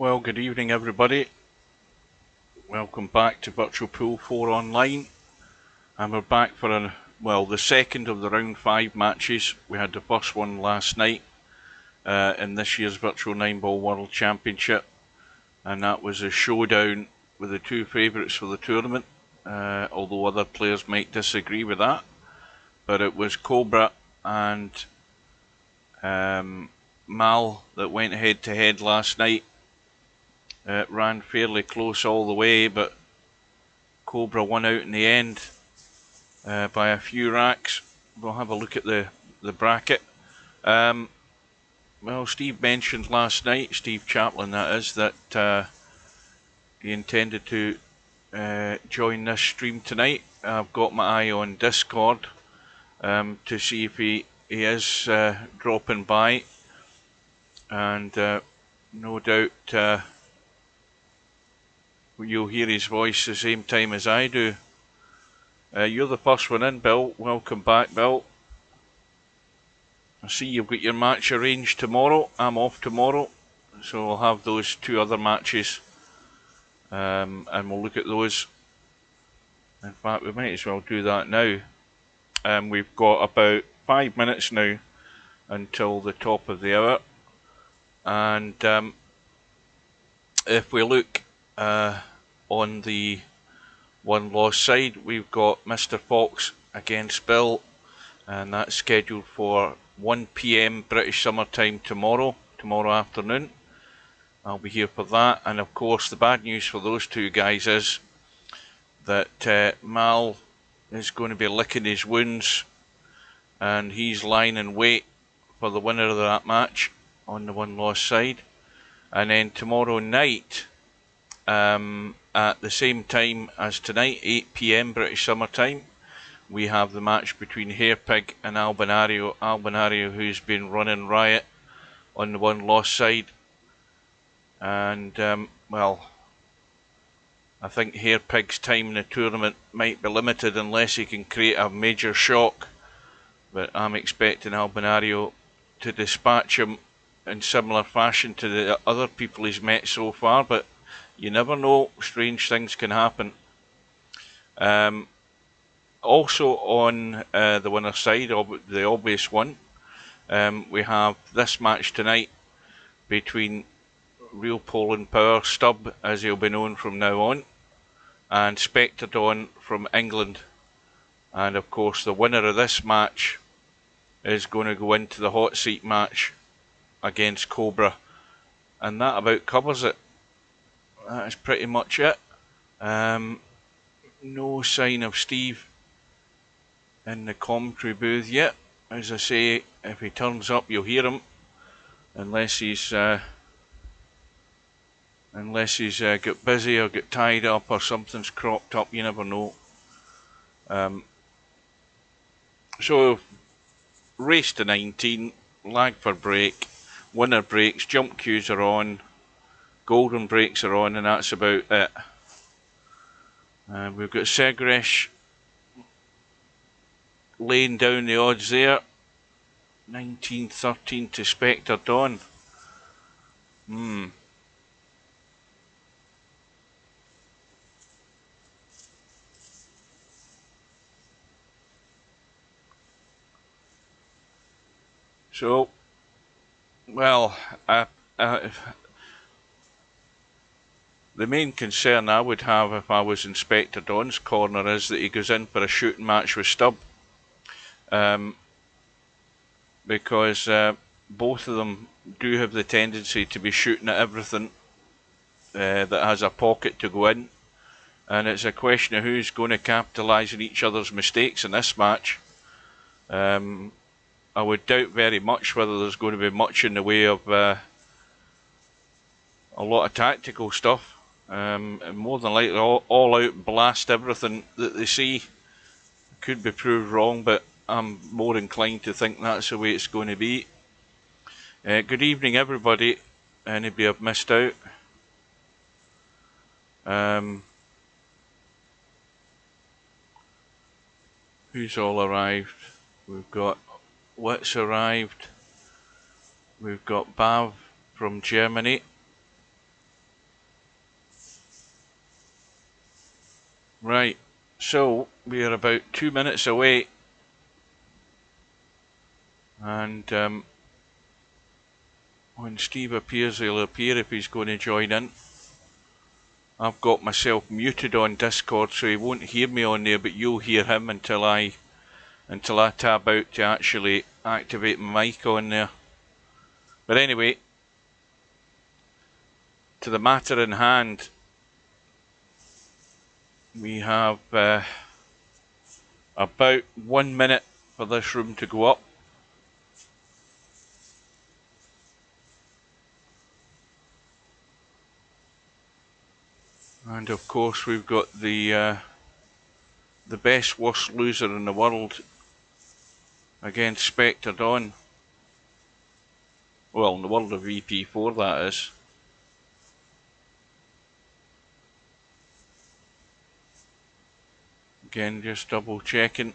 Well, good evening everybody. Welcome back to Virtual Pool 4 Online. And we're back for the second of the round 5 matches. We had the first one last night in this year's Virtual 9-Ball World Championship. And that was a showdown with the two favourites for the tournament. Although other players might disagree with that. But it was Cobra and Mal that went head to head last night. It ran fairly close all the way, but Cobra won out in the end by a few racks. We'll have a look at the bracket. Well, Steve mentioned last night, Steve Chaplin that is, that he intended to join this stream tonight. I've got my eye on Discord to see if he is dropping by, and no doubt you'll hear his voice the same time as I do. You're the first one in, Bill. Welcome back, Bill. I see you've got your match arranged tomorrow. I'm off tomorrow, so we'll have those two other matches, and we'll look at those. In fact, we might as well do that now. We've got about 5 minutes now until the top of the hour, and if we look on the one-loss side, we've got Mr. Fox against Bill, and that's scheduled for 1 PM British Summer Time tomorrow afternoon. I'll be here for that, and of course the bad news for those two guys is that Mal is going to be licking his wounds, and he's lying in wait for the winner of that match on the one-loss side. And then tomorrow night, at the same time as tonight, 8 PM British Summer Time, we have the match between Hairpig and Albinario. Albinario, who's been running riot on the one-loss side. And, well, I think Hairpig's time in the tournament might be limited unless he can create a major shock. But I'm expecting Albinario to dispatch him in similar fashion to the other people he's met so far, but you never know, strange things can happen. Also on the winner's side, the obvious one, we have this match tonight between REELPOLANDPOWER, Stubb as he'll be known from now on, and Spectredawn from England. And of course the winner of this match is going to go into the hot seat match against Cobra, and that about covers it. That is pretty much it. No sign of Steve in the commentary booth yet. As I say, if he turns up you'll hear him, unless he's got busy or got tied up or something's cropped up, you never know. So race to 19, lag for break, winner breaks, jump cues are on, golden breaks are on, and that's about it. We've got Segresh laying down the odds there. 1913 to Spectredawn. So, well, the main concern I would have if I was in Spectredawn's corner is that he goes in for a shooting match with Stubb. Because both of them do have the tendency to be shooting at everything that has a pocket to go in. And it's a question of who's going to capitalise on each other's mistakes in this match. I would doubt very much whether there's going to be much in the way of a lot of tactical stuff. And more than likely all out blast everything that they see. Could be proved wrong, but I'm more inclined to think that's the way it's going to be. Good evening everybody. Anybody I've missed out? Who's all arrived? We've got Witz arrived. We've got Bav from Germany. Right, so we are about 2 minutes away, and when Steve appears, he'll appear if he's going to join in. I've got myself muted on Discord, so he won't hear me on there, but you'll hear him until I tab out to actually activate my mic on there. But anyway, to the matter in hand, we have about 1 minute for this room to go up. And of course we've got the best worst loser in the world against Spectredawn. Well, in the world of VP4, that is. Again, just double checking.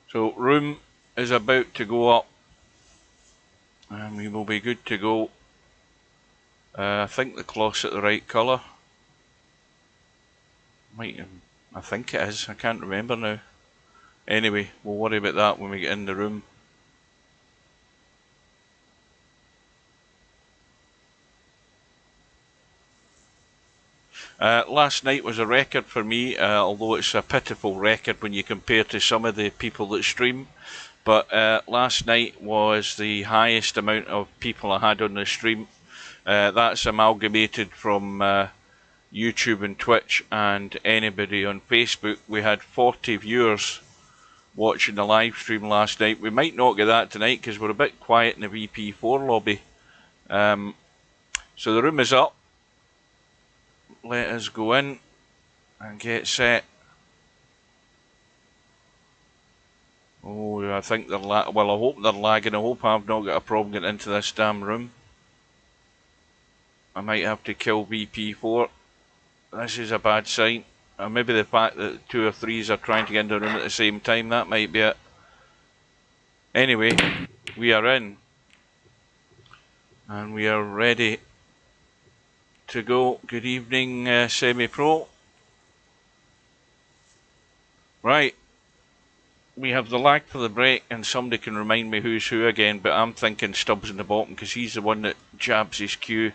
So room is about to go up, and we will be good to go. I think the cloth's at the right colour. I think it is, I can't remember now. Anyway, we'll worry about that when we get in the room. Last night was a record for me, although it's a pitiful record when you compare to some of the people that stream. But last night was the highest amount of people I had on the stream. That's amalgamated from YouTube and Twitch and anybody on Facebook. We had 40 viewers watching the live stream last night. We might not get that tonight because we're a bit quiet in the VP4 lobby. So the room is up. Let us go in and get set. Oh, I think they're well, I hope they're lagging. I hope I've not got a problem getting into this damn room. I might have to kill VP4. This is a bad sign. Or maybe the fact that 2 or 3s are trying to get into the room at the same time, that might be it. Anyway, we are in. And we are ready to go. Good evening, Semi-Pro. Right. We have the lag for the break, and somebody can remind me who's who again, but I'm thinking Stubbs in the bottom because he's the one that jabs his Q.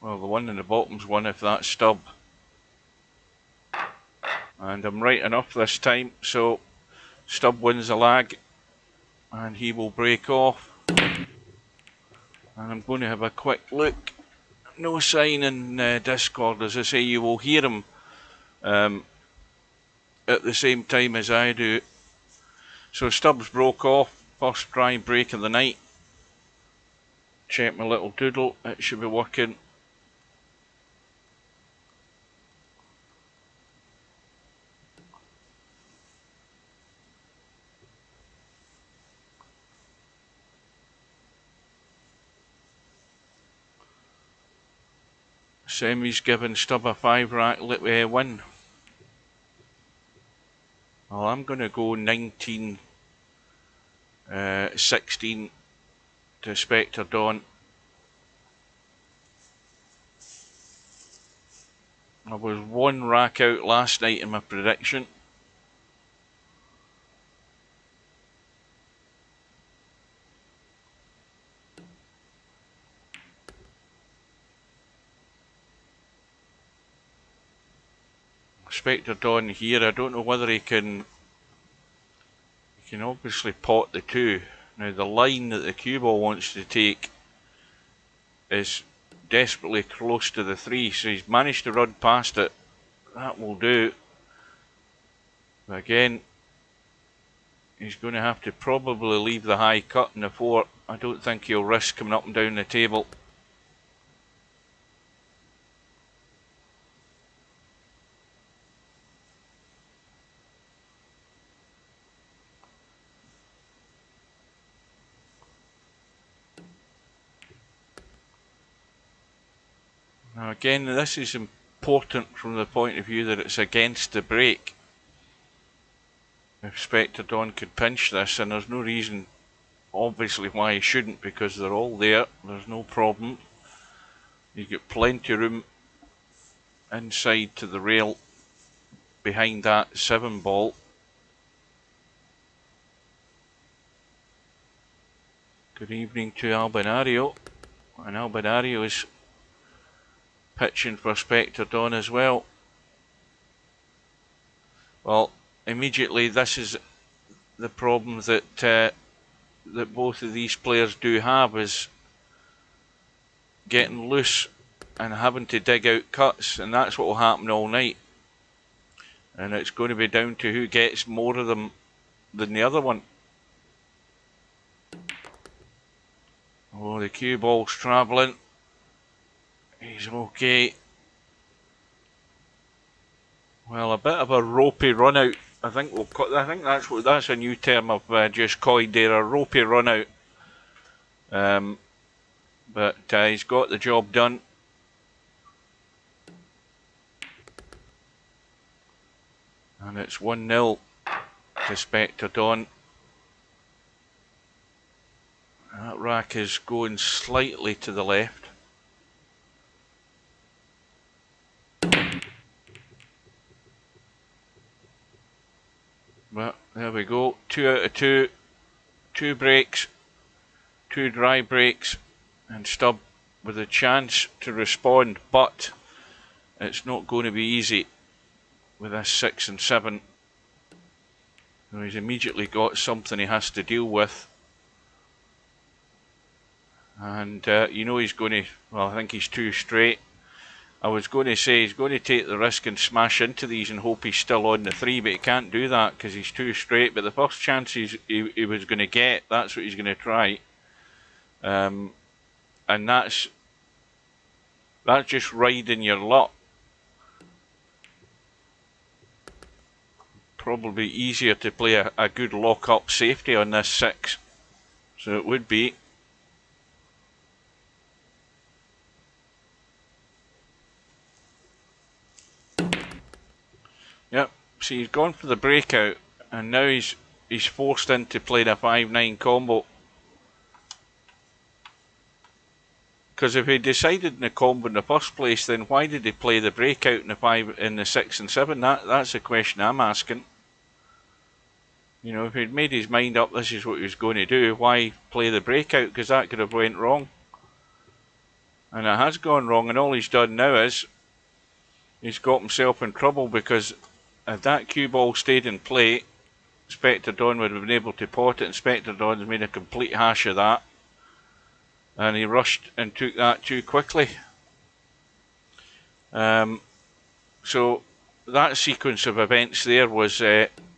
Well, the one in the bottom's one if that's Stubb. And I'm right enough this time, so Stubb wins the lag, and he will break off. And I'm going to have a quick look. No sign in Discord. As I say, you will hear him at the same time as I do. So Stubbs broke off. First dry break of the night. Check my little doodle. It should be working. Semi's given Stubb a 5-rack win. Well, I'm going to go 19-16 to Spectredawn. I was 1 rack out last night in my prediction. Spectredawn here, I don't know whether he can obviously pot the 2. Now the line that the cue ball wants to take is desperately close to the 3, so he's managed to run past it. That will do. But again, he's going to have to probably leave the high cut in the 4. I don't think he'll risk coming up and down the table. Now again, this is important from the point of view that it's against the break. If Spectredawn could pinch this, and there's no reason obviously why he shouldn't, because they're all there, there's no problem. You get plenty of room inside to the rail behind that 7 ball. Good evening to Albinario, and Albinario is pitching for Spectredawn as well. Well, immediately this is the problem that that both of these players do have, is getting loose and having to dig out cuts, and that's what will happen all night. And it's going to be down to who gets more of them than the other one. Oh, the cue ball's travelling. He's okay. Well, a bit of a ropey run out. I think that's a new term I've just coined there, a ropey run out. But he's got the job done. And it's 1-0 to Spectredawn. That rack is going slightly to the left. But there we go, 2 out of 2. 2 breaks, 2 dry breaks, and Stubb with a chance to respond, but it's not going to be easy with this 6 and 7. So he's immediately got something he has to deal with. And you know he's going to, well, I think he's too straight. I was going to say he's going to take the risk and smash into these and hope he's still on the 3, but he can't do that because he's too straight. But the first chance he was going to get, that's what he's going to try. And that's just riding your luck. Probably easier to play a good lock-up safety on this 6. So it would be. Yep, see, he's gone for the breakout, and now he's forced into playing a 5-9 combo. Because if he decided in the combo in the first place, then why did he play the breakout in the 6 and 7? That's the question I'm asking. You know, if he'd made his mind up, this is what he was going to do, why play the breakout? Because that could have went wrong. And it has gone wrong, and all he's done now is he's got himself in trouble, because if that cue ball stayed in play, Spectredawn would have been able to pot it, and Spectredawn's made a complete hash of that. And he rushed and took that too quickly. So that sequence of events there was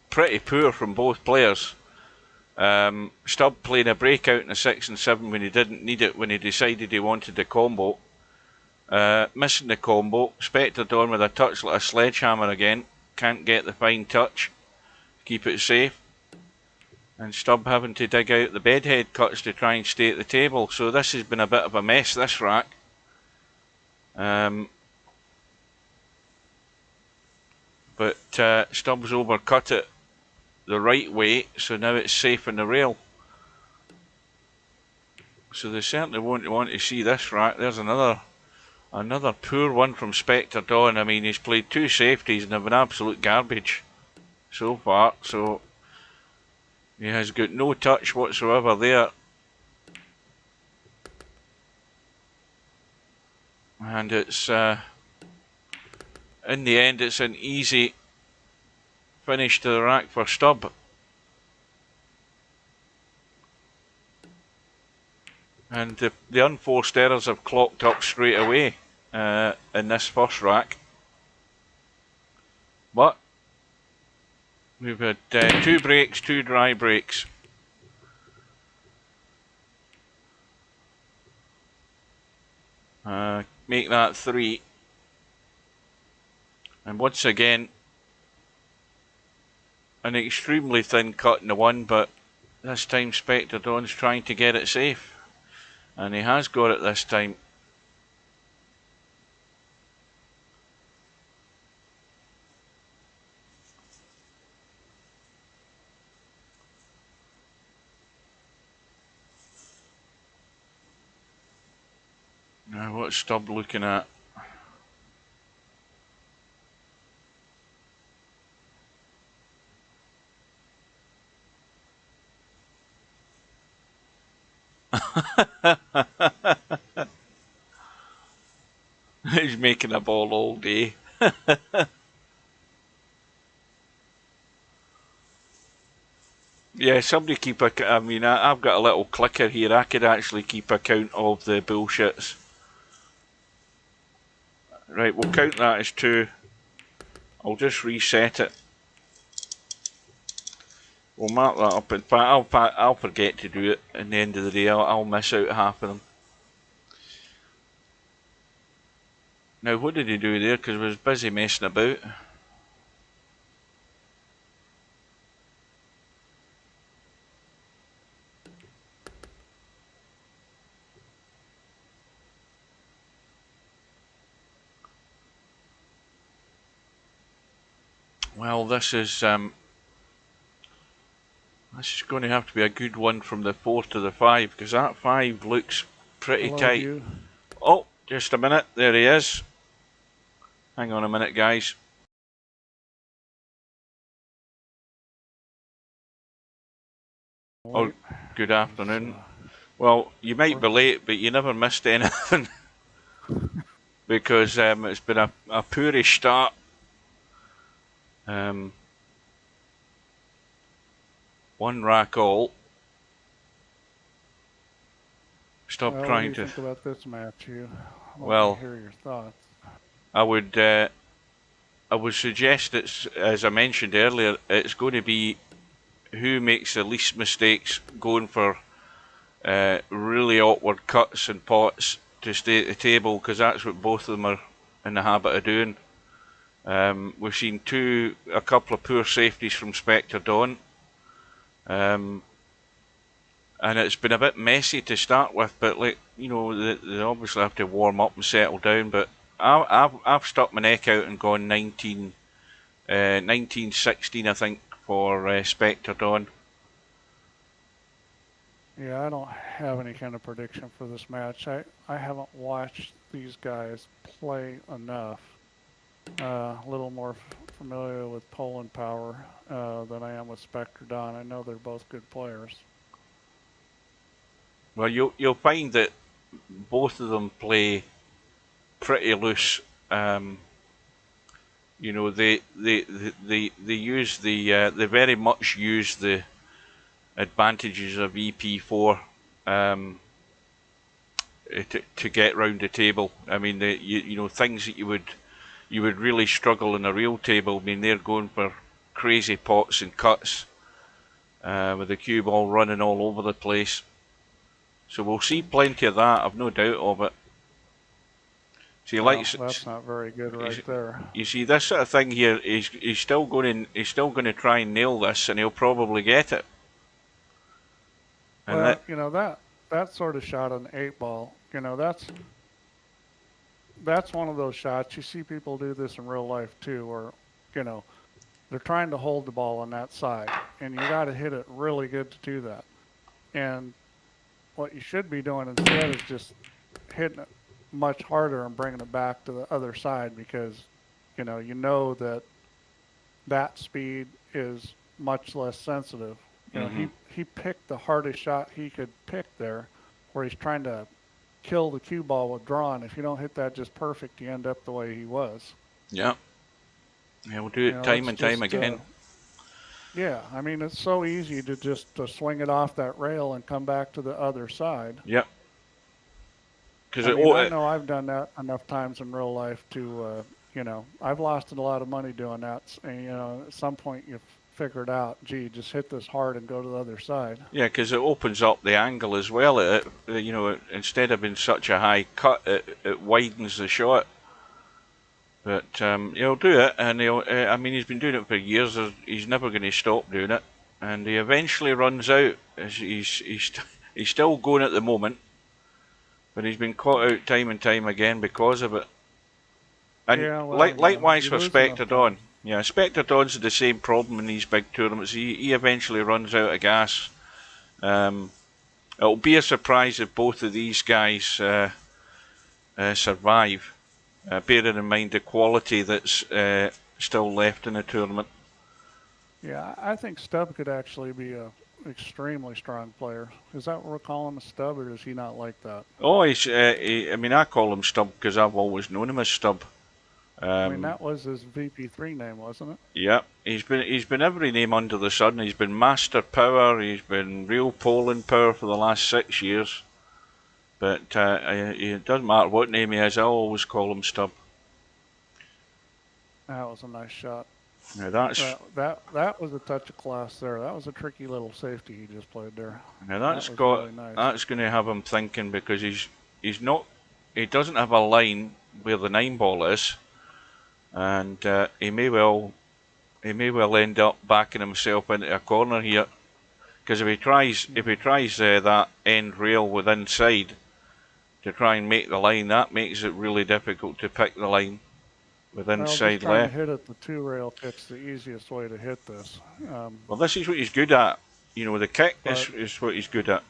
pretty poor from both players. Stubb playing a breakout in a 6 and 7 when he didn't need it, when he decided he wanted the combo. Missing the combo. Spectredawn with a touch like a sledgehammer again. Can't get the fine touch. Keep it safe. And Stubb having to dig out the bedhead cuts to try and stay at the table. So this has been a bit of a mess, this rack. But Stubbs overcut it the right way, so now it's safe in the rail. So they certainly won't want to see this rack. There's another poor one from Spectredawn. I mean, he's played 2 safeties and have been absolute garbage so far. So he has got no touch whatsoever there. And it's in the end, it's an easy finish to the rack for Stubb. And the unforced errors have clocked up straight away in this first rack. But we've had 2 breaks, 2 dry breaks. Make that 3. And once again, an extremely thin cut in the 1, but this time Spectredawn's trying to get it safe. And he has got it this time. What's Stub looking at? He's making a ball all day. Yeah, somebody keep a. I mean, I've got a little clicker here. I could actually keep a count of the bullshits. Right, we'll count that as 2. I'll just reset it. We'll mark that up. In fact, I'll forget to do it. At the end of the day, I'll miss out half of them. Now, what did he do there? Because I was busy messing about. Well, this is going to have to be a good one from the 4 to the 5, because that 5 looks pretty tight. You. Oh, just a minute. There he is. Hang on a minute, guys. Oh, good afternoon. Well, you might be late, but you never missed anything. Because it's been a poorish start. One rack all. Stop trying to. What do you think about this match, you? Well, hear your thoughts. I would suggest it's, as I mentioned earlier, it's going to be who makes the least mistakes going for really awkward cuts and pots to stay at the table, because that's what both of them are in the habit of doing. We've seen a couple of poor safeties from Spectredawn, and it's been a bit messy to start with. But like, you know, they obviously have to warm up and settle down. But I've stuck my neck out and gone 19-16, I think, for Spectredawn. Yeah, I don't have any kind of prediction for this match. I haven't watched these guys play enough. A little more familiar with Poland Power than I am with Spectredawn. I know they're both good players. Well, you'll find that both of them play pretty loose. You know, they use they very much use the advantages of EP4 to get round the table. I mean, you know, things that you would really struggle in a real table. I mean, they're going for crazy pots and cuts with the cue ball running all over the place. So we'll see plenty of that. I've no doubt of it. See, that's not very good right there. You see, this sort of thing here, he's still going to try and nail this, and he'll probably get it. And well, you know, that sort of shot on the 8-ball, you know, that's one of those shots. You see people do this in real life too, where, you know, they're trying to hold the ball on that side, and you got to hit it really good to do that. And what you should be doing instead is just hitting it much harder and bringing it back to the other side, because you know that speed is much less sensitive. You know, he picked the hardest shot he could pick there, where he's trying to kill the cue ball with drawn. If you don't hit that just perfect, you end up the way he was. Yeah, we'll do it time and time again. Yeah, I mean, it's so easy to just swing it off that rail and come back to the other side. Yep. Because I know I've done that enough times in real life to, you know, I've lost a lot of money doing that. And, you know, at some point you figure it out, gee, just hit this hard and go to the other side. Yeah, because it opens up the angle as well. You know, instead of being such a high cut, it widens the shot. But he'll do it, and I mean, he's been doing it for years. He's never going to stop doing it, and he eventually runs out. He's still going at the moment, but he's been caught out time and time again because of it. And yeah, well, likewise for Spectredawn. Yeah, Spectredawn's the same problem in these big tournaments. He eventually runs out of gas. It'll be a surprise if both of these guys survive, bearing in mind the quality that's still left in the tournament. Yeah, I think Stubb could actually be a extremely strong player. Is that what we're calling him, a Stubb, or does he not like that? Oh, I mean, I call him Stubb because I've always known him as Stubb. I mean, that was his VP3 name, wasn't it? Yeah, he's been every name under the sun. He's been Master Power. He's been Real Poland Power for the last 6 years. But it doesn't matter what name he has. I always call him Stubb. That was a nice shot. Now That was a touch of class there. That was a tricky little safety he just played there. that's That was got really nice. that's going to have him thinking because he doesn't have a line where the 9 ball is, and he may well end up backing himself into a corner here. Because if he tries that end rail with inside to try and make the line, that makes it really difficult to pick the line with Well, just inside trying left. to hit it the 2-rail kick's the easiest way to hit this. Well, this is what he's good at. You know, the kick is what he's good at.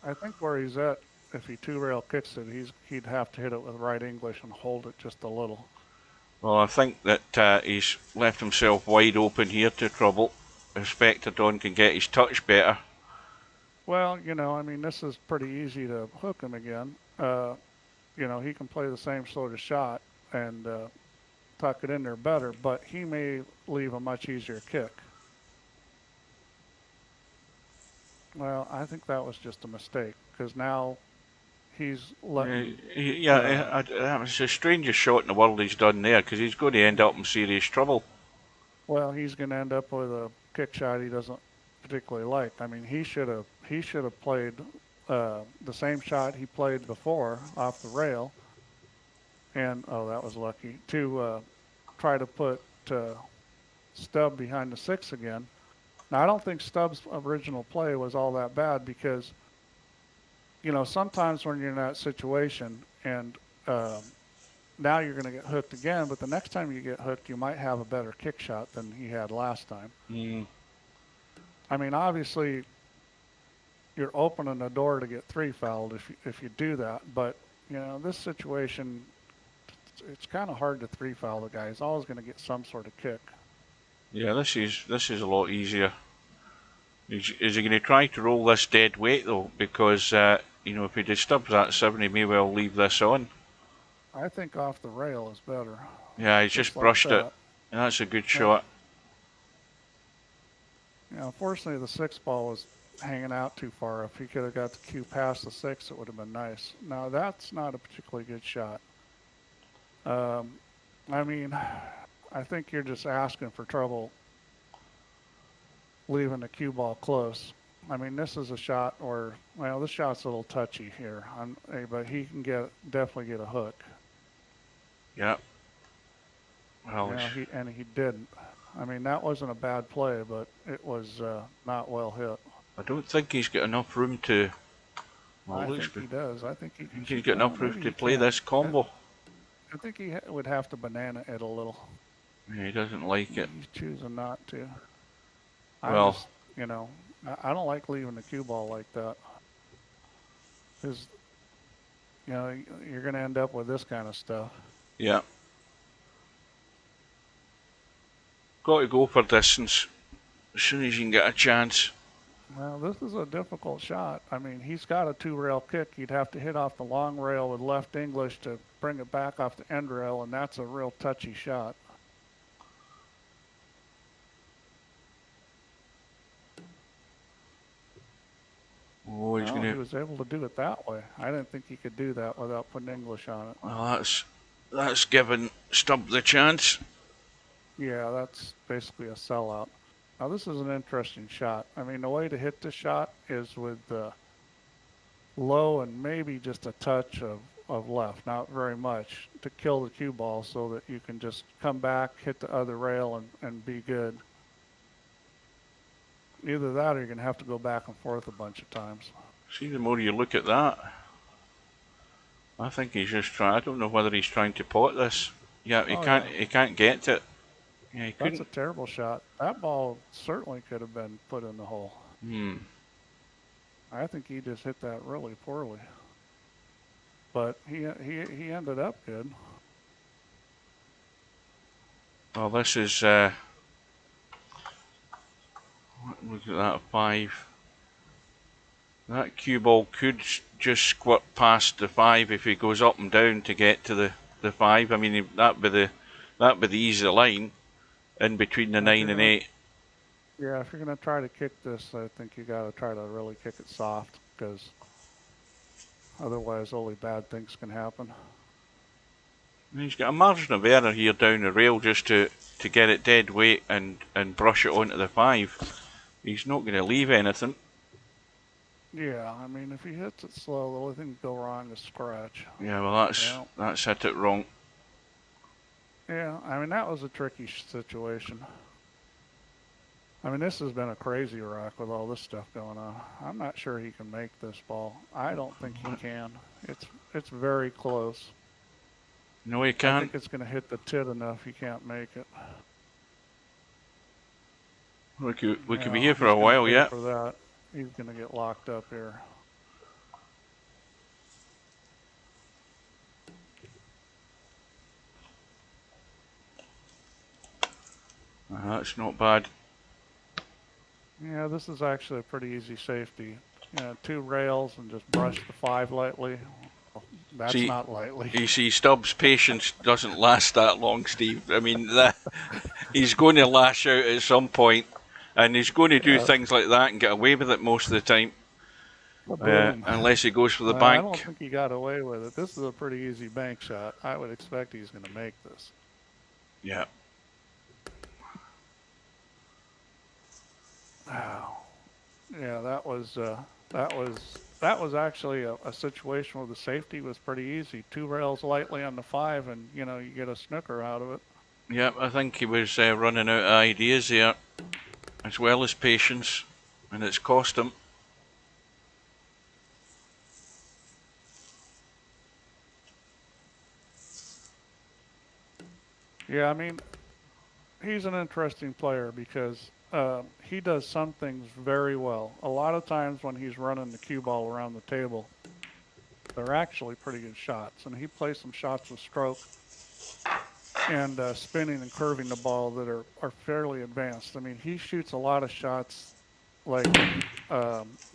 I think where he's at, if he 2-rail kicks it, he'd have to hit it with right English and hold it just a little. Well, I think that he's left himself wide open here to trouble. If Spectredawn can get his touch better. Well, I mean, this is pretty easy to hook him again. He can play the same sort of shot and tuck it in there better, but he may leave a much easier kick. Well, I think that was just a mistake because now he's letting. It's the strangest shot in the world he's done there because he's going to end up in serious trouble. Well, he's going to end up with a kick shot he doesn't particularly like. I mean, he should have played the same shot he played before off the rail, and that was lucky to try to put Stubb behind the 6 again. Now, I don't think Stubb's original play was all that bad because, sometimes when you're in that situation and now you're going to get hooked again, but the next time you get hooked, you might have a better kick shot than he had last time. I mean, obviously, you're opening the door to get 3 fouled if you do that, but, this situation, it's kind of hard to 3 foul the guy. He's always going to get some sort of kick. Yeah, this is a lot easier. Is he going to try to roll this dead weight though? Because if he disturbs that 7, he may well leave this on. I think off the rail is better. Yeah, he's just brushed it. And that's a good shot. Unfortunately, the 6 ball was hanging out too far. If he could have got the cue past the 6, it would have been nice. Now, that's not a particularly good shot. I mean, I think you're just asking for trouble leaving the cue ball close. I mean, this is a shot where, this shot's a little touchy here, but he can definitely get a hook. Yeah. Well, he didn't. I mean, that wasn't a bad play, but it was not well hit. I don't think he's got enough room to. I think he does. I think he's got enough room to play this combo. I think he would have to banana it a little. Yeah, he doesn't like it. He's choosing not to. I don't like leaving the cue ball like that. Because, you're going to end up with this kind of stuff. Yeah. Got to go for distance as soon as you can get a chance. Well, this is a difficult shot. I mean, he's got a 2-rail kick. You'd have to hit off the long rail with left English to bring it back off the end rail, and that's a real touchy shot. Oh, he was able to do it that way. I didn't think he could do that without putting English on it. Well, that's given Stubb the chance. Yeah, that's basically a sellout. Now, this is an interesting shot. I mean, the way to hit this shot is with low and maybe just a touch of left, not very much, to kill the cue ball so that you can just come back, hit the other rail, and be good. Either that or you're going to have to go back and forth a bunch of times. See, the more you look at that, I think he's just trying. I don't know whether he's trying to pot this. Yeah, he can't get to it. Yeah, he couldn't. That's a terrible shot. That ball certainly could have been put in the hole. Hmm. I think he just hit that really poorly. but he ended up good. Well, this is look at that 5. That cue ball could just squirt past the 5 if he goes up and down to get to the 5. I mean, that'd be the easy line in between the 9 and 8. Yeah, if you're gonna try to kick this, I think you got to try to really kick it soft, because otherwise only bad things can happen. He's got a margin of error here down the rail just to get it dead weight and brush it onto the 5. He's not going to leave anything. Yeah, I mean, if he hits it slow, the only thing to go wrong is scratch. Yeah, well, that's hit it wrong. Yeah, I mean, that was a tricky situation. I mean, this has been a crazy rock with all this stuff going on. I'm not sure he can make this ball. I don't think he can. It's very close. No, he I can't. think it's going to hit the tit enough he can't make it. We could be here for a while yet. For that, he's going to get locked up here. That's not bad. Yeah, this is actually a pretty easy safety. 2 rails and just brush the 5 lightly. Well, that's not lightly. You see, Stubbs' patience doesn't last that long, Steve. I mean, he's going to lash out at some point, and he's going to do things like that and get away with it most of the time. Unless he goes for the bank. I don't think he got away with it. This is a pretty easy bank shot. I would expect he's going to make this. Yeah. Wow. Yeah, that was actually a situation where the safety was pretty easy. 2 rails lightly on the 5, and you get a snooker out of it. Yeah, I think he was running out of ideas there, as well as patience, and it's cost him. Yeah, I mean, he's an interesting player because he does some things very well. A lot of times when he's running the cue ball around the table, they're actually pretty good shots. And he plays some shots with stroke and spinning and curving the ball that are fairly advanced. I mean, he shoots a lot of shots like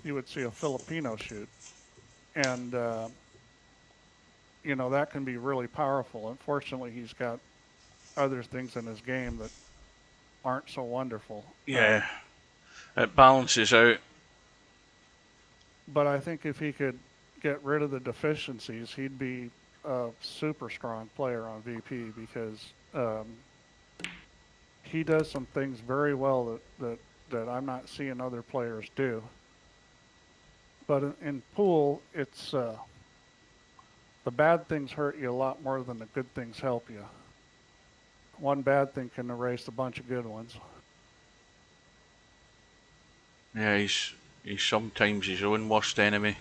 you would see a Filipino shoot. And, that can be really powerful. Unfortunately, he's got other things in his game that aren't so wonderful. Yeah, it balances out. But I think if he could get rid of the deficiencies, he'd be a super strong player on VP, because he does some things very well that I'm not seeing other players do. But in pool, it's the bad things hurt you a lot more than the good things help you. One bad thing can erase a bunch of good ones. Yeah, he's sometimes his own worst enemy.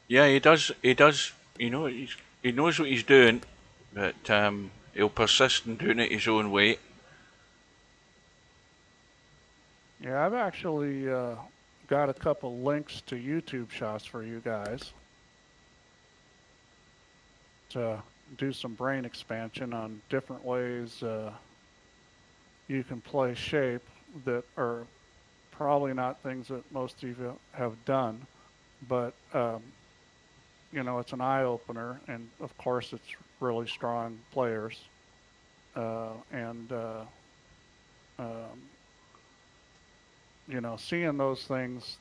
Yeah, he does. He knows what he's doing, but he'll persist in doing it his own way. Yeah, I've actually got a couple links to YouTube shots for you guys to do some brain expansion on different ways you can play shape that are probably not things that most of you have done, but it's an eye-opener, and of course it's really strong players, seeing those things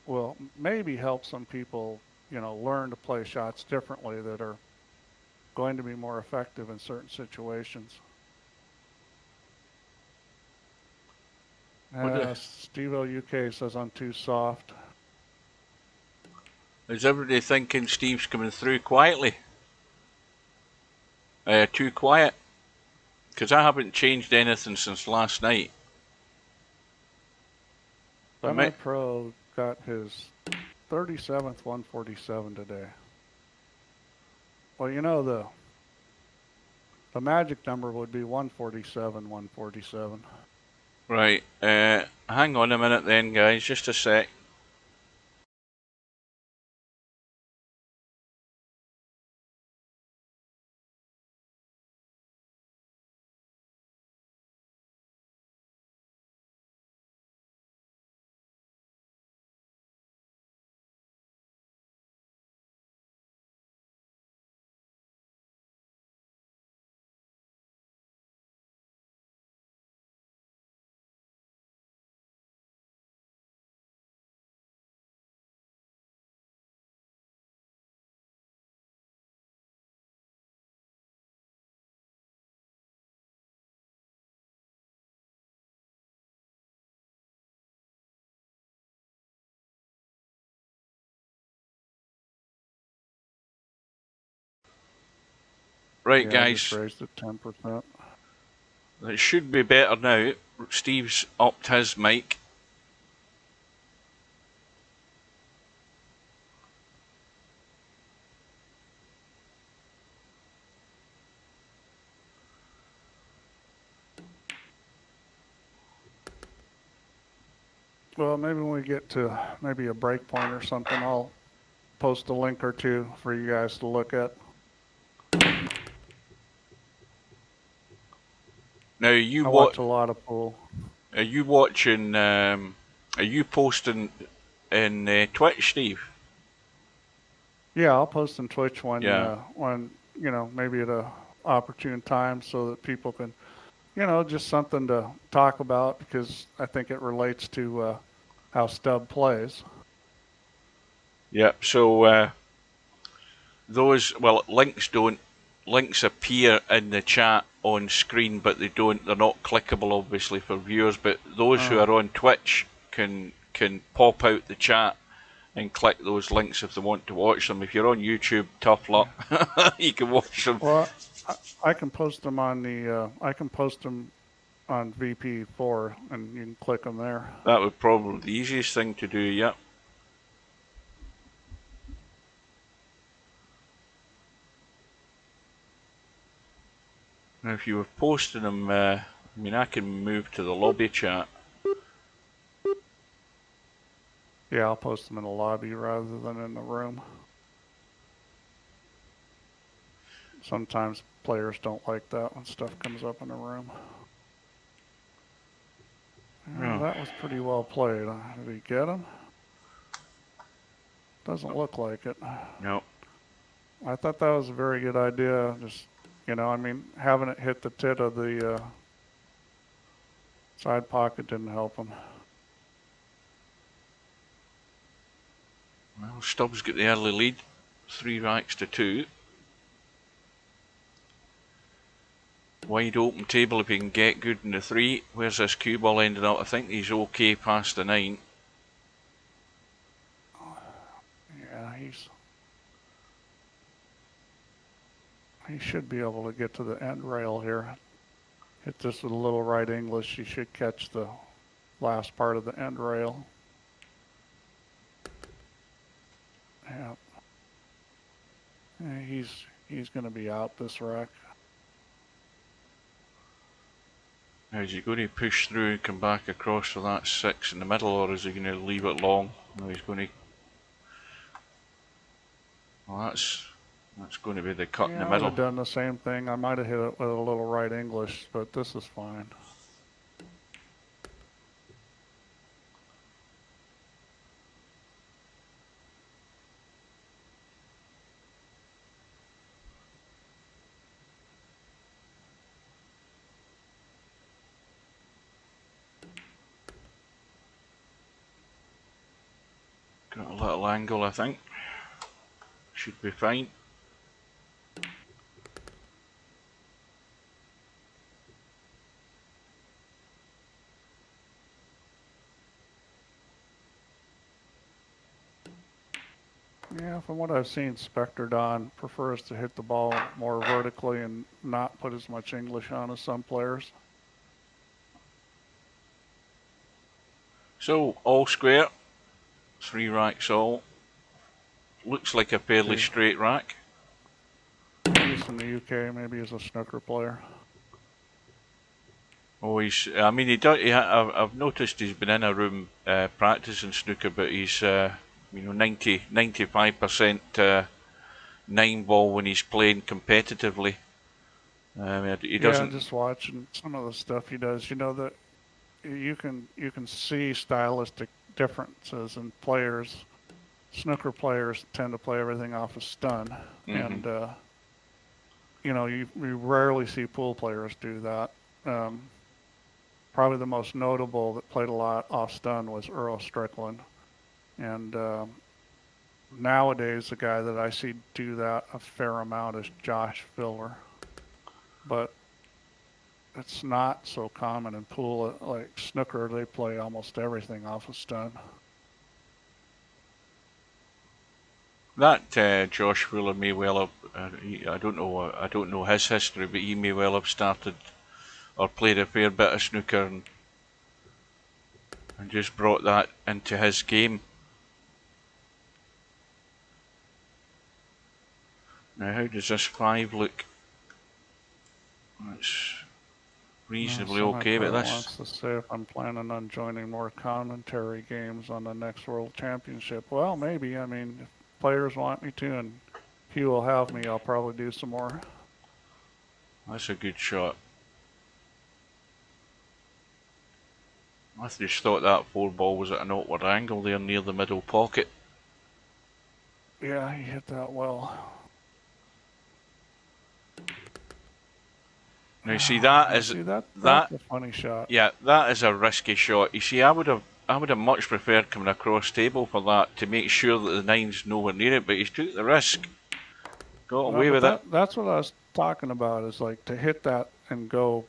will maybe help some people learn to play shots differently that are going to be more effective in certain situations. Steve-O UK says I'm too soft. Is everybody thinking Steve's coming through quietly? Too quiet? Because I haven't changed anything since last night. My Pro got his 37th 147 today. Well, the magic number would be 147, 147. Right, hang on a minute then, guys, just a sec. Right, Yeah, I just guys, raised it 10%. it should be better now. Steve's upped his mic. Well, maybe when we get to maybe a break point or something, I'll post a link or two for you guys to look at. Now, I watch a lot of pool. are you watching? Are you posting in Twitch, Steve? Yeah, I'll post on Twitch Yeah. when maybe at a opportune time so that people can, just something to talk about because I think it relates to how Stubb plays. Yep. So links appear in the chat on screen, but they're not clickable, obviously, for viewers. But those who are on Twitch can pop out the chat and click those links if they want to watch them. If you're on YouTube, tough luck. You can watch them. Well, I can post them on on VP4, and you can click them there. That would probably be the easiest thing to do. Yep. Now, if you were posting them, I mean, I can move to the lobby chat. Yeah, I'll post them in the lobby rather than in the room. Sometimes players don't like that when stuff comes up in the room. Yeah. That was pretty well played. Did he get him? Doesn't look like it. No. I thought that was a very good idea. Just, having it hit the tit of the side pocket didn't help him. Well, Stubbs got the early lead, 3 racks to 2. Wide open table if he can get good in the 3. Where's this cue ball ended up? I think he's okay past the 9. Yeah, he should be able to get to the end rail here. Hit this with a little right English. He should catch the last part of the end rail. Yeah. He's going to be out this rack. Now, is he going to push through and come back across for that 6 in the middle, or is he going to leave it long? No, he's going to. Well, that's going to be the cut in the I would middle. have done the same thing. I might have hit it with a little right English, but this is fine. Got a little angle, I think. Should be fine. Yeah, from what I've seen, Spectredawn prefers to hit the ball more vertically and not put as much English on as some players. So, all square. 3 racks all. Looks like a fairly straight rack. He's from the UK, maybe he's a snooker player. Oh, I mean, I've noticed he's been in a room practicing snooker, but he's 95% 9 ball when he's playing competitively. He doesn't. Yeah, just watching some of the stuff he does, that you can see stylistic differences in players. Snooker players tend to play everything off a stun, and you rarely see pool players do that. Probably the most notable that played a lot off stun was Earl Strickland, and nowadays the guy that I see do that a fair amount is Josh Filler, but it's not so common in pool. Like snooker, they play almost everything off a stun. That Josh Wheeler may well have. I don't know. I don't know his history, but he may well have started or played a fair bit of snooker and just brought that into his game. Now, how does this 5 look? It's reasonably okay, but this. Wants to say if I'm planning on joining more commentary games on the next World Championship. Well, maybe. I mean, if players want me to, and Hugh will have me, I'll probably do some more. That's a good shot. I just thought that 4 ball was at an awkward angle there near the middle pocket. Yeah, he hit that well. Now you see that's a funny shot. Yeah, that is a risky shot. You see, I would have much preferred coming across table for that to make sure that the 9's nowhere near it, but he took the risk. Got away with it. That's what I was talking about, is like to hit that and go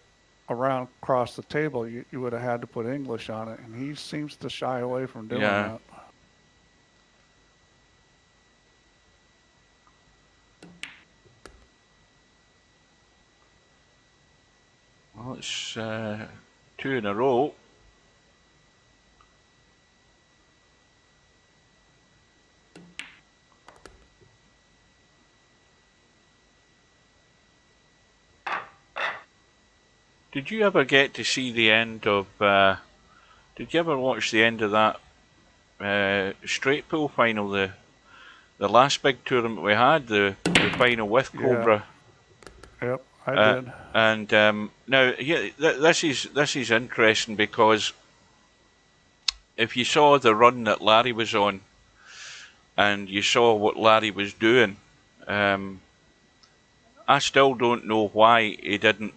around across the table, you would have had to put English on it, and he seems to shy away from doing that. Well, it's 2 in a row. Did you ever get to see the end of, did you ever watch the end of that straight pool final, the last big tournament we had, the final with Cobra? Yep, I did. And now, this is interesting, because if you saw the run that Larry was on, and you saw what Larry was doing, I still don't know why he didn't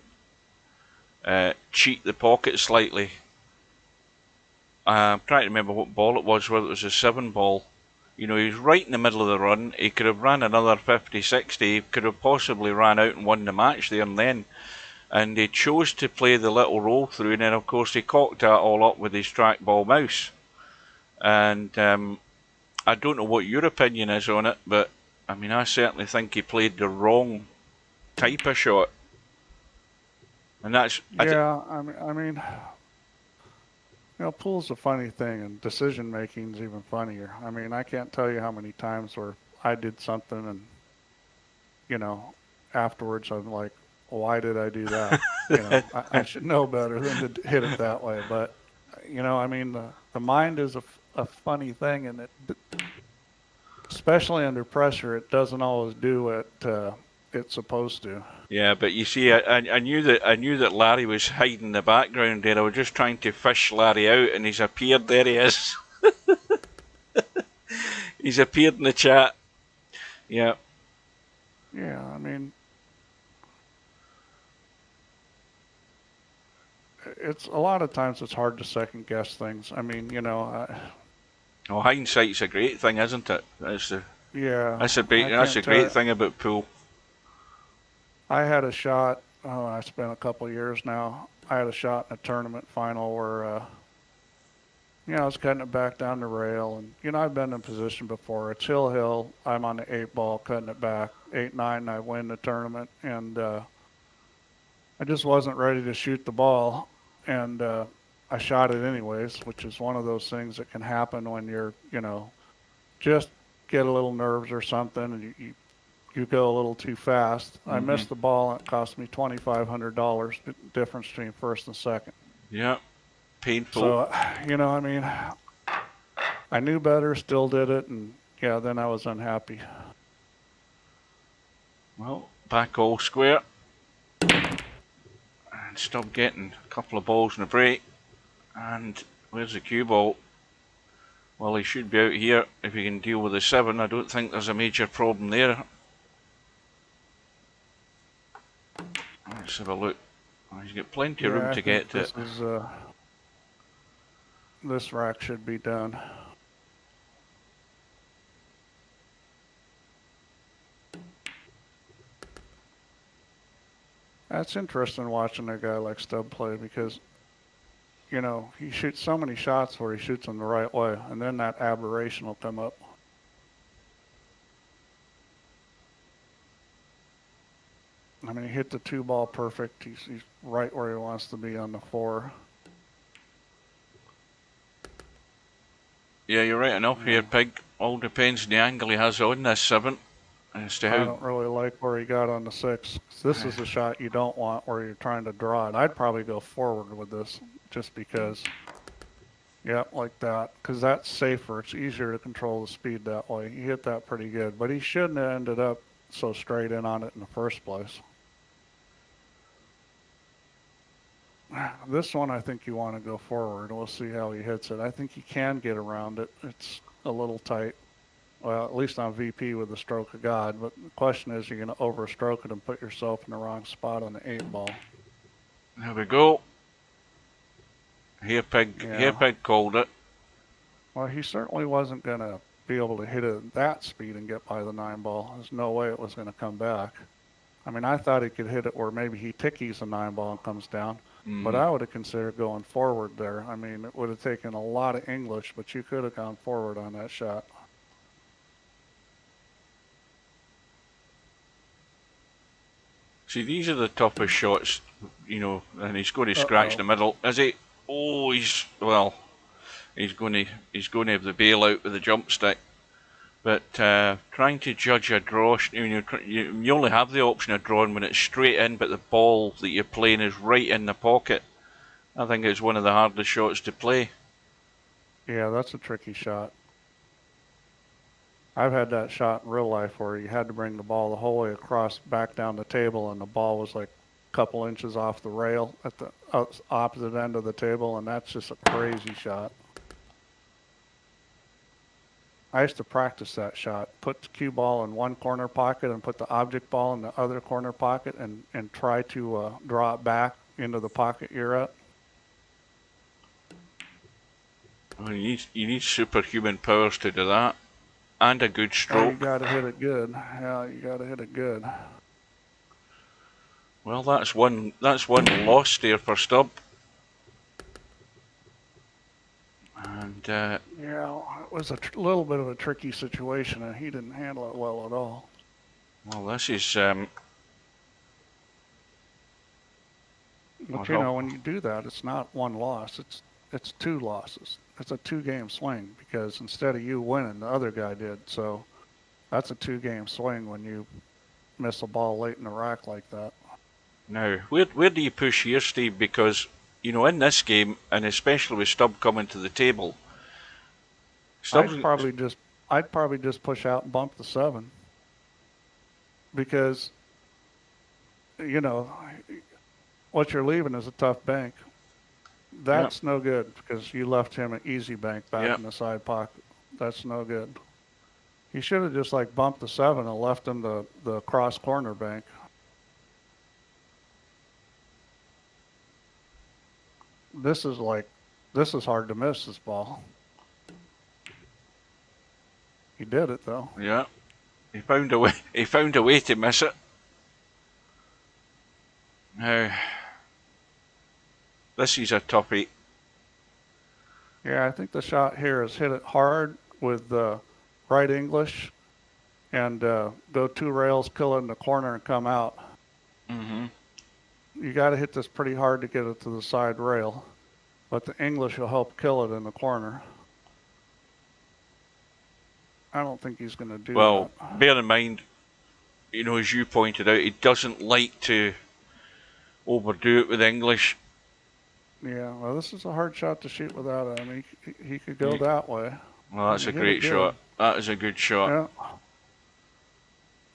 cheat the pocket slightly. I'm trying to remember what ball it was, whether it was a 7 ball. You know, he was right in the middle of the run. He could have ran another 50, 60. He could have possibly ran out and won the match there and then. And he chose to play the little roll through, and then of course he cocked that all up with his trackball mouse. And I don't know what your opinion is on it, but I mean, I certainly think he played the wrong type of shot. And that's... Yeah, I mean, you know, pool's a funny thing, and decision making's even funnier. I mean, I can't tell you how many times where I did something and, you know, afterwards I'm like, why did I do that? You know, I should know better than to hit it that way. But, you know, I mean, the mind is a funny thing, and it, especially under pressure, it doesn't always do what it's supposed to. Yeah, but you see, I knew that Larry was hiding in the background there. I was just trying to fish Larry out, and he's appeared. There he is. He's appeared in the chat. Yeah. Yeah, I mean, it's a lot of times it's hard to second guess things. I mean, you know. Well, hindsight's a great thing, isn't it? That's a great thing about pool. I had a shot, I spent a couple years now. I had a shot in a tournament final where, you know, I was cutting it back down the rail. And, you know, I've been in position before. It's hill. I'm on the 8 ball, cutting it back. 8-9, and I win the tournament. And I just wasn't ready to shoot the ball. And I shot it anyways, which is one of those things that can happen when you're, you know, just get a little nerves or something, and you go a little too fast. I missed the ball, and it cost me $2,500, the difference between first and second. Yeah, painful. So, you know, I mean, I knew better, still did it, and yeah, then I was unhappy. Well, back all square. And stop getting a couple of balls in the break. And where's the cue ball? Well, he should be out here if he can deal with the 7. I don't think there's a major problem there. Let's have a look. He's got plenty of room to get to it. This rack should be done. That's interesting watching a guy like Stubb play, because, you know, he shoots so many shots where he shoots them the right way, and then that aberration will come up. I mean, he hit the 2 ball perfect. He's right where he wants to be on the 4. Yeah, you're right enough here, Pig. All depends on the angle he has on this 7 as to I how. don't really like where he got on the 6. This is a shot you don't want where you're trying to draw it. I'd probably go forward with this just because. Yep, like that, because that's safer. It's easier to control the speed that way. He hit that pretty good, but he shouldn't have ended up so straight in on it in the first place. This one, I think you want to go forward. We'll see how he hits it. I think he can get around it. It's a little tight. Well, at least on VP with the stroke of God. But the question is, you're going to overstroke it and put yourself in the wrong spot on the 8-ball. There we go. Here, Pig. Yeah. Here, Pig called it. Well, he certainly wasn't going to be able to hit it at that speed and get by the 9-ball. There's no way it was going to come back. I mean, I thought he could hit it where maybe he tickies a 9-ball and comes down. But I would have considered going forward there. I mean, it would have taken a lot of English, but you could have gone forward on that shot. See, these are the toughest shots, you know, and he's going to scratch the middle. Is he? Oh, he's going to have the bailout with the jump stick. But trying to judge a draw, you only have the option of drawing when it's straight in, but the ball that you're playing is right in the pocket. I think it's one of the hardest shots to play. Yeah, that's a tricky shot. I've had that shot in real life where you had to bring the ball the whole way across back down the table, and the ball was like a couple inches off the rail at the opposite end of the table, and that's just a crazy shot. I used to practice that shot. Put the cue ball in one corner pocket and put the object ball in the other corner pocket and try to draw it back into the pocket you're at. Well, you need superhuman powers to do that. And a good stroke. You got to hit it good. Yeah, you got to hit it good. Well, that's one loss there for Stubb. And yeah, it was a little bit of a tricky situation, and he didn't handle it well at all. Well, this is. But you know, when you do that, it's not one loss. It's 2 losses. It's a 2-game swing because instead of you winning, the other guy did. So that's a 2-game swing when you miss a ball late in the rack like that. Now, where do you push here, Steve? Because, you know, in this game, and especially with Stubb coming to the table, I'd probably just push out and bump the 7 because, you know, what you're leaving is a tough bank. That's no good because you left him an easy bank back in the side pocket. That's no good. He should have just like bumped the 7 and left him the cross corner bank. This is hard to miss, this ball. He did it though. Yeah. He found a way to miss it. Now, this is a toughie. Yeah, I think the shot here is hit it hard with right English and go 2 rails, kill it in the corner, and come out. You got to hit this pretty hard to get it to the side rail, but the English will help kill it in the corner. I don't think he's going to do that. Well, bear in mind, you know, as you pointed out, he doesn't like to overdo it with English. Yeah, well, this is a hard shot to shoot without it. I mean, he could go that way. Well, that's a great shot. That is a good shot. Yeah.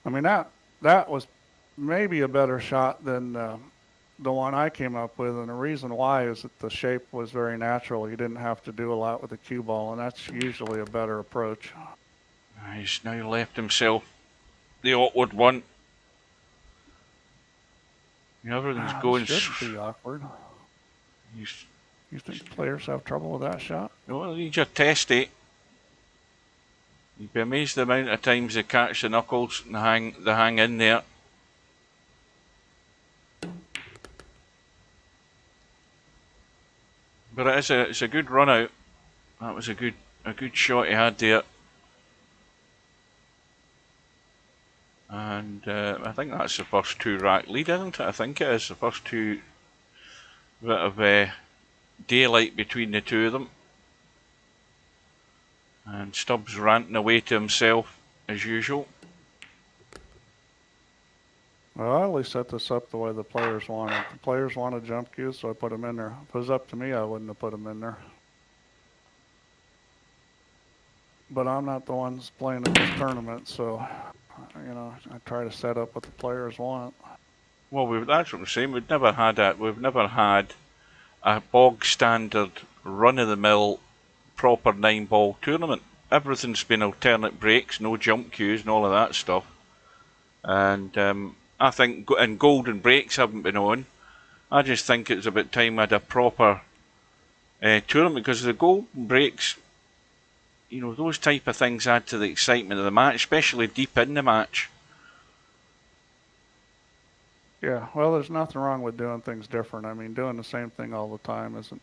I mean, that was maybe a better shot than the one I came up with, and the reason why is that the shape was very natural. You didn't have to do a lot with the cue ball, and that's usually a better approach. He's now left himself the awkward one. Everything's going. Shouldn't be awkward. You think players have trouble with that shot? Well, these are testy. You'd be amazed the amount of times they catch the knuckles and they hang in there. But it's a good run out. That was a good shot he had there. And I think that's the first 2 rack lead, isn't it? I think it is the first 2 bit of daylight between the 2 of them. And Stubbs ranting away to himself as usual. Well, I at least set this up the way the players want it. The players want a jump queue, so I put them in there. If it was up to me, I wouldn't have put them in there. But I'm not the one that's playing in this tournament, so, you know, I try to set up what the players want. Well, that's what I'm saying. We've never had a bog standard run-of-the-mill proper 9-ball tournament. Everything's been alternate breaks, no jump queues and all of that stuff. And I think, and golden breaks haven't been on. I just think it's about time I had a proper tournament, because the golden breaks, you know, those type of things add to the excitement of the match, especially deep in the match. Yeah, well, there's nothing wrong with doing things different. I mean, doing the same thing all the time isn't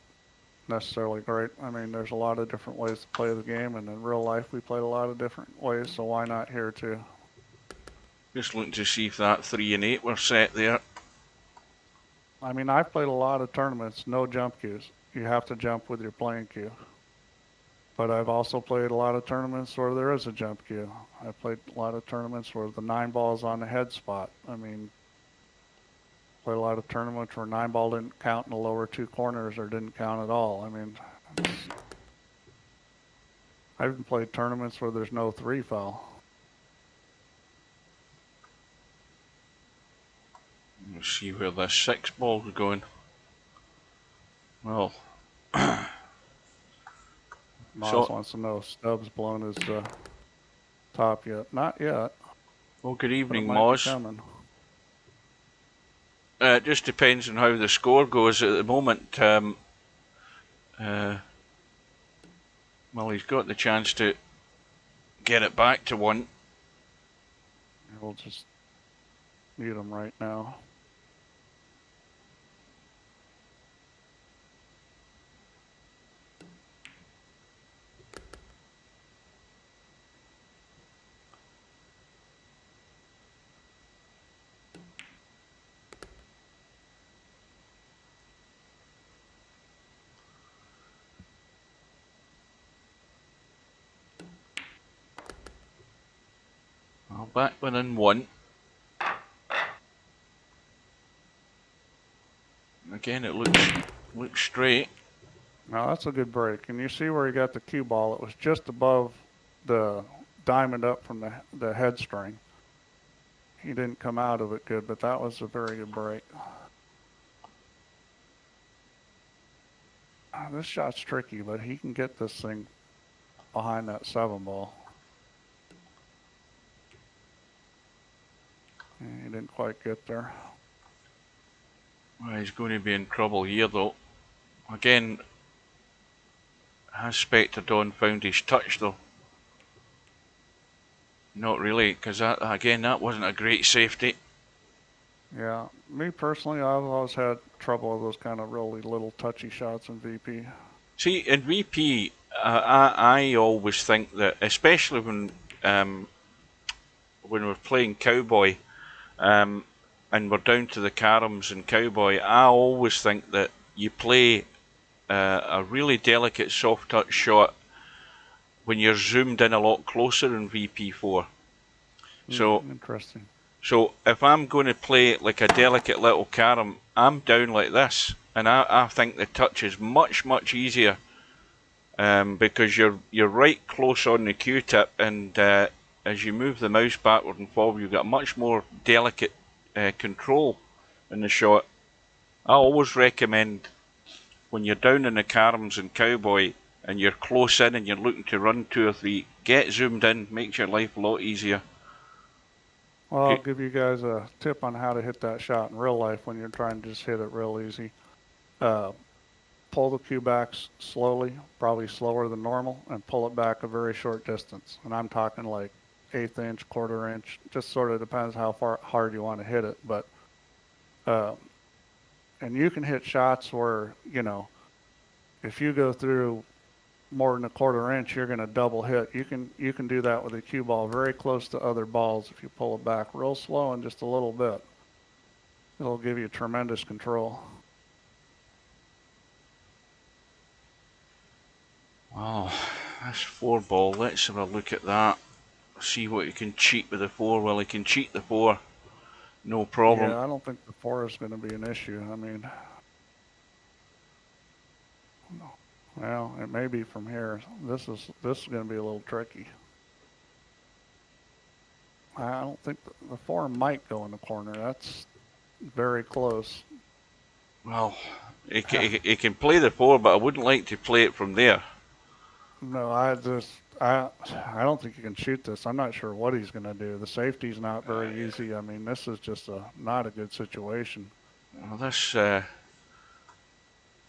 necessarily great. I mean, there's a lot of different ways to play the game, and in real life we played a lot of different ways, so why not here too? Just looking to see if that 3 and 8 were set there. I mean, I've played a lot of tournaments, no jump queues. You have to jump with your playing queue. But I've also played a lot of tournaments where there is a jump queue. I've played a lot of tournaments where the 9-ball's on the head spot. I mean, played a lot of tournaments where 9-ball didn't count in the lower 2 corners or didn't count at all. I mean, I've even played tournaments where there's no 3 foul. Let's see where this 6-ball is going. Well, Moss wants to know if Stubbs blown his top yet. Not yet. Well, good evening, Moss. It just depends on how the score goes at the moment. Well, he's got the chance to get it back to 1. We'll just mute him right now. Well, back within 1. Again, it looks straight. Now that's a good break. And you see where he got the cue ball. It was just above the diamond up from the head string. He didn't come out of it good, but that was a very good break. This shot's tricky, but he can get this thing behind that 7-ball. He didn't quite get there. Well, he's going to be in trouble here, though. Again, has Spectredawn found his touch, though? Not really, because that wasn't a great safety. Yeah, me personally, I've always had trouble with those kind of really little touchy shots in VP. See, in VP, I always think that, especially when we're playing Cowboy, and we're down to the caroms in Cowboy, I always think that you play a really delicate soft touch shot when you're zoomed in a lot closer in VP4. So interesting. So if I'm going to play like a delicate little carom, I'm down like this, and I think the touch is much easier, because you're right close on the Q-tip, and as you move the mouse backward and forward, you've got much more delicate control in the shot. I always recommend, when you're down in the caroms in Cowboy and you're close in and you're looking to run 2 or 3, get zoomed in, makes your life a lot easier. Well, I'll give you guys a tip on how to hit that shot in real life when you're trying to just hit it real easy. Pull the cue back slowly, probably slower than normal, and pull it back a very short distance. And I'm talking like 1/8 inch, 1/4 inch, just sort of depends how hard you want to hit it. But, and you can hit shots where, you know, if you go through more than a quarter inch, you're going to double hit. You can do that with a cue ball very close to other balls if you pull it back real slow and just a little bit. It'll give you tremendous control. Wow, that's 4 ball. Let's have a look at that. See what he can cheat with the 4. Well, he can cheat the 4. No problem. Yeah, I don't think the 4 is going to be an issue. I mean, well, it may be from here. This is going to be a little tricky. I don't think the 4 might go in the corner. That's very close. Well, he can play the 4, but I wouldn't like to play it from there. No, I don't think he can shoot this. I'm not sure what he's going to do. The safety's not very easy. I mean, this is just not a good situation. Well, this, do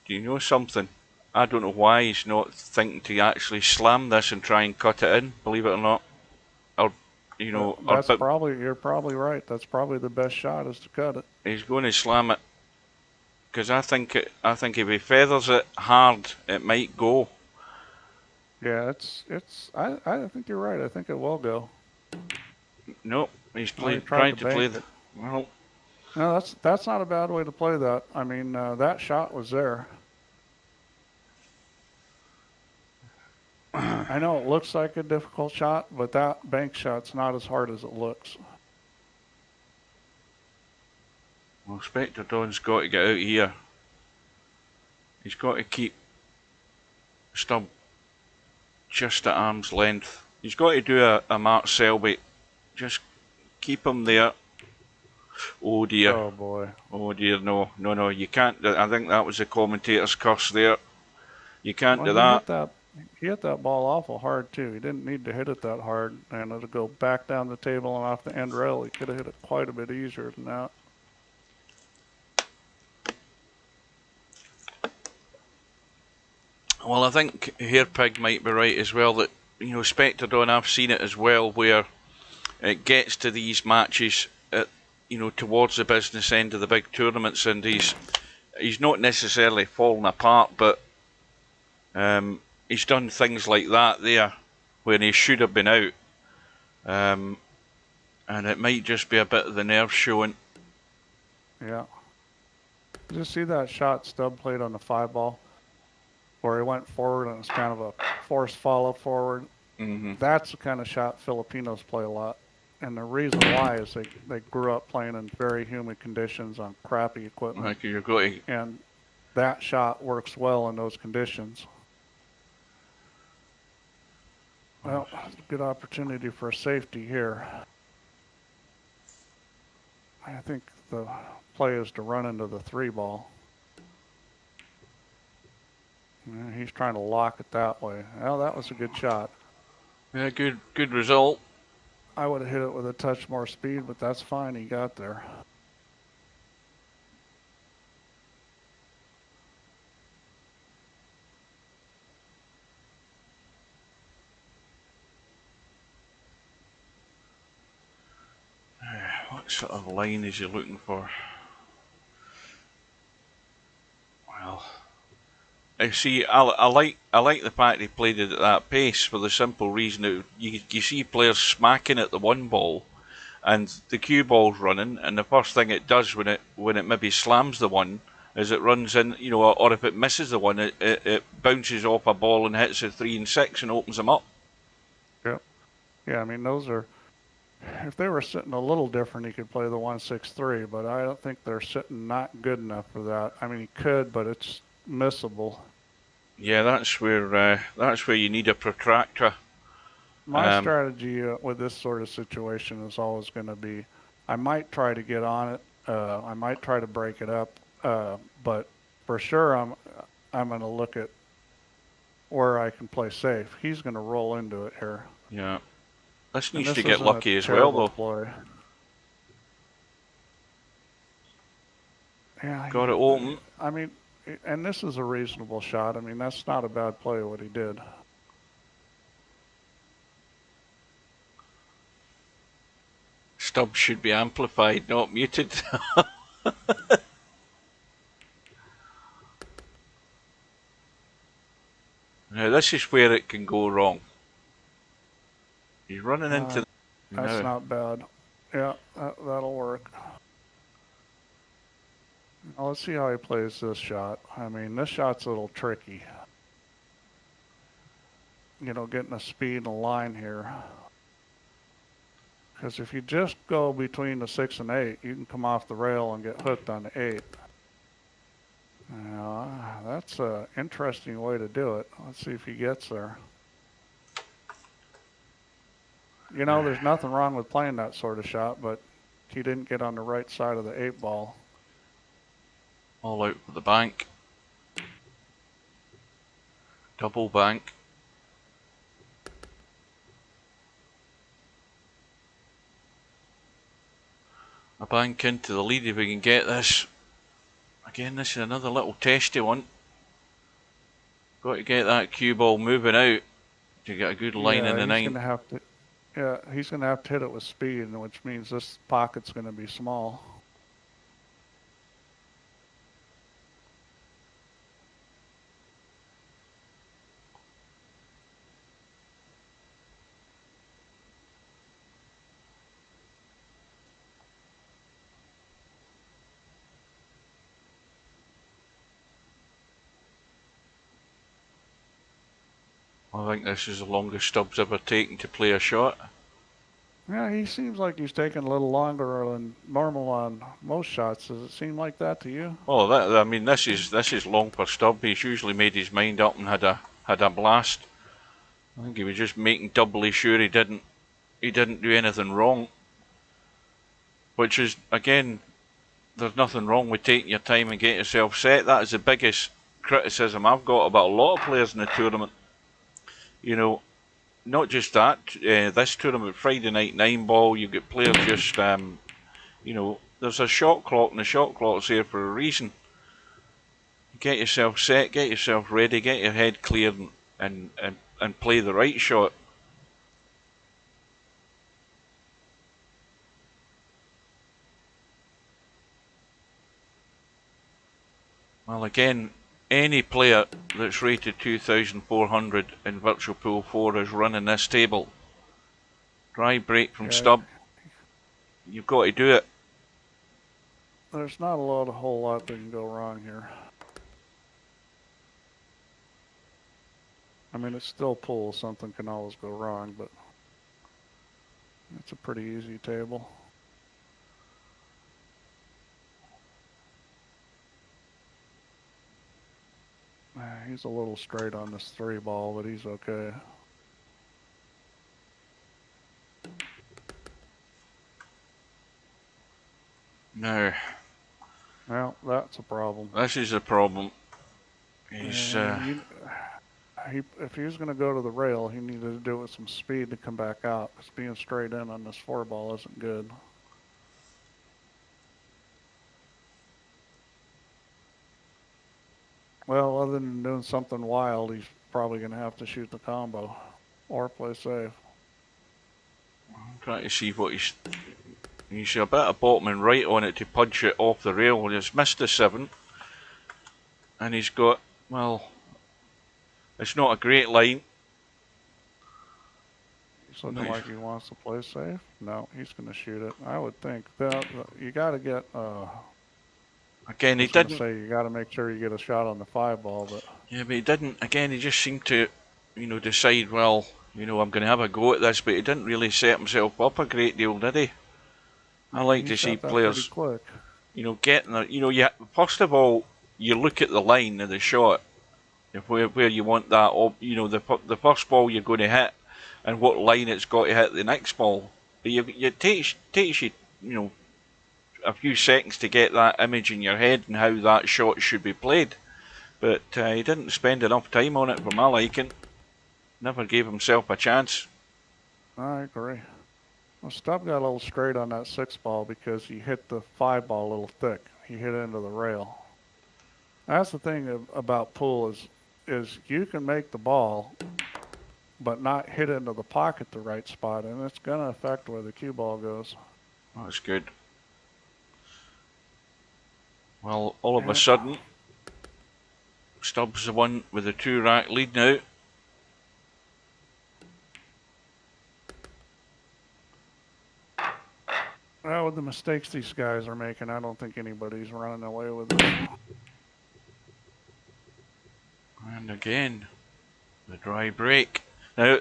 you know something? I don't know why he's not thinking to actually slam this and try and cut it in, believe it or not. Or, you know... You're probably right. That's probably the best shot, is to cut it. He's going to slam it. Because I think if he feathers it hard, it might go. Yeah, I think you're right. I think it will go. No, he's trying to play the... Well... No, that's not a bad way to play that. I mean, that shot was there. I know it looks like a difficult shot, but that bank shot's not as hard as it looks. Well, Spectredawn's got to get out here. He's got to keep Stubb just at arm's length. He's got to do a Mark Selby. Just keep him there. Oh dear. Oh boy. Oh dear, no, you can't. I think that was the commentator's curse there. You can't do that. He hit that ball awful hard too. He didn't need to hit it that hard, and it'll go back down the table and off the end rail. He could have hit it quite a bit easier than that. Well, I think Hairpig might be right as well, that, you know, Spectredawn, I've seen it as well, where it gets to these matches at, you know, towards the business end of the big tournaments, and he's not necessarily fallen apart, but he's done things like that there when he should have been out, and it might just be a bit of the nerve showing. Yeah. Did you see that shot Stubb played on the 5 ball? Where he went forward and it's kind of a forced follow forward. Mm-hmm. That's the kind of shot Filipinos play a lot. And the reason why is they grew up playing in very humid conditions on crappy equipment. Like you're going. And that shot works well in those conditions. Well, it's a good opportunity for a safety here. I think the play is to run into the 3 ball. He's trying to lock it that way. Well, that was a good shot. Yeah, good result. I would have hit it with a touch more speed, but that's fine. He got there. What sort of line is he looking for? Well, I see. I like the fact he played it at that pace for the simple reason that you see players smacking at the 1 ball, and the cue ball's running, and the first thing it does when it maybe slams the 1 is it runs in, you know, or if it misses the 1, it bounces off a ball and hits a 3 and 6 and opens them up. Yep. Yeah, I mean those are. If they were sitting a little different, he could play the 1-6-3, but I don't think they're sitting not good enough for that. I mean, he could, but it's missable. Yeah, that's where you need a protractor. My strategy with this sort of situation is always going to be, I might try to get on it. I might try to break it up, but for sure I'm going to look at where I can play safe. He's going to roll into it here. Yeah, this needs to get lucky as well, though. Play. Yeah, got it open. I mean, and this is a reasonable shot. I mean, that's not a bad play what he did. Stubb should be amplified, not muted. Now this is where it can go wrong. He's running into. That's No. not bad. Yeah, that'll work. Now let's see how he plays this shot. I mean, this shot's a little tricky. You know, getting a speed and a line here. Because if you just go between the 6 and 8, you can come off the rail and get hooked on the 8. That's an interesting way to do it. Let's see if he gets there. You know, there's nothing wrong with playing that sort of shot, but he didn't get on the right side of the 8 ball. All out for the bank. Double bank. A bank into the lead if we can get this. Again, this is another little testy one. Got to get that cue ball moving out to get a good line in the 9. He's going to have to hit it with speed, which means this pocket's going to be small. I think this is the longest Stubbs ever taken to play a shot. Yeah, he seems like he's taking a little longer than normal on most shots. Does it seem like that to you? Oh, I mean, this is long for Stubb. He's usually made his mind up and had a blast. I think he was just making doubly sure he didn't do anything wrong. Which is, again, there's nothing wrong with taking your time and getting yourself set. That is the biggest criticism I've got about a lot of players in the tournament. You know, not just that, this tournament, Friday night 9 ball, you get players just, you know, there's a shot clock and the shot clock's there for a reason. Get yourself set, get yourself ready, get your head cleared and play the right shot. Well, again, any player that's rated 2,400 in Virtual Pool 4 is running this table. Dry break from Stubb. You've got to do it. There's not a whole lot that can go wrong here. I mean, it's still pool. Something can always go wrong, but it's a pretty easy table. He's a little straight on this 3 ball, but he's okay. No. Well, that's a problem. This is a problem. He's, if he was going to go to the rail, he needed to do it with some speed to come back out, because being straight in on this 4 ball isn't good. Well, other than doing something wild, he's probably going to have to shoot the combo or play safe. I'm trying to see what he's a bit of bottoming right on it to punch it off the rail. He's missed the 7. And he's got, well, it's not a great line. He's looking like he wants to play safe. No, he's going to shoot it. I would think that you got to get. Again, he didn't say you got to make sure you get a shot on the 5 ball, but yeah, but he didn't. Again, he just seemed to, you know, decide, well, you know, I'm going to have a go at this, but he didn't really set himself up a great deal, did he? I like to see players, you know, getting the, you know, first of all, you look at the line of the shot, where you want that, you know, the first ball you're going to hit, and what line it's got to hit the next ball. But it takes you, you know, a few seconds to get that image in your head and how that shot should be played. But he didn't spend enough time on it for my liking. Never gave himself a chance. I agree. Well, Stubb got a little straight on that 6 ball because he hit the 5 ball a little thick. He hit into the rail. That's the thing about pool is you can make the ball, but not hit into the pocket the right spot, and it's going to affect where the cue ball goes. That's good. Well, all of a sudden, Stubbs the one with the 2 rack lead now. Well, with the mistakes these guys are making, I don't think anybody's running away with it. And again, the dry break. Now,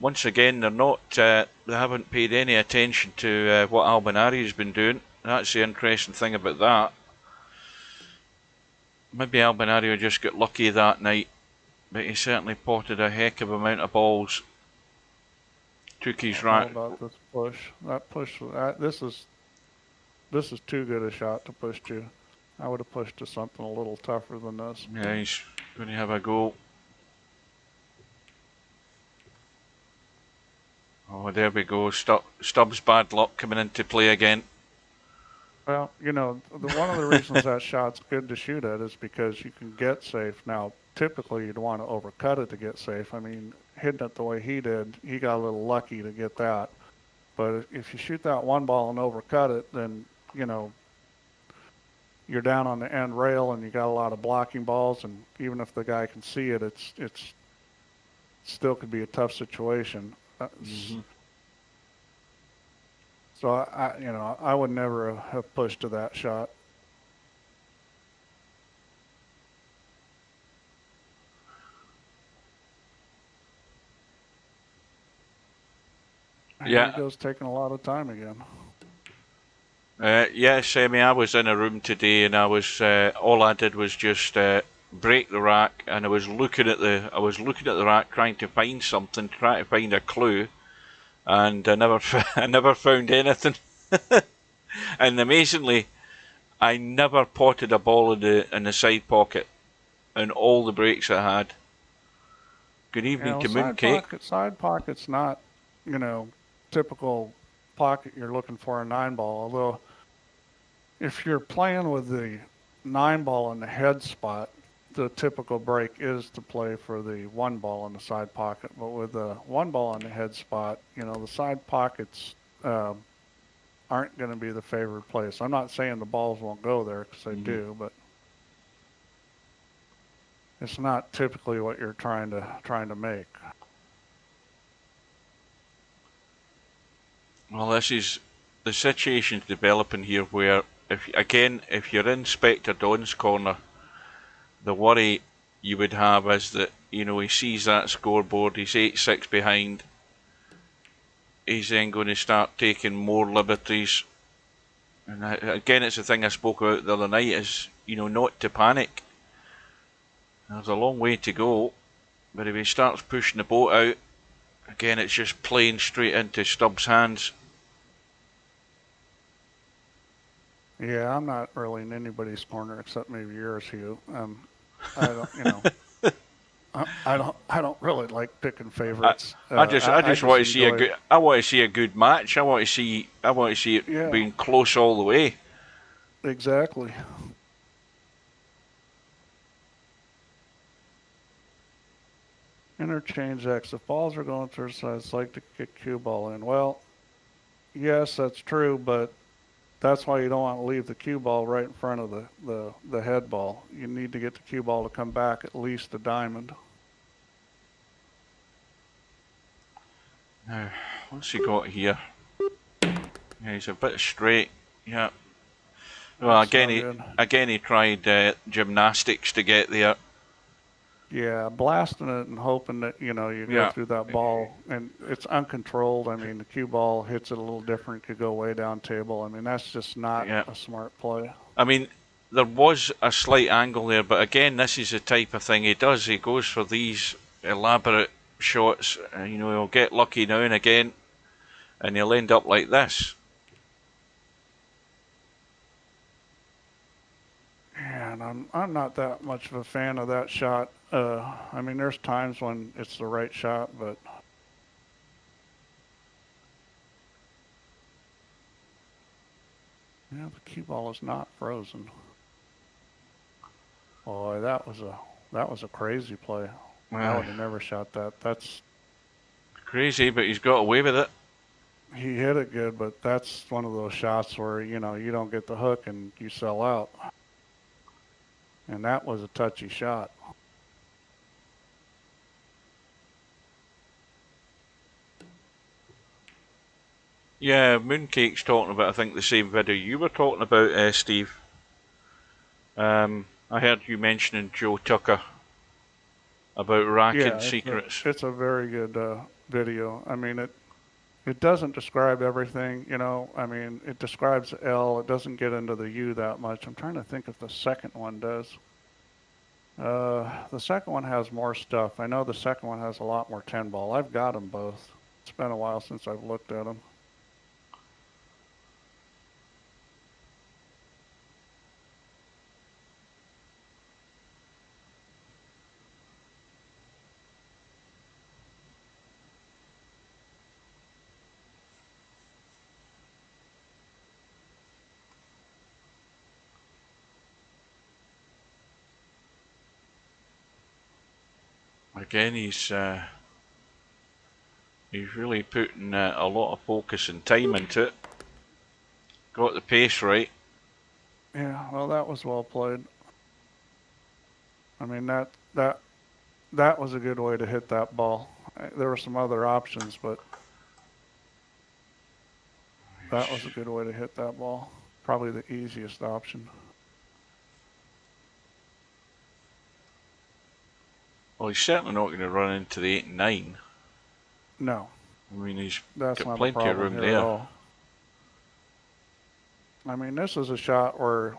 once again, they're not. They haven't paid any attention to what Albinari's been doing. That's the interesting thing about that. Maybe Albinario just got lucky that night, but he certainly potted a heck of amount of balls. Took his All about this push. That push. This is too good a shot to push to. I would have pushed to something a little tougher than this. Yeah, he's going to have a go. Oh, there we go. Stubbs' bad luck coming into play again. Well, you know, one of the reasons that shot's good to shoot at is because you can get safe. Now, typically you'd want to overcut it to get safe. I mean, hitting it the way he did, he got a little lucky to get that. But if you shoot that one ball and overcut it, then, you know, you're down on the end rail and you got a lot of blocking balls, and even if the guy can see it, it's still could be a tough situation. So I would never have pushed to that shot. Yeah. He goes taking a lot of time again. Yes, I was in a room today, and I was all I did was just break the rack, and I was looking at the rack, trying to find something, trying to find a clue, and I never found anything. And amazingly, I never potted a ball in the side pocket, in all the breaks I had. Good evening to Mooncake. Side pocket's not, you know, typical pocket you're looking for a 9-ball, although if you're playing with the 9-ball in the head spot, the typical break is to play for the 1-ball in the side pocket. But with the 1-ball in the head spot, you know, the side pockets aren't going to be the favored place. I'm not saying the balls won't go there, because they do, but it's not typically what you're trying to make. Well, this is the situation developing here where, if you're in Spectredawn's corner, the worry you would have is that, you know, he sees that scoreboard, he's 8-6 behind, he's then going to start taking more liberties. And again, it's the thing I spoke about the other night, is, you know, not to panic. There's a long way to go, but if he starts pushing the boat out, again, it's just playing straight into Stubbs' hands. Yeah, I'm not really in anybody's corner except maybe yours, Hugh. I don't, you know, I don't really like picking favorites. I just want to see a good. I want to see a good match. I want to see it being close all the way. Exactly. Interchange X. If balls are going through sides, like to kick cue ball in. Well, yes, that's true, but that's why you don't want to leave the cue ball right in front of the head ball. You need to get the cue ball to come back at least a diamond. Now, what's he got here? Yeah, he's a bit straight. Yeah. Well, again he tried gymnastics to get there. Yeah, blasting it and hoping that, you know, you go through that ball, and it's uncontrolled. I mean, the cue ball hits it a little different, could go way down table. I mean, that's just not a smart play. I mean, there was a slight angle there, but again, this is the type of thing he does. He goes for these elaborate shots. You know, he'll get lucky now and again, and he'll end up like this. And I'm not that much of a fan of that shot. I mean, there's times when it's the right shot, but yeah, the cue ball is not frozen. Boy, that was a crazy play. I would have never shot that. That's crazy, but he's got away with it. He hit it good, but that's one of those shots where, you know, you don't get the hook and you sell out. And that was a touchy shot. Yeah, Mooncake's talking about, I think, the same video you were talking about, Steve. I heard you mentioning Joe Tucker about racking Yeah, secrets. it's a very good video. I mean, it doesn't describe everything, you know. I mean, it describes L. It doesn't get into the U that much. I'm trying to think if the second one does. The second one has more stuff. I know the second one has a lot more 10 ball. I've got them both. It's been a while since I've looked at them. Again, he's really putting a lot of focus and time into it. Got the pace right. Yeah, well, that was well played. I mean, that was a good way to hit that ball. There were some other options, but that was a good way to hit that ball. Probably the easiest option. Well, he's certainly not going to run into the 8 and 9. No, I mean, he's that's got not a plenty of problem room here there. at all. I mean, this is a shot where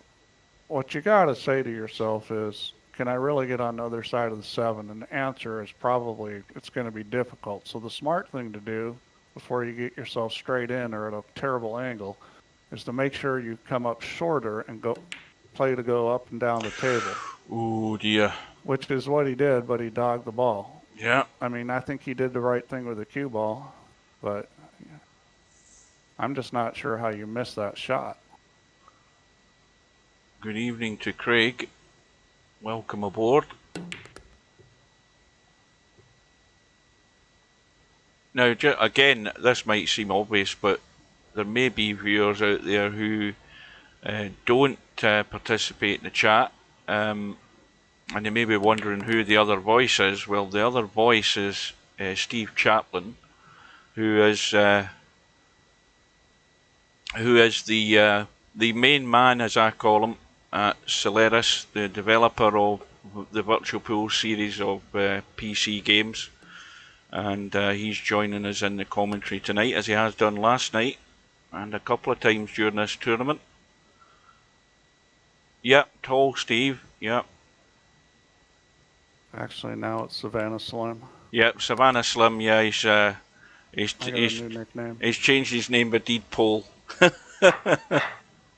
what you got to say to yourself is, can I really get on the other side of the 7? And the answer is probably it's going to be difficult. So the smart thing to do before you get yourself straight in or at a terrible angle is to make sure you come up shorter and play to go up and down the table. Oh dear. Which is what he did, but he dogged the ball. Yeah. I mean, I think he did the right thing with the cue ball, but I'm just not sure how you missed that shot. Good evening to Craig. Welcome aboard. Now, again, this might seem obvious, but there may be viewers out there who don't participate in the chat, and they may be wondering who the other voice is. Well, the other voice is Steve Chaplin, who is the main man, as I call him, at Solaris, the developer of the Virtual Pool series of PC games. And he's joining us in the commentary tonight, as he has done last night and a couple of times during this tournament. Yep, tall Steve. Yep. Actually, now it's Savannah Slim. Yep, Savannah Slim. Yeah, I got a new nickname. He's changed his name to Deed Pole.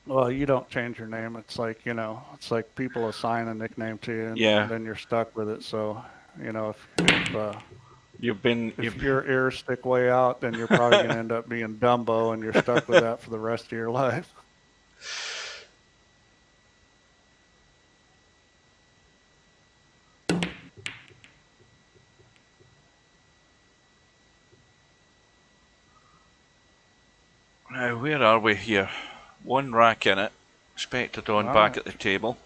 Well, you don't change your name. It's like, you know, it's like people assign a nickname to you, and then you're stuck with it. So, you know, if your ears stick way out, then you're probably going to end up being Dumbo, and you're stuck with that for the rest of your life. Now, where are we here? One rack in it. Spectredawn back at the table.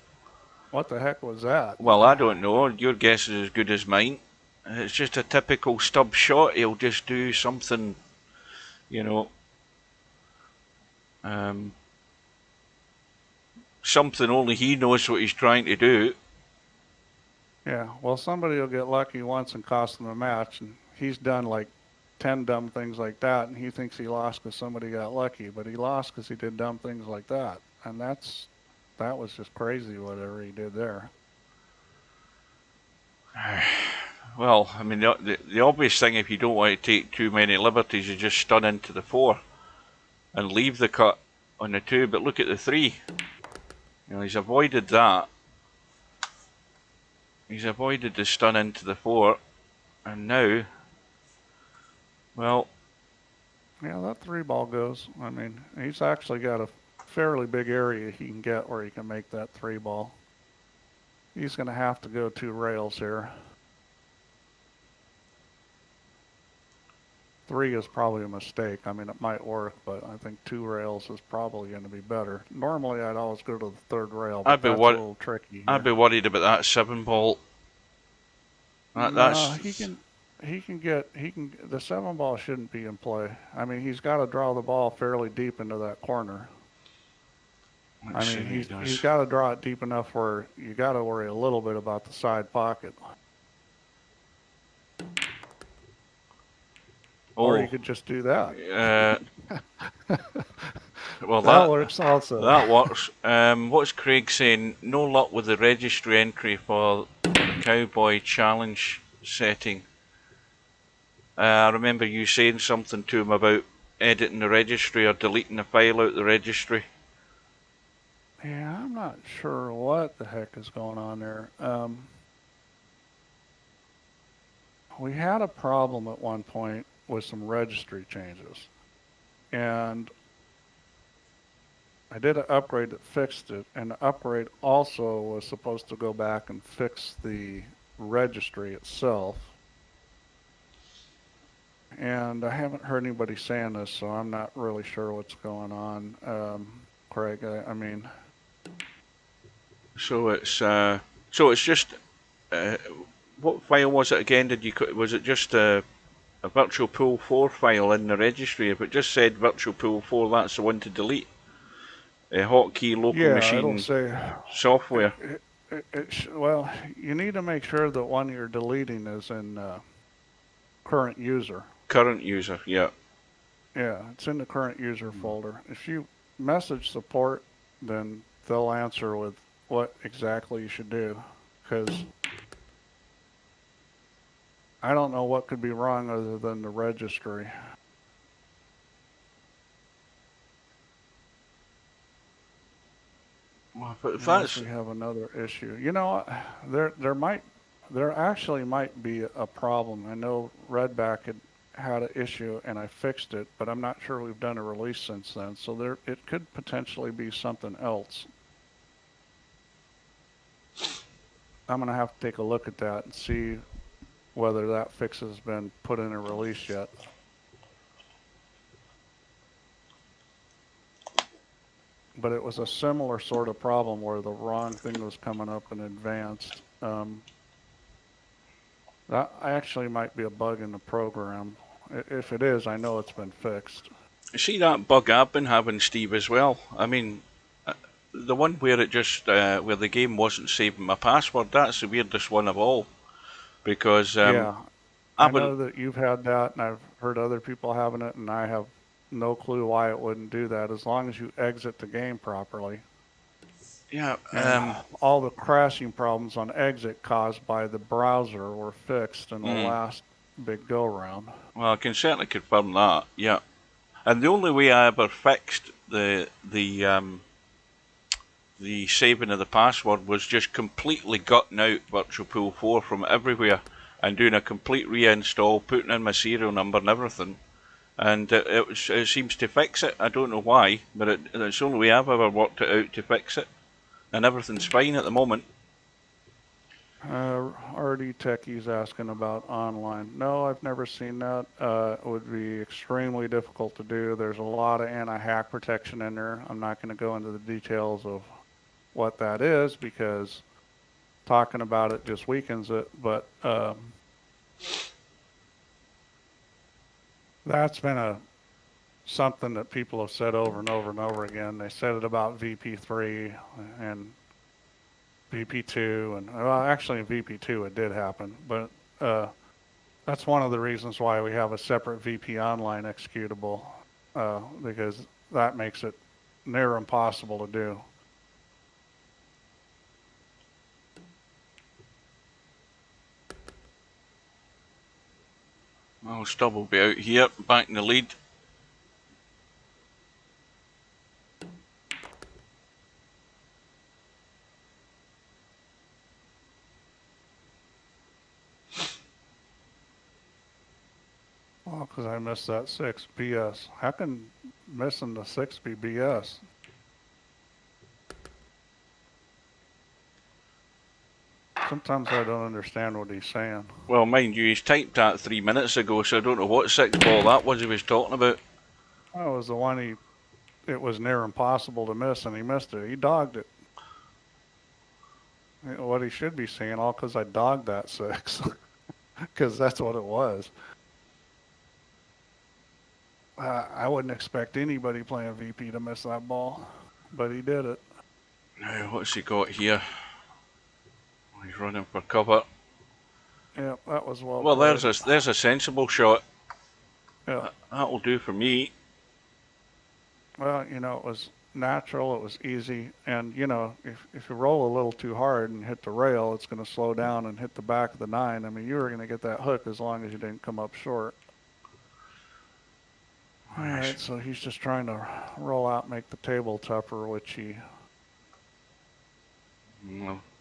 What the heck was that? Well, I don't know. Your guess is as good as mine. It's just a typical stub shot. He'll just do something, you know, something only he knows what he's trying to do. Yeah, well, somebody will get lucky once and cost them a match, and he's done like 10 dumb things like that, and he thinks he lost because somebody got lucky, but he lost because he did dumb things like that, and that was just crazy whatever he did there. Well, I mean, the obvious thing, if you don't want to take too many liberties, you just stun into the 4 and leave the cut on the 2, but look at the 3. You know, he's avoided that. He's avoided the stun into the 4, and now, well... Yeah, that 3 ball goes. I mean, he's actually got a fairly big area he can get where he can make that 3 ball. He's going to have to go 2 rails here. 3 is probably a mistake. I mean, it might work, but I think 2 rails is probably going to be better. Normally, I'd always go to the 3rd rail, but that's a little tricky here. I'd be worried about that 7 ball. No, he can. the 7 ball shouldn't be in play. I mean, he's got to draw the ball fairly deep into that corner. Let's see what he He's does. got to draw it deep enough where you got to worry a little bit about the side pocket. Or you could just do that. Well, that works also. That works. What's Craig saying? No luck with the registry entry for the Cowboy Challenge setting. I remember you saying something to him about editing the registry or deleting the file out the registry. Yeah, I'm not sure what the heck is going on there. We had a problem at one point with some registry changes. And I did an upgrade that fixed it, and the upgrade also was supposed to go back and fix the registry itself. And I haven't heard anybody saying this, so I'm not really sure what's going on. Craig, I mean... So it's just... what file was it again? Was it just a Virtual Pool 4 file in the registry? If it just said Virtual Pool 4, that's the one to delete. Hotkey local machine software. Well, you need to make sure that one you're deleting is in current user. Current user, yeah. Yeah, it's in the current user folder. If you message support, then they'll answer with what exactly you should do. Because I don't know what could be wrong other than the registry. Well, if that's... we have another issue. You know, there actually might be a problem. I know Redback had an issue and I fixed it, but I'm not sure we've done a release since then. So it could potentially be something else. I'm gonna have to take a look at that and see whether that fix has been put in a release yet. But it was a similar sort of problem where the wrong thing was coming up in advanced. That actually might be a bug in the program. If it is, I know it's been fixed. See that bug I've been having, Steve, as well? I mean, the one where it just where the game wasn't saving my password, that's the weirdest one of all. Because yeah, I know that you've had that, and I've heard other people having it, and I have no clue why it wouldn't do that as long as you exit the game properly. Yeah. All the crashing problems on exit caused by the browser were fixed in the last big go round. Well, I can certainly confirm that. Yeah. And the only way I ever fixed the saving of the password was just completely gutting out Virtual Pool 4 from everywhere and doing a complete reinstall, putting in my serial number and everything. And it seems to fix it. I don't know why, but it's the only way I've ever worked it out to fix it. And everything's fine at the moment. RD Techie's asking about online. No, I've never seen that. It would be extremely difficult to do. There's a lot of anti-hack protection in there. I'm not going to go into the details of what that is because talking about it just weakens it. But that's been something that people have said over and over and over again. They said it about VP3 and VP2, and well, actually in VP2 it did happen, but that's one of the reasons why we have a separate VP Online executable, because that makes it near impossible to do. Well, Stubb will be out here, back in the lead. Well, because I missed that 6 BS. How can missing the 6 be BS? Sometimes I don't understand what he's saying. Well, mind you, he's typed that 3 minutes ago, so I don't know what 6 ball that was he was talking about. That was the one it was near impossible to miss, and he missed it. He dogged it. What he should be saying, all because I dogged that 6. because that's what it was. I wouldn't expect anybody playing VP to miss that ball, but he did it. Now, what's he got here? He's running for cover. Yeah, that was well Well, played. there's a sensible shot. Yeah. That'll do for me. Well, it was natural, it was easy, and if you roll a little too hard and hit the rail, it's going to slow down and hit the back of the 9. I mean, you were going to get that hook as long as you didn't come up short. All right, so he's just trying to roll out, make the table tougher, which he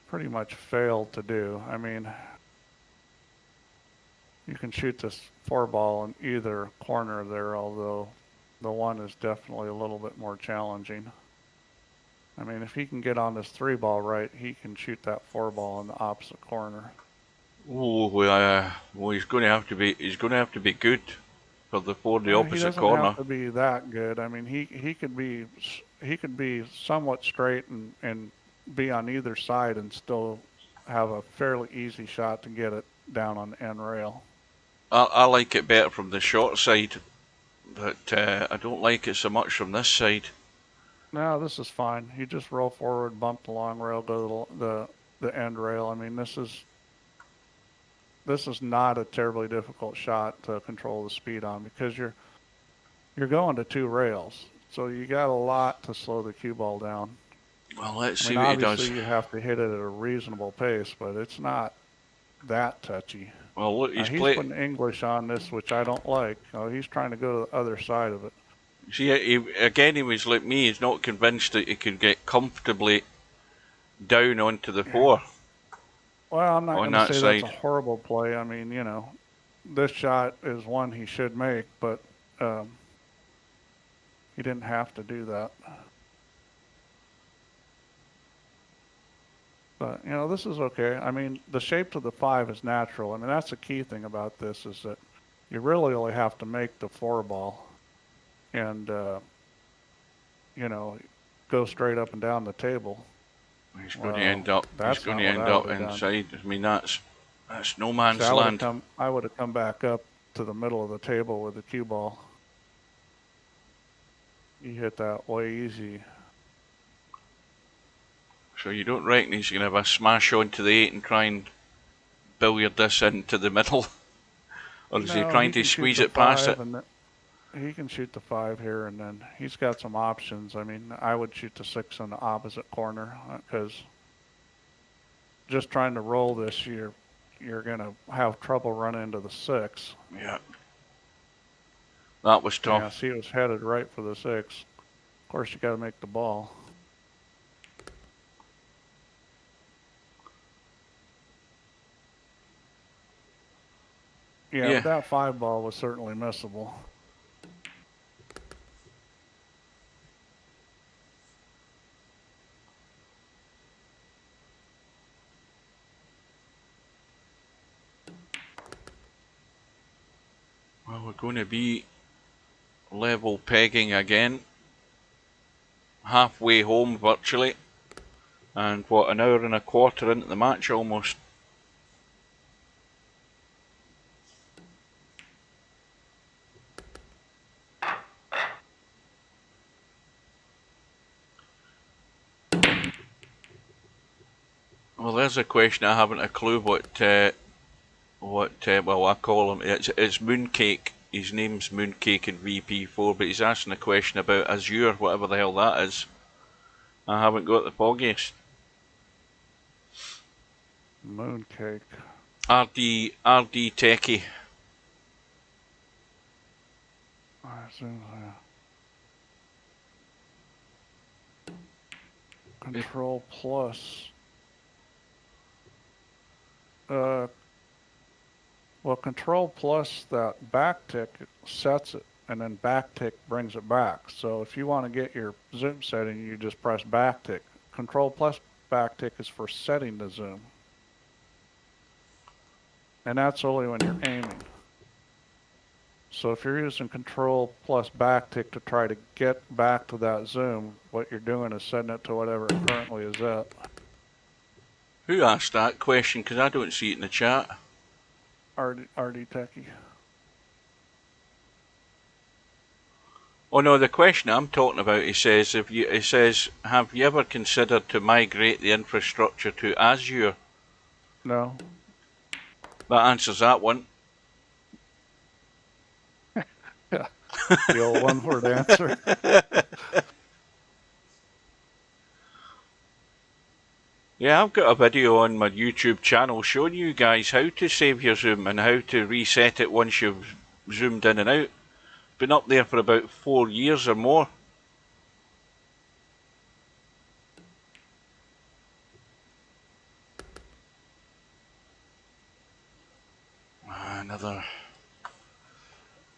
pretty much failed to do. I mean, you can shoot this 4-ball in either corner there, although the 1 is definitely a little bit more challenging. I mean, if he can get on this 3-ball right, he can shoot that 4-ball in the opposite corner. Oh, well, he's going to have to be good for the opposite corner. He doesn't have to be that good. I mean, he could be somewhat straight and be on either side and still have a fairly easy shot to get it down on the end rail. I like it better from the short side, but I don't like it so much from this side. No, this is fine. You just roll forward, bump the long rail, go to the end rail. I mean, this is not a terribly difficult shot to control the speed on because you're going to 2 rails, so you got a lot to slow the cue ball down. Well, let's see what he does. Obviously, you have to hit it at a reasonable pace, but it's not that touchy. Well, look, he's putting English on this, which I don't like. He's trying to go to the other side of it. See, he was like me. He's not convinced that he could get comfortably down onto the 4. Well, I'm not going to say that's a horrible play. I mean, this shot is one he should make, but he didn't have to do that. But, this is okay. I mean, the shape to the 5 is natural. I mean, that's the key thing about this is that you really only have to make the 4-ball and, go straight up and down the table. He's going to end up. He's going to end up inside. I mean, that's no man's land. I would have come back up to the middle of the table with the cue ball. You hit that way easy. So you don't reckon he's going to have a smash onto the 8 and try and billiard this into the middle, or is he trying to squeeze it past it? He can shoot the 5 here, and then he's got some options. I mean, I would shoot the 6 in the opposite corner because just trying to roll this, you're going to have trouble running into the 6. Yeah. That was tough. Yeah, see, it was headed right for the 6. Of course, you got to make the ball. Yeah, but that 5-ball was certainly missable. Well, we're going to be level pegging again. Halfway home virtually. And what, an hour and a quarter into the match almost. Well, there's a question I haven't a clue what well, I call him. It's Mooncake. His name's Mooncake in VP4, but he's asking a question about Azure, whatever the hell that is. I haven't got the foggiest. Mooncake. RD Techie. Control plus. Well, Control plus that backtick sets it, and then backtick brings it back. So if you want to get your zoom setting, you just press backtick. Control plus backtick is for setting the zoom. And that's only when you're aiming. So if you're using Control plus backtick to try to get back to that zoom, what you're doing is setting it to whatever it currently is at. Who asked that question? Because I don't see it in the chat. RD Techie. Oh no, the question I'm talking about, he says, have you ever considered to migrate the infrastructure to Azure? No. That answers that one. Yeah. The old one-word answer. Yeah, I've got a video on my YouTube channel showing you guys how to save your zoom and how to reset it once you've zoomed in and out. It's been up there for about 4 years or more.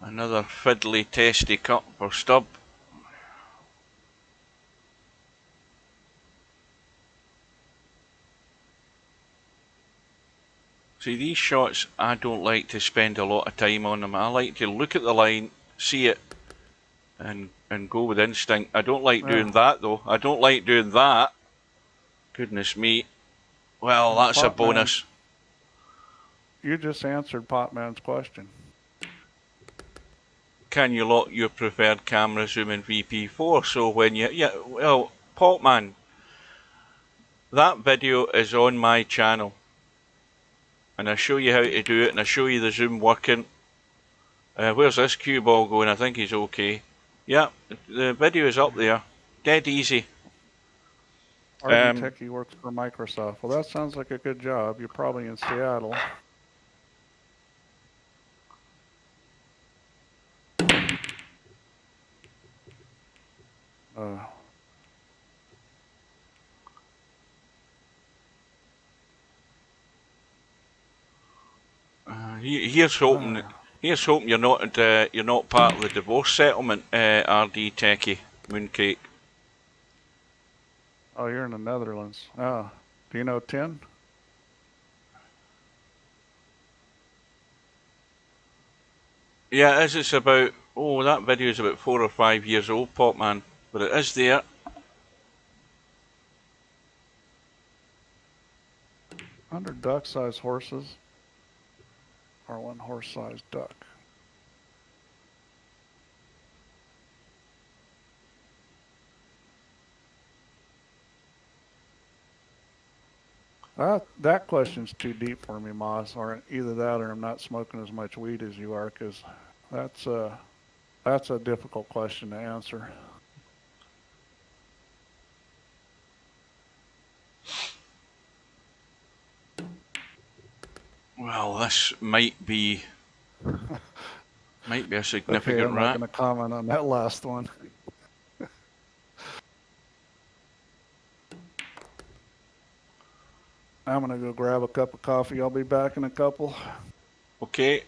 Another fiddly testy cup or stub. See, these shots, I don't like to spend a lot of time on them. I like to look at the line, see it, and go with instinct. I don't like doing that, though. I don't like doing that. Goodness me. Well, that's a bonus. You just answered Potman's question. Can you lock your preferred camera zoom in VP4? So when you... Yeah, well, Potman, that video is on my channel. And I show you how to do it, and I show you the zoom working. Where's this cue ball going? I think he's okay. Yeah, the video is up there. Dead easy. RD Techie works for Microsoft. Well, that sounds like a good job. You're probably in Seattle. Here's hoping you're not part of the divorce settlement, RD Techie Mooncake. Oh, you're in the Netherlands. Oh, do you know 10? Yeah, it's about, that video is about 4 or 5 years old, Potman, but it is there. 100 duck-sized horses or 1 horse-sized duck. That question's too deep for me, Moss. Or either that, or I'm not smoking as much weed as you are, because that's a difficult question to answer. Well, this might be a significant okay, I'm rat. not going to comment on that last one. I'm going to go grab a cup of coffee. I'll be back in a couple. Okay.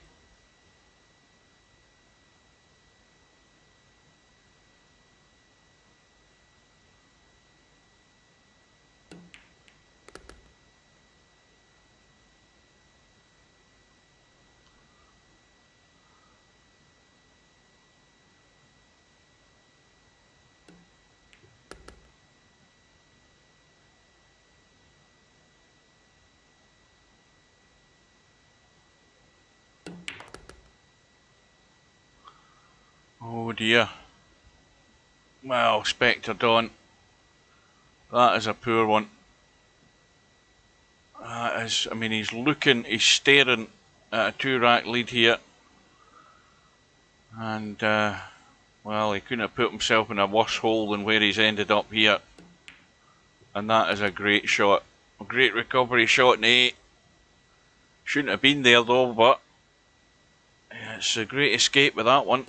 Oh dear. Well, Spectredawn. That is a poor one. That is, I mean, he's staring at a 2-rack lead here. And, well, he couldn't have put himself in a worse hole than where he's ended up here. And that is a great shot. A great recovery shot in 8. Shouldn't have been there though, but it's a great escape with that one.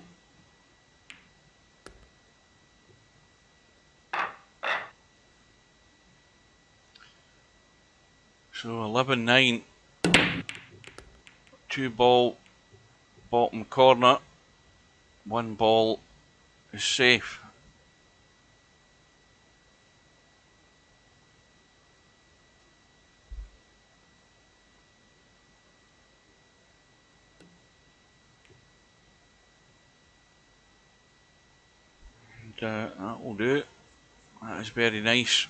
So 11-9. 2 ball bottom corner. 1 ball is safe. And that will do it. That is very nice.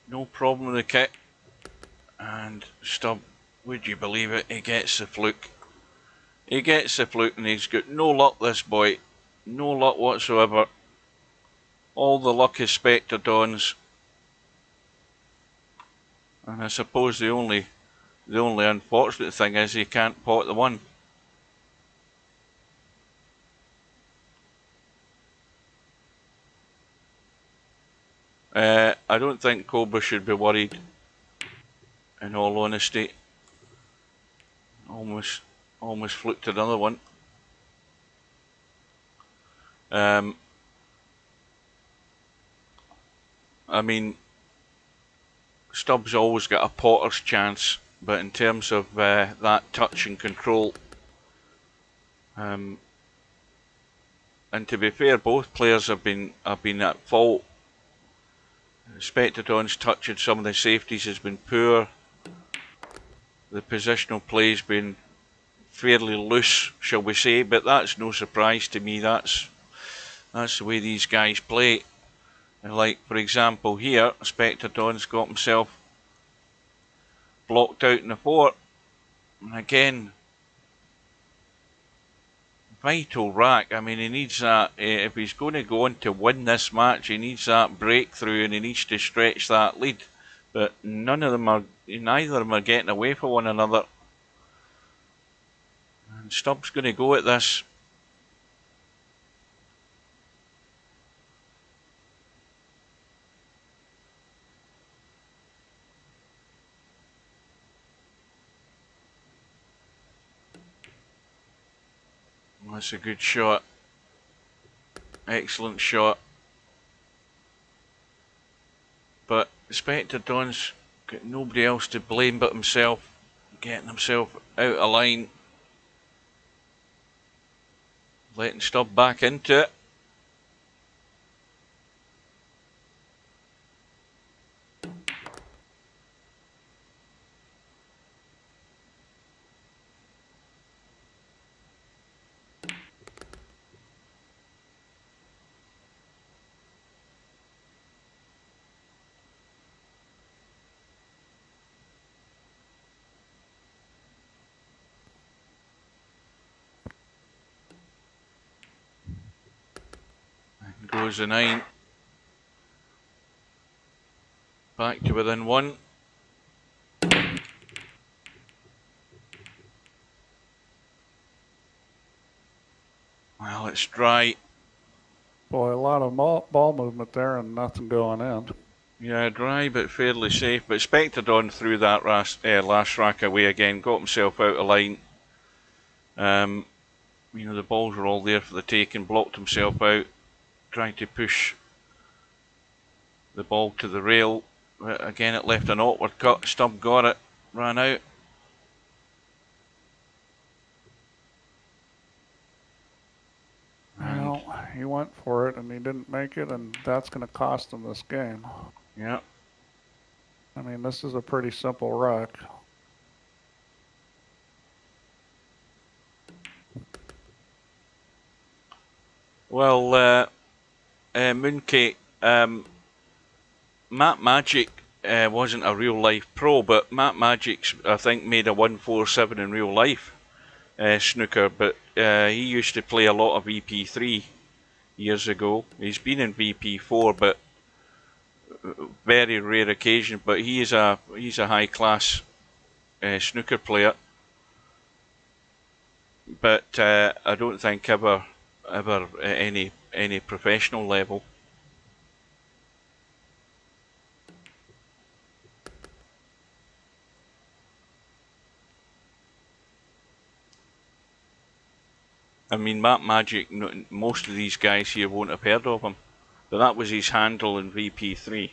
No problem with the kit. And stub Would you believe it? He gets the fluke. He gets the fluke and he's got no luck, this boy. No luck whatsoever. All the luck is Spectredawn's. And I suppose the only unfortunate thing is he can't pot the one. I don't think Cobra should be worried, in all honesty. Almost fluked another one. I mean, Stubbs always got a potter's chance, but in terms of that touch and control, and to be fair, both players have been at fault. Spectredawn's touch and some of the safeties has been poor. The positional play's been fairly loose, shall we say, but that's no surprise to me. That's the way these guys play. And like, for example, here, Spectredawn's got himself blocked out in the fort. And again, vital rack. I mean, he needs that. If he's going to go on to win this match, he needs that breakthrough and he needs to stretch that lead. But neither of them are getting away from one another. And Stubbs going to go at this. That's a good shot. Excellent shot. But Spectredawn's got nobody else to blame but himself. Getting himself out of line. Letting Stubb back into it. Goes the 9. Back to within 1. Well, it's dry. Boy, a lot of ball movement there and nothing going in. Yeah, dry but fairly safe. But Spectredawn threw that last rack away again, got himself out of line. You know, the balls were all there for the taking, blocked himself out, tried to push the ball to the rail. Again, it left an awkward cut. Stubb got it, ran out. Well, he went for it and he didn't make it, and that's going to cost him this game. Yeah. I mean, this is a pretty simple ruck. Well, Mooncake, Matt Magic wasn't a real life pro, but Matt Magic's, I think, made a 147 in real life snooker, but he used to play a lot of VP3 years ago. He's been in VP4, but very rare occasion. But he's a high class snooker player. But I don't think ever any professional level. I mean, Matt Magic, most of these guys here won't have heard of him, but that was his handle in VP3.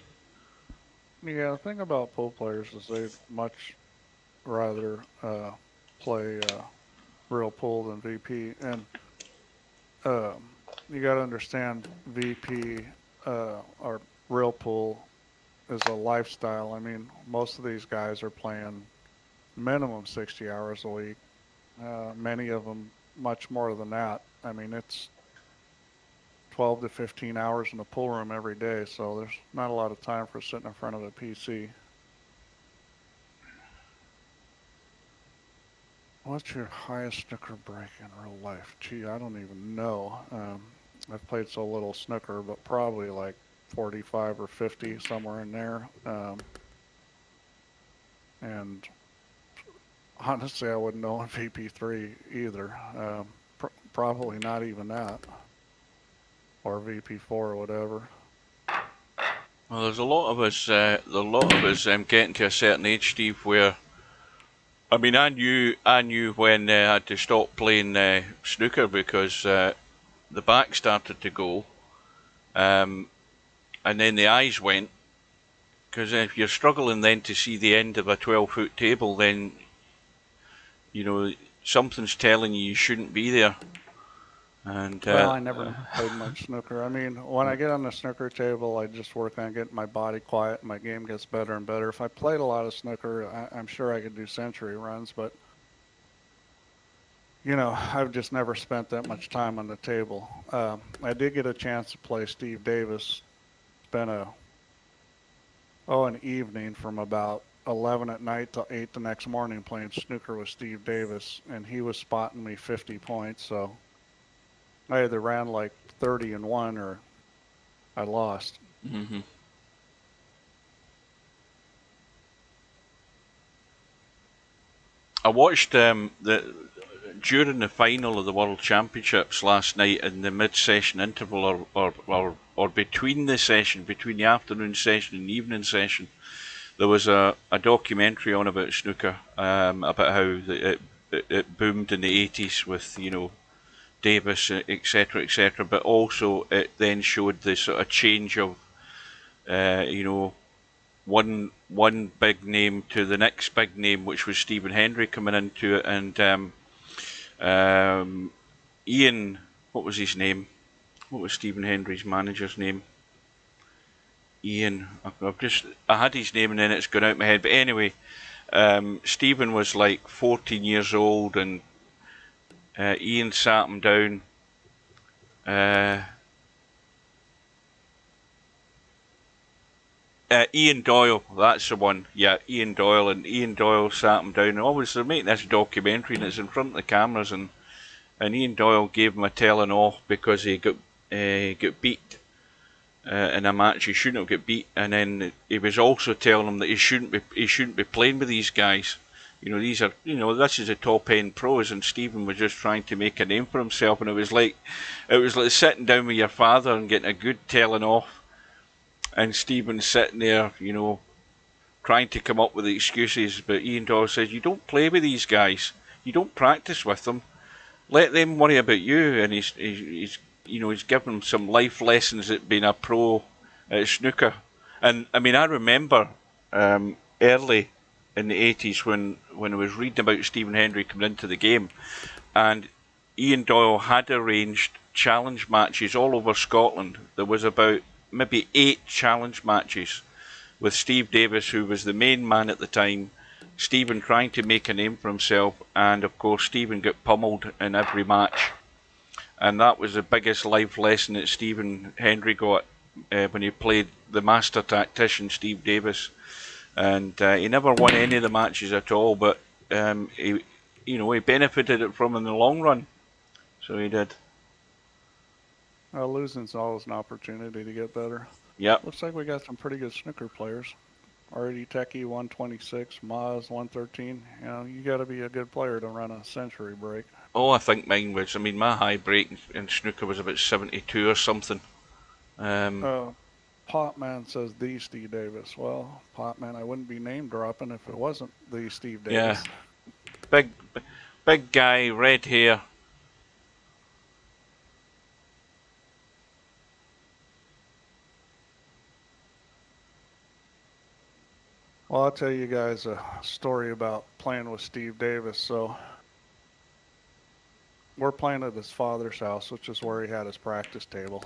Yeah, the thing about pool players is they'd much rather play real pool than VP, and you got to understand VP or real pool is a lifestyle. I mean, most of these guys are playing minimum 60 hours a week. Many of them much more than that. I mean, it's 12 to 15 hours in the pool room every day, so there's not a lot of time for sitting in front of a PC. What's your highest snooker break in real life? Gee, I don't even know. I've played so little snooker, but probably like 45 or 50, somewhere in there. And honestly, I wouldn't know in VP3 either. Probably not even that, or VP4 or whatever. Well, there's a lot of us. Getting to a certain age, Steve, where I mean, I knew when I had to stop playing snooker because the back started to go, and then the eyes went. Because if you're struggling then to see the end of a 12-foot table, then you know something's telling you shouldn't be there. And Well, I never played much snooker. I mean, when I get on the snooker table, I just work on getting my body quiet, and my game gets better and better. If I played a lot of snooker, I'm sure I could do century runs, but you know, I've just never spent that much time on the table. I did get a chance to play Steve Davis. Spent an evening from about 11 at night till 8 the next morning playing snooker with Steve Davis, and he was spotting me 50 points. So I either ran like 30-1 or I lost. Mm-hmm. I watched during the final of the World Championships last night in the mid-session interval, or between the session, between the afternoon session and the evening session, there was a documentary on about snooker, about how it boomed in the 80s with Davis, etc., etc. But also it then showed the sort of change of one big name to the next big name, which was Stephen Hendry coming into it, and Ian, what was his name? What was Stephen Hendry's manager's name? Ian. I had his name and then it's gone out of my head. But anyway, Stephen was like 14 years old, and Ian sat him down. Ian Doyle, that's the one. Yeah, Ian Doyle, and Ian Doyle sat him down. And always they're making this documentary, and it's in front of the cameras, and Ian Doyle gave him a telling off because he got beat in a match he shouldn't have got beat, and then he was also telling him that he shouldn't be playing with these guys. These are this is a top end pros, and Stephen was just trying to make a name for himself, and it was like sitting down with your father and getting a good telling off, and Stephen sitting there, trying to come up with the excuses. But Ian Doyle says, "You don't play with these guys. You don't practice with them. Let them worry about you." And he's given him some life lessons at being a pro at snooker. And I mean, I remember early in the 80s when I was reading about Stephen Hendry coming into the game, and Ian Doyle had arranged challenge matches all over Scotland. There was about maybe 8 challenge matches with Steve Davis, who was the main man at the time, Stephen trying to make a name for himself, and of course Stephen got pummeled in every match. And that was the biggest life lesson that Stephen Hendry got when he played the master tactician Steve Davis. And he never won any of the matches at all, but he benefited it from in the long run. So he did. Losing's always an opportunity to get better. Yep. Looks like we got some pretty good snooker players. Already Techie 126, Maz 113. You got to be a good player to run a century break. Oh, I think mine was. I mean, my high break in snooker was about 72 or something. Potman says the Steve Davis. Well, Potman, I wouldn't be name dropping if it wasn't the Steve Davis. Yeah. Big guy, red hair. Well, I'll tell you guys a story about playing with Steve Davis. So we're playing at his father's house, which is where he had his practice table.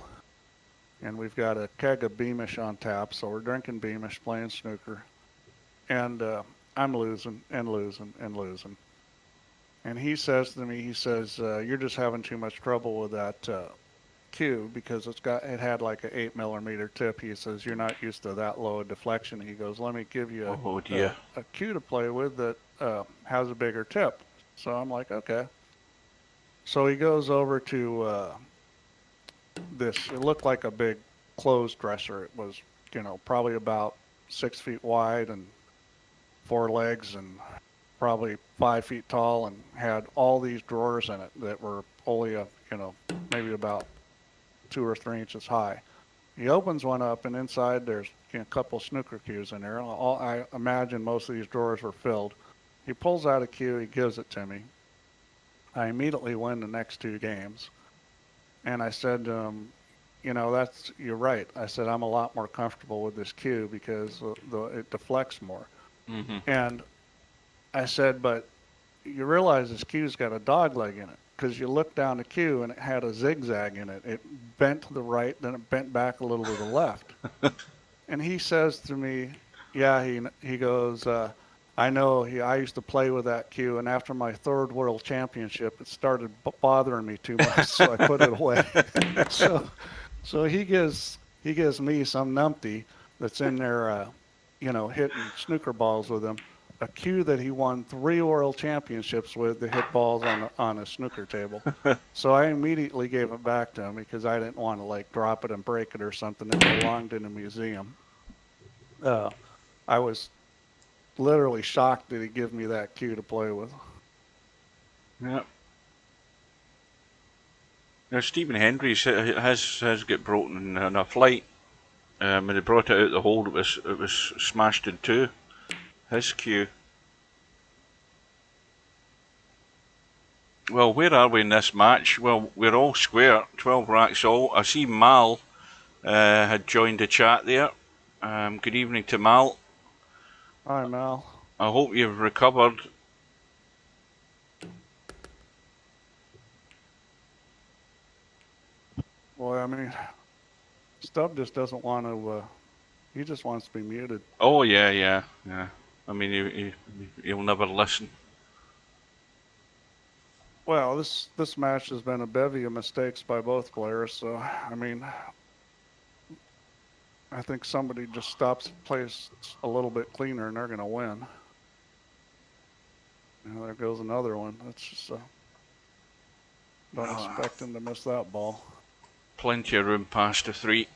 And we've got a keg of Beamish on tap, so we're drinking Beamish, playing snooker. And I'm losing and losing and losing. And he says to me, you're just having too much trouble with that cue because it had like an 8mm tip. He says, you're not used to that low a deflection. He goes, let me give you a cue to play with that has a bigger tip. So I'm like, okay. So he goes over to this. It looked like a big clothes dresser. It was, probably about 6 feet wide and 4 legs and probably 5 feet tall and had all these drawers in it that were only maybe about 2 or 3 inches high. He opens one up, and inside there's a couple snooker cues in there. I imagine most of these drawers were filled. He pulls out a cue. He gives it to me. I immediately win the next 2 games. And I said to him, you're right. I said, I'm a lot more comfortable with this cue because it deflects more. Mm-hmm. And I said, but you realize this cue's got a dog leg in it, because you look down the cue and it had a zigzag in it. It bent to the right, then it bent back a little to the left. And he says to me, yeah, he goes, I know, I used to play with that cue, and after my third world championship, it started bothering me too much, so I put it away. so he gives me some numpty that's in there, hitting snooker balls with him, a cue that he won 3 world championships with to hit balls on a snooker table. So I immediately gave it back to him because I didn't want to drop it and break it or something. It belonged in a museum. I was literally shocked that he gave me that cue to play with. Yeah. Now Stephen Hendry's has got broken in a flight. When they brought it out the hold, it was smashed in two. His cue. Well, where are we in this match? Well, we're all square, 12 racks all. I see Mal had joined the chat there. Good evening to Mal. Hi, Mal. I hope you've recovered. Boy, I mean, Stubb just doesn't want to, he just wants to be muted. Oh, yeah. I mean, he'll never listen. Well, this match has been a bevy of mistakes by both players, so, I mean, I think somebody just stops plays a little bit cleaner and they're going to win. There goes another one. That's just, don't expect him to miss that ball. Plenty of room past the 3.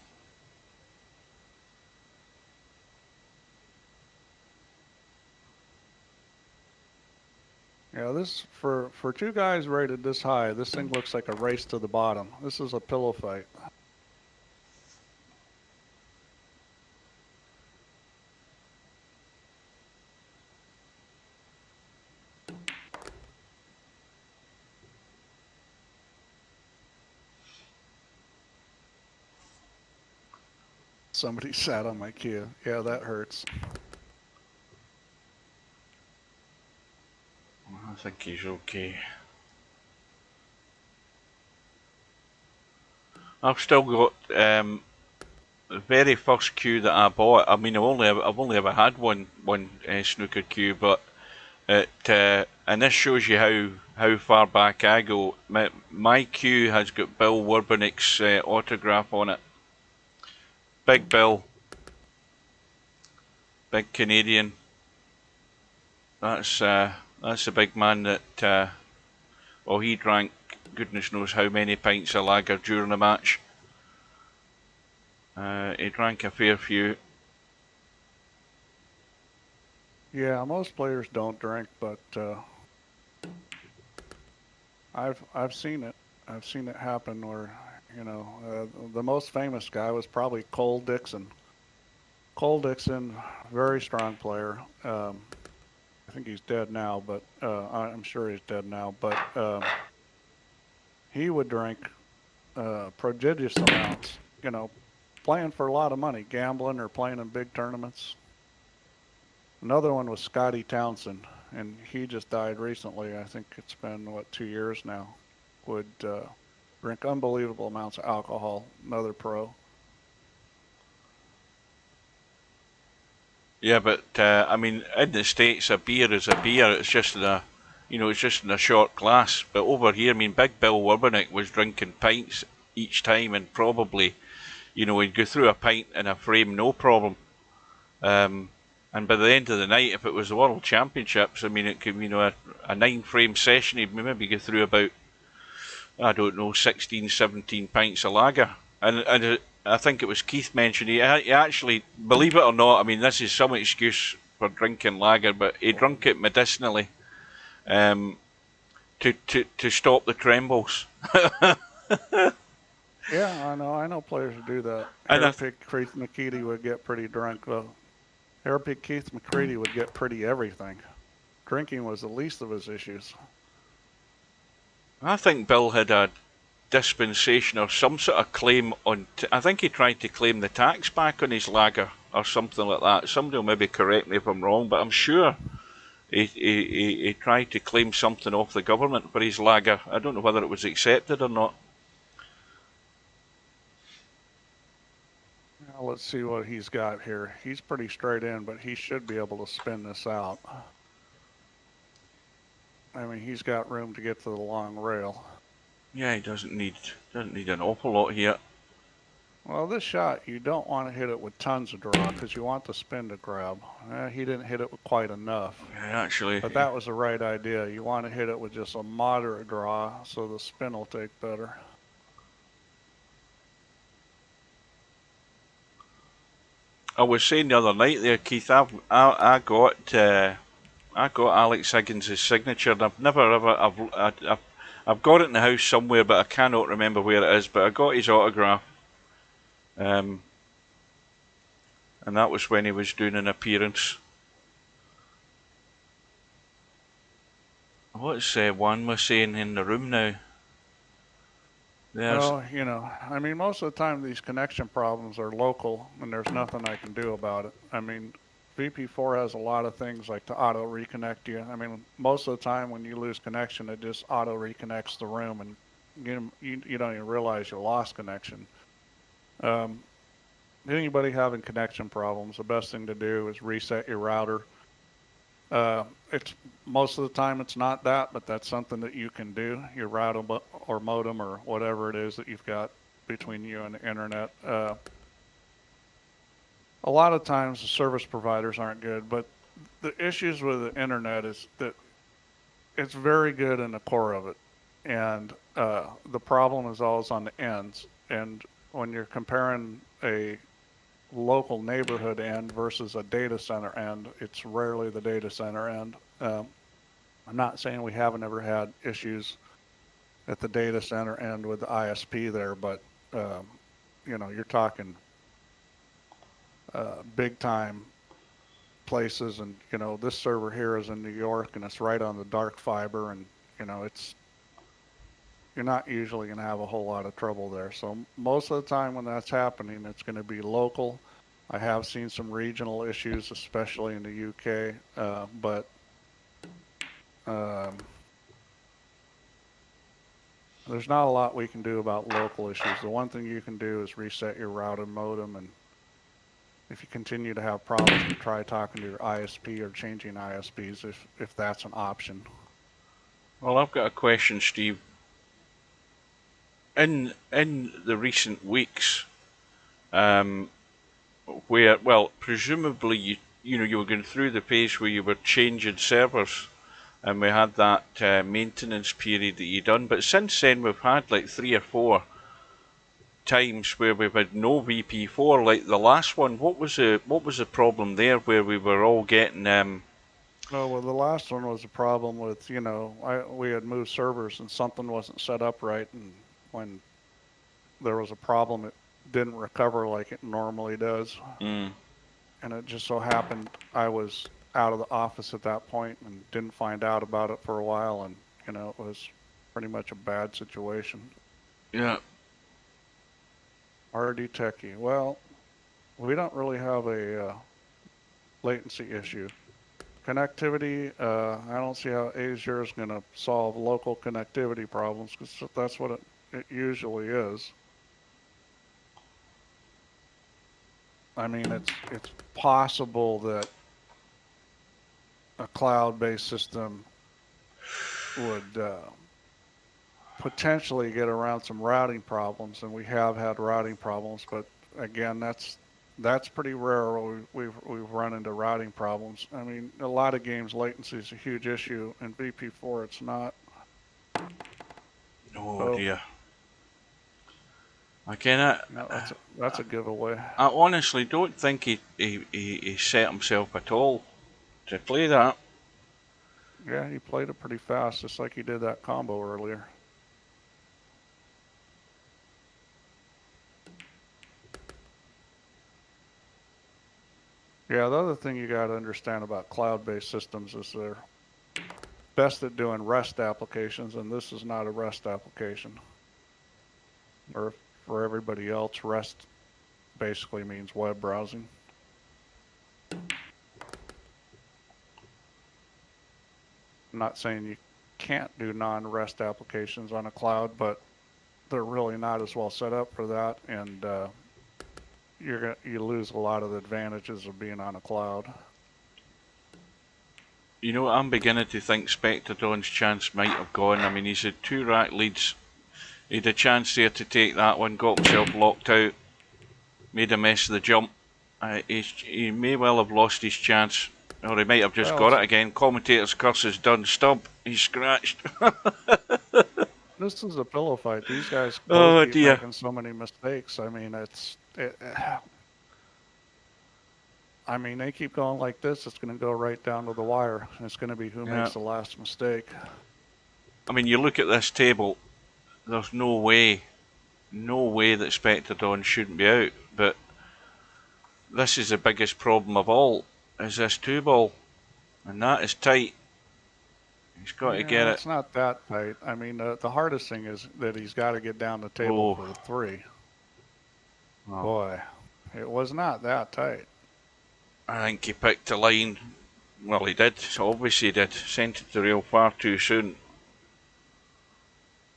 Yeah, this for 2 guys rated this high, this thing looks like a race to the bottom. This is a pillow fight. Somebody sat on my cue. Yeah, that hurts. I think he's okay. I've still got the very first cue that I bought. I mean, I've only ever had one snooker cue, but and this shows you how far back I go. My cue has got Bill Werbenick's autograph on it. Big Bill, big Canadian. That's the big man that. Well, he drank goodness knows how many pints of lager during the match. He drank a fair few. Yeah, most players don't drink, but I've seen it. I've seen it happen where, the most famous guy was probably Cole Dixon. Cole Dixon, very strong player. I think he's dead now, but I'm sure he's dead now. But he would drink prodigious amounts, playing for a lot of money, gambling or playing in big tournaments. Another one was Scotty Townsend, and he just died recently. I think it's been, 2 years now. Would drink unbelievable amounts of alcohol. Another pro. Yeah, but I mean, in the States, a beer is a beer. It's just in a, it's just in a short glass. But over here, I mean, Big Bill Werbenick was drinking pints each time, and probably, he'd go through a pint in a frame, no problem. And by the end of the night, if it was the World Championships, I mean, it could, a 9-frame session, he'd maybe go through about, I don't know, 16, 17 pints of lager. And I think it was Keith mentioned, he actually, believe it or not, I mean, this is some excuse for drinking lager, but he drunk it medicinally to stop the trembles. Yeah, I know players who do that. And Hairpick Keith McCready would get pretty drunk, though. Hairpick Keith McCready would get pretty everything. Drinking was the least of his issues. I think Bill had a dispensation or some sort of claim on. I think he tried to claim the tax back on his lager or something like that. Somebody will maybe correct me if I'm wrong, but I'm sure he tried to claim something off the government for his lager. I don't know whether it was accepted or not. Now let's see what he's got here. He's pretty straight in, but he should be able to spin this out. I mean, he's got room to get to the long rail. Yeah, he doesn't need an awful lot here. Well, this shot, you don't want to hit it with tons of draw because you want the spin to grab. He didn't hit it with quite enough. Yeah, actually. But that was the right idea. You want to hit it with just a moderate draw so the spin will take better. I was saying the other night there, Keith, I got Alex Higgins' signature, and I've never ever I've got it in the house somewhere, but I cannot remember where it is. But I got his autograph, and that was when he was doing an appearance. What's Juan was saying in the room now? Well, I mean, most of the time these connection problems are local, and there's nothing I can do about it. I mean, VP4 has a lot of things like to auto reconnect you. I mean, most of the time when you lose connection, it just auto reconnects the room, and you don't even realize you lost connection. Anybody having connection problems, the best thing to do is reset your router. It's most of the time it's not that, but that's something that you can do. Your router or modem or whatever it is that you've got between you and the internet. A lot of times the service providers aren't good, but the issues with the internet is that it's very good in the core of it, and the problem is always on the ends. And when you're comparing a local neighborhood end versus a data center end, it's rarely the data center end. I'm not saying we haven't ever had issues at the data center end with the ISP there, but you're talking big time places, and this server here is in New York, and it's right on the dark fiber, and you're not usually going to have a whole lot of trouble there. So most of the time when that's happening, it's going to be local. I have seen some regional issues, especially in the UK, but there's not a lot we can do about local issues. The one thing you can do is reset your router modem, and if you continue to have problems, you try talking to your ISP or changing ISPs if that's an option. Well, I've got a question, Steve. In the recent weeks, where, well, presumably you were going through the phase where you were changing servers, and we had that maintenance period that you done. But since then, we've had like 3 or 4 times where we've had no VP4. Like the last one, what was the problem there? Where we were all getting Well, the last one was a problem with we had moved servers and something wasn't set up right, and when there was a problem, it didn't recover like it normally does. And it just so happened I was out of the office at that point and didn't find out about it for a while, and it was pretty much a bad situation. Yeah. RD Techie. Well, we don't really have a latency issue. Connectivity, I don't see how Azure is going to solve local connectivity problems, because that's what it usually is. I mean, it's possible that a cloud-based system would potentially get around some routing problems, and we have had routing problems, but again, that's that's pretty rare. We've run into routing problems. I mean, a lot of games latency is a huge issue. In VP4, it's not. Oh So, dear. Again, no, that's a giveaway. I honestly don't think he set himself at all to play that. Yeah, he played it pretty fast, just like he did that combo earlier. Yeah, the other thing you got to understand about cloud-based systems is they're best at doing REST applications, and this is not a REST application. Or for everybody else, REST basically means web browsing. I'm not saying you can't do non-REST applications on a cloud, but they're really not as well set up for that, and you lose a lot of the advantages of being on a cloud. You know, I'm beginning to think Spectredawn's chance might have gone. I mean, he's had 2 rack leads. He had a chance there to take that one, got himself locked out, made a mess of the jump. He may well have lost his chance, or he might have just got it again. Commentator's curse is done. Stub, he's scratched. This is a pillow fight. These guys both keep making so many mistakes. I mean, I mean, they keep going like this, it's going to go right down to the wire. And it's going to be who makes the last mistake. I mean, you look at this table, there's no way that Spectredawn shouldn't be out. But this is the biggest problem of all, is this 2-ball. And that is tight. He's got to get it. It's not that tight. I mean, the hardest thing is that he's got to get down the table for the 3. Oh. Boy, it was not that tight. I think he picked a line. Well, he did. Obviously he did. Sent it to rail far too soon.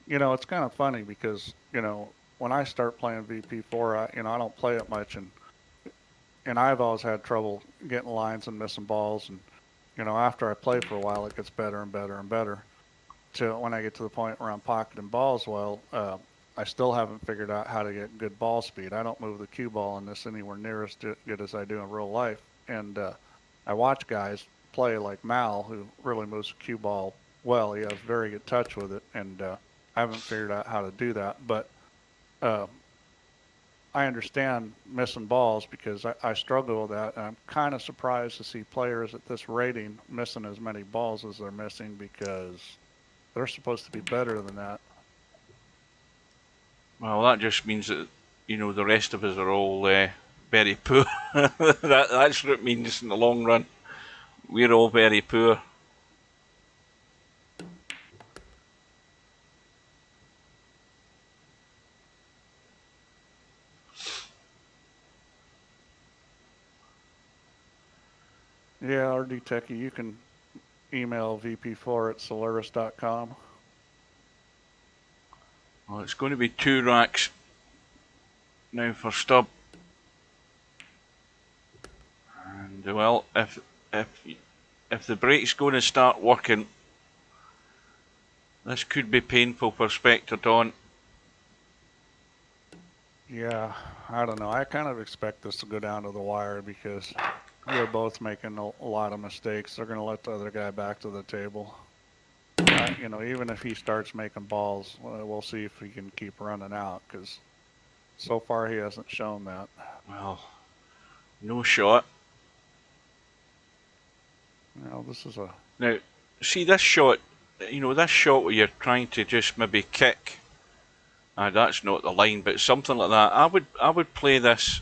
You know, it's kind of funny because, you know, when I start playing VP4, I don't play it much, and I've always had trouble getting lines and missing balls, and you know, after I play for a while, it gets better and better and better. So when I get to the point where I'm pocketing balls, well, I still haven't figured out how to get good ball speed. I don't move the cue ball in this anywhere near as good as I do in real life. And I watch guys play like Mal, who really moves the cue ball well. He has very good touch with it, and I haven't figured out how to do that. But I understand missing balls because I struggle with that. And I'm kind of surprised to see players at this rating missing as many balls as they're missing, because they're supposed to be better than that. Well, that just means that, you know, the rest of us are all very poor. That's what it means in the long run. We're all very poor. Yeah, RD Techie, you can email vp4@solaris.com. Well, it's going to be 2 racks now for Stub. And well, if the brake's going to start working, this could be painful for Spectredawn. Yeah, I don't know. I kind of expect this to go down to the wire because they're both making a lot of mistakes. They're going to let the other guy back to the table. You know, even if he starts making balls, we'll see if he can keep running out, because so far he hasn't shown that. Well, no shot. No, this is a... Now, see this shot, you know, this shot where you're trying to just maybe kick. That's not the line, but something like that. I would play this.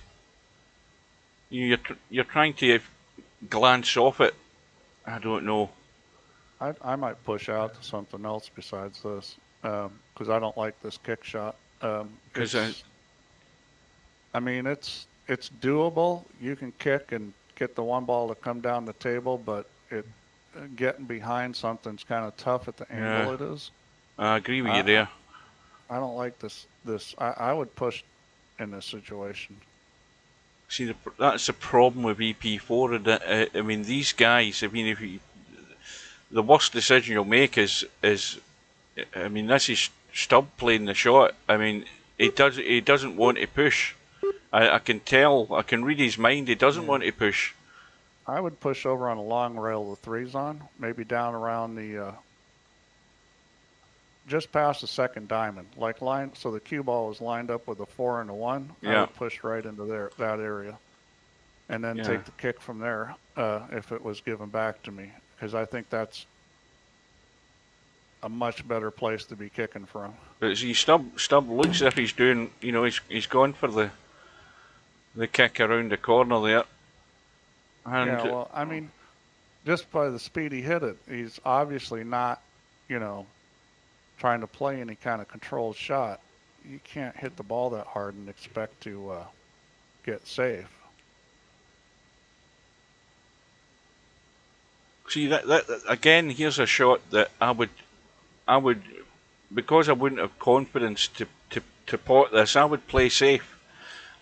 You're trying to glance off it. I don't know. I might push out to something else besides this, because I don't like this kick shot. I mean, it's doable. You can kick and get the 1 ball to come down the table, but getting behind something's kind of tough at the angle it is. I agree with you there. I don't like this. I would push in this situation. See, that's the problem with EP4. I mean, these guys. I mean, the worst decision you'll make is. I mean, this is Stub playing the shot. I mean, he doesn't want to push. I can tell, I can read his mind, he doesn't want to push. I would push over on a long rail the 3's on, maybe down around the, just past the second diamond, like line, so the cue ball is lined up with a 4 and a 1. Yeah. I would push right into that area, and then take the kick from there if it was given back to me, because I think that's a much better place to be kicking from. But see, Stubb looks as if he's doing, you know, he's gone for the kick around the corner there. And yeah, well, I mean, just by the speed he hit it, he's obviously not, you know, trying to play any kind of controlled shot. You can't hit the ball that hard and expect to get safe. see that again, here's a shot that I would, because I wouldn't have confidence to pot this, I would play safe.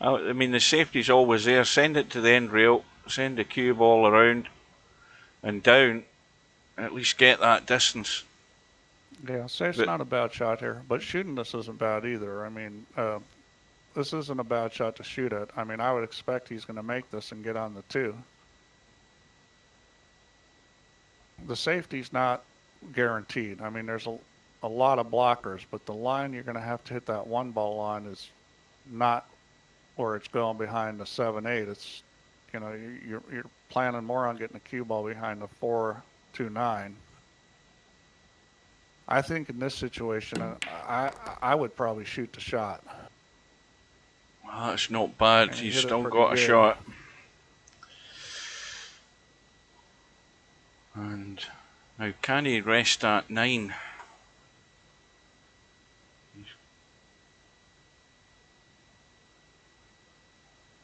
I mean, the safety's always there. Send it to the end rail, send the cue ball around and down, at least get that distance. Yeah, safe's not a bad shot here, but shooting this isn't bad either. I mean, this isn't a bad shot to shoot at. I mean, I would expect he's going to make this and get on the 2. The safety's not guaranteed. I mean, there's a lot of blockers, but the line you're going to have to hit that 1 ball on is not where it's going behind the 7-8. It's, you know, you're planning more on getting a cue ball behind the 4-2-9. I think in this situation, I would probably shoot the shot. Well, that's not bad. He's still got a shot. And now, can he rest at 9?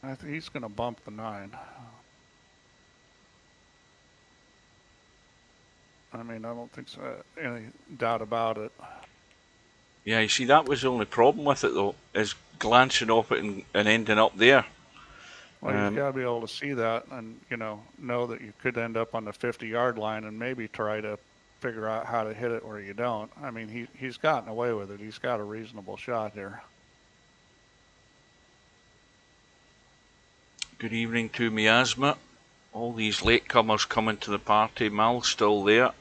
I think he's going to bump the 9. I mean, I don't think so, any doubt about it. Yeah, you see, that was the only problem with it, though, is glancing off it and ending up there. Well, you've got to be able to see that and, you know that you could end up on the 50-yard line and maybe try to figure out how to hit it where you don't. I mean, he's gotten away with it. He's got a reasonable shot here. Good evening to Miasma. All these latecomers coming to the party. Mal's still there.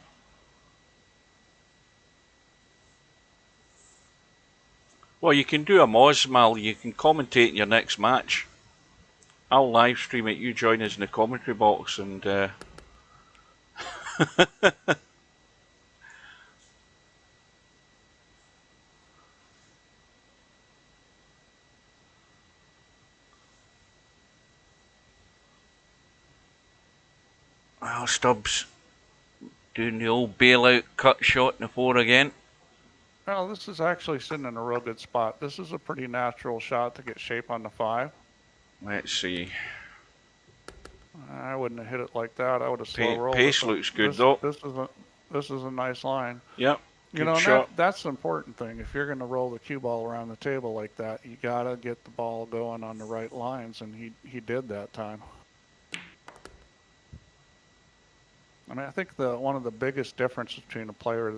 Well, you can do a Moz, Mal. You can commentate in your next match. I'll live stream it. You join us in the commentary box and well, Stubbs doing the old bailout cut shot in the 4 again. Well, this is actually sitting in a real good spot. This is a pretty natural shot to get shape on the 5. Let's see. I wouldn't have hit it like that. I would have slow rolled. Pace looks good though. This is a nice line. Yep. You know, that's the important thing. If you're going to roll the cue ball around the table like that, you got to get the ball going on the right lines, and he did that time. I mean, I think one of the biggest differences between a player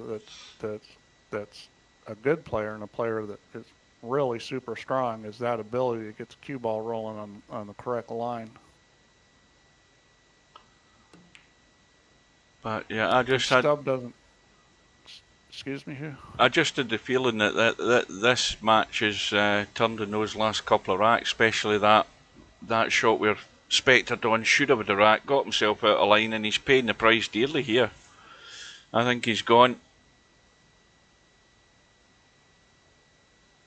that's a good player and a player that is really super strong is that ability to get the cue ball rolling on the correct line. But yeah, I just had. Stubb doesn't. Excuse me, who? I just had the feeling that this match has turned in those last couple of racks, especially that shot where Spectredawn should have had a rack, got himself out of line, and he's paying the price dearly here. I think he's gone.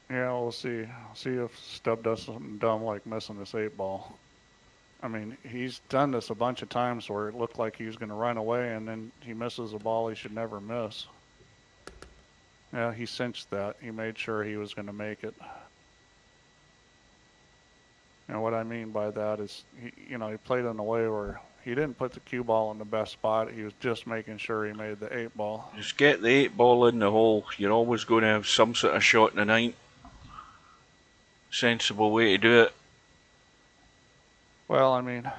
Yeah, we'll see. See if Stubb does something dumb like missing this 8 ball. I mean, he's done this a bunch of times where it looked like he was going to run away, and then he misses a ball he should never miss. Yeah, he cinched that. He made sure he was going to make it. And what I mean by that is, he played in a way where he didn't put the cue ball in the best spot. He was just making sure he made the 8 ball. Just get the 8 ball in the hole. You're always going to have some sort of shot in the 9. Sensible way to do it. Well, I mean,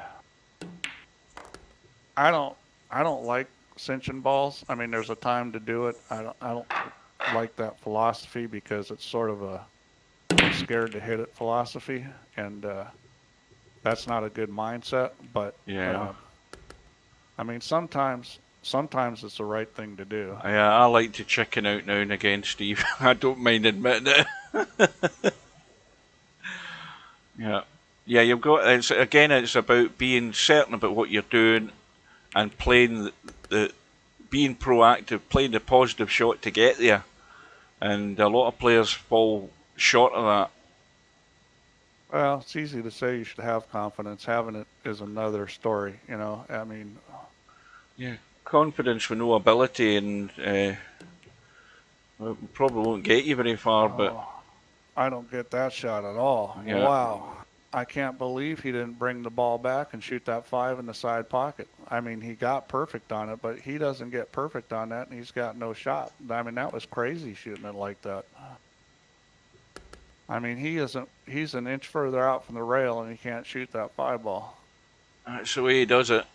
I don't like cinching balls. I mean, there's a time to do it. I don't like that philosophy because it's sort of a too scared to hit it philosophy, and that's not a good mindset. But Yeah. I mean, sometimes it's the right thing to do. Yeah, I like to chicken out now and again, Steve. I don't mind admitting it. Yeah. Yeah, you've got, it's about being certain about what you're doing and playing being proactive, playing the positive shot to get there. And a lot of players fall short of that. Well, it's easy to say you should have confidence. Having it is another story, you know. I mean, Yeah. Confidence with no ability and probably won't get you very far, but oh, I don't get that shot at all. yeah. Wow. I can't believe he didn't bring the ball back and shoot that 5 in the side pocket. I mean, he got perfect on it, but he doesn't get perfect on that, and he's got no shot. I mean, that was crazy shooting it like that. I mean, he's an inch further out from the rail, and he can't shoot that 5 ball. That's the way he does it.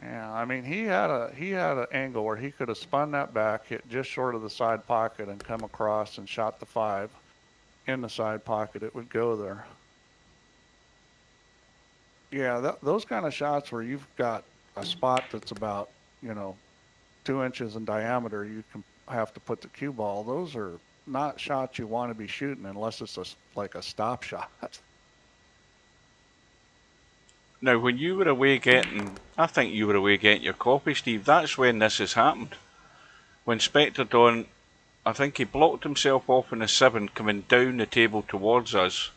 Yeah, I mean, he had an angle where he could have spun that back, hit just short of the side pocket, and come across and shot the 5 in the side pocket. It would go there. Yeah, those kind of shots where you've got a spot that's about 2 inches in diameter, you can have to put the cue ball. Those are not shots you want to be shooting unless it's like a stop shot. Now, when you were away getting, I think you were away getting your copy, Steve, that's when this has happened. When Spectredawn, I think he blocked himself off in a 7 coming down the table towards us,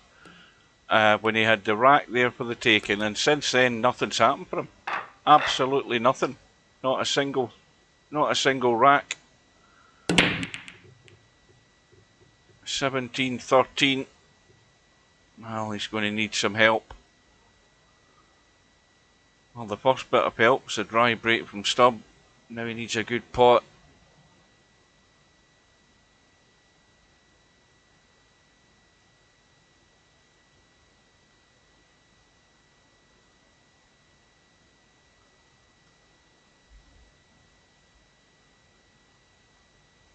when he had the rack there for the taking, and since then nothing's happened for him. Absolutely nothing. Not a single rack. 17-13. Well, he's going to need some help. Well, the first bit of help's a dry break from Stubb. Now he needs a good pot.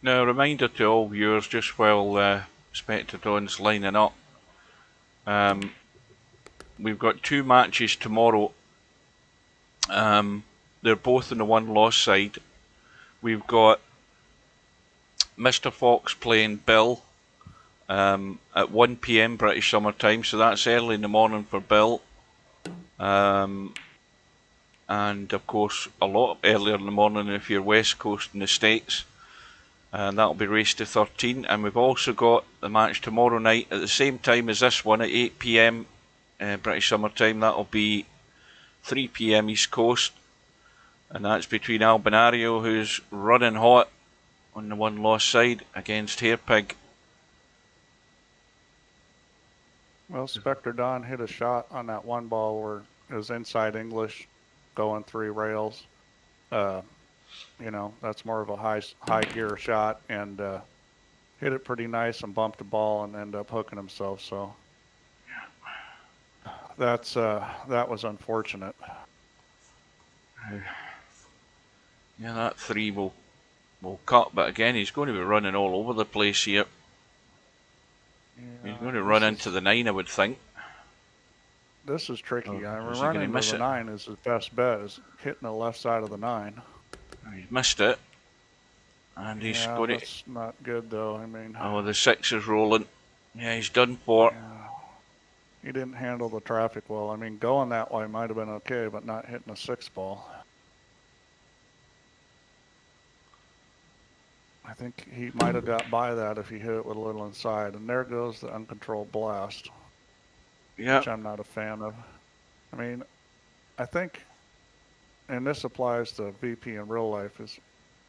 Now, a reminder to all viewers, just while Spectredawn's lining up, we've got 2 matches tomorrow. They're both on the 1-loss side. We've got Mr. Fox playing Bill at 1 PM British Summer Time, so that's early in the morning for Bill. And of course, a lot earlier in the morning if you're West Coast in the States. And that'll be race to 13. And we've also got the match tomorrow night at the same time as this one at 8 PM British Summer Time. That'll be 3 PM East Coast. And that's between Albinario, who's running hot on the 1-loss side, against Hairpig. Well, Spectredawn hit a shot on that 1 ball where it was inside English, going 3 rails. That's more of a high gear shot, and hit it pretty nice and bumped the ball and ended up hooking himself. So that was unfortunate. Yeah, that 3 will cut, but again, he's going to be running all over the place here. Yeah, he's going to run into the 9, I would think. This is tricky. Running into the 9 is his best bet, is hitting the left side of the 9. He's missed it. And he's got it. That's not good, though. I mean... Oh, the 6 is rolling. Yeah, he's done for. Yeah. He didn't handle the traffic well. I mean, going that way might have been okay, but not hitting a 6 ball. I think he might have got by that if he hit it with a little inside. And there goes the uncontrolled blast. Yeah. Which I'm not a fan of. I mean, I think, and this applies to VP in real life, is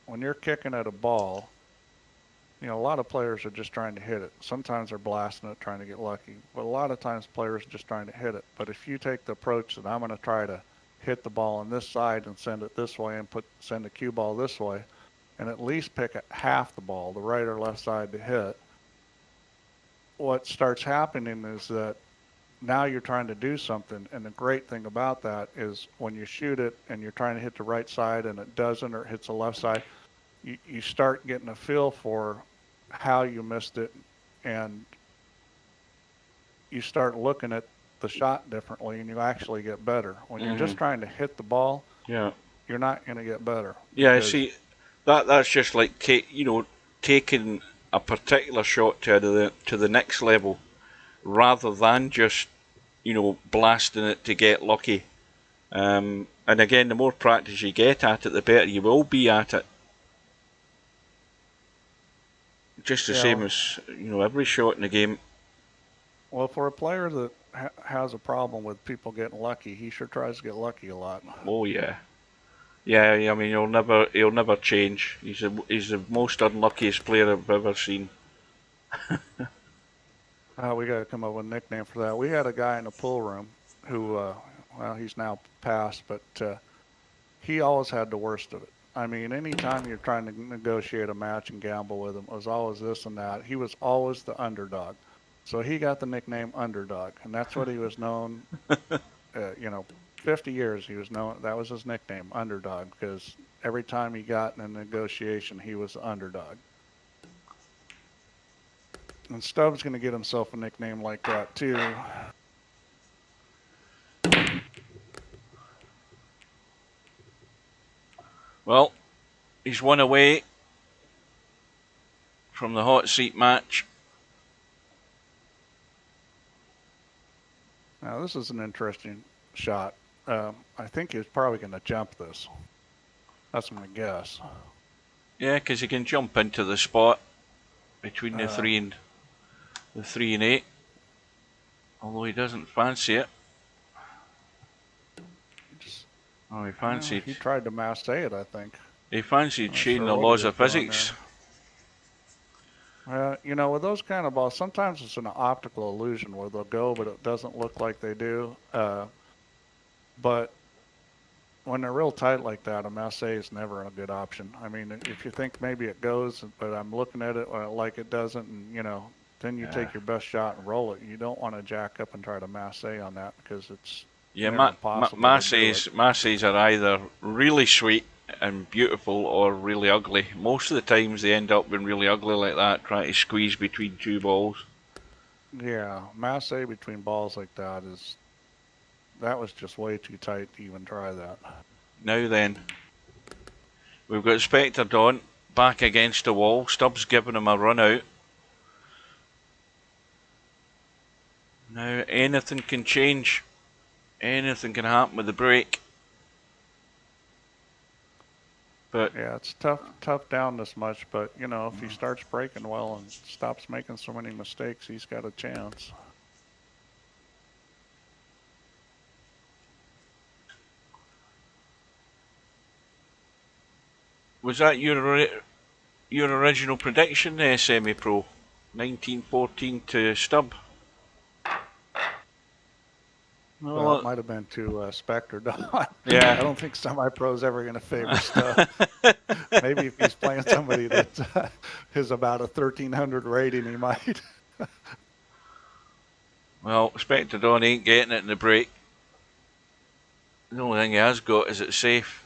when you're kicking at a ball, a lot of players are just trying to hit it. Sometimes they're blasting it, trying to get lucky. But a lot of times players are just trying to hit it. But if you take the approach that I'm going to try to hit the ball on this side and send it this way and send the cue ball this way, and at least pick half the ball, the right or left side to hit, what starts happening is that now you're trying to do something. And the great thing about that is when you shoot it and you're trying to hit the right side and it doesn't, or it hits the left side, you start getting a feel for how you missed it and you start looking at the shot differently, and you actually get better. When you're just trying to hit the ball, yeah, you're not going to get better. yeah. See, that's just like taking a particular shot to the next level, rather than just blasting it to get lucky. And again, the more practice you get at it, the better you will be at it. Just the same as every shot in the game. Well, for a player that has a problem with people getting lucky, he sure tries to get lucky a lot. Oh yeah, yeah. I mean, he'll never change. He's the most unluckiest player I've ever seen. We got to come up with a nickname for that. We had a guy in the pool room who, well, he's now passed, but he always had the worst of it. I mean, anytime you're trying to negotiate a match and gamble with him, it was always this and that. He was always the underdog. So he got the nickname Underdog, and that's what he was known, 50 years he was known, that was his nickname, Underdog, because every time he got in a negotiation, he was the underdog. And Stubbs going to get himself a nickname like that, too. Well, he's one away from the hot seat match. Now, this is an interesting shot. I think he's probably going to jump this. That's my guess. Yeah, because he can jump into the spot between the 3 and 8. Although he doesn't fancy it. He fancied. He tried to masse it, I think. He fancied cheating the laws of physics. With those kind of balls, sometimes it's an optical illusion where they'll go, but it doesn't look like they do. But when they're real tight like that, a masse is never a good option. I mean, if you think maybe it goes, but I'm looking at it like it doesn't, and then you take your best shot and roll it. You don't want to jack up and try to masse on that because it's never possible. Masses are either really sweet and beautiful or really ugly. Most of the times they end up being really ugly like that, trying to squeeze between two balls. Yeah, masse between balls like that was just way too tight to even try that. Now then, we've got Spectredawn back against the wall. Stubbs giving him a run out. Now anything can change. Anything can happen with the break. But yeah, it's tough down this much, but if he starts breaking well and stops making so many mistakes, he's got a chance. Was that your original prediction, semi-pro? 1914 to Stubb? Well, it might have been to Spectredawn. Yeah. I don't think semi-pro's ever going to favor Stubb. Maybe if he's playing somebody that is about a 1300 rating, he might. Well, Spectredawn ain't getting it in the break. The only thing he has got is it's safe.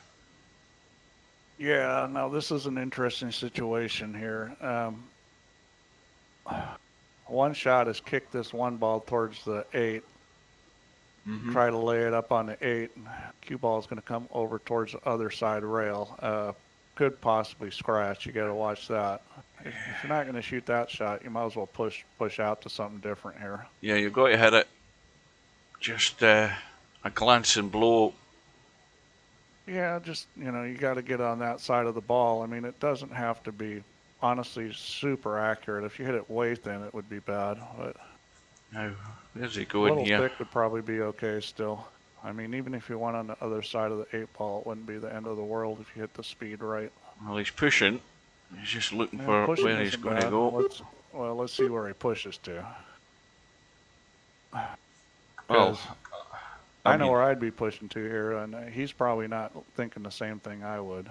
Yeah, now this is an interesting situation here. One shot is kick this one ball towards the 8. Try to lay it up on the 8. Cue ball is going to come over towards the other side rail. Could possibly scratch. You got to watch that. If you're not going to shoot that shot, you might as well push out to something different here. Yeah, you've got to hit it. Just a glancing blow. Yeah, just, you got to get on that side of the ball. I mean, it doesn't have to be, honestly, super accurate. If you hit it way thin, it would be bad. But now, where's he going here? Little stick would probably be okay still. I mean, even if you went on the other side of the 8 ball, it wouldn't be the end of the world if you hit the speed right. Well, he's pushing. He's just looking for where he's going to go. Let's see where he pushes to. Well, I know where I'd be pushing to here, and he's probably not thinking the same thing I would.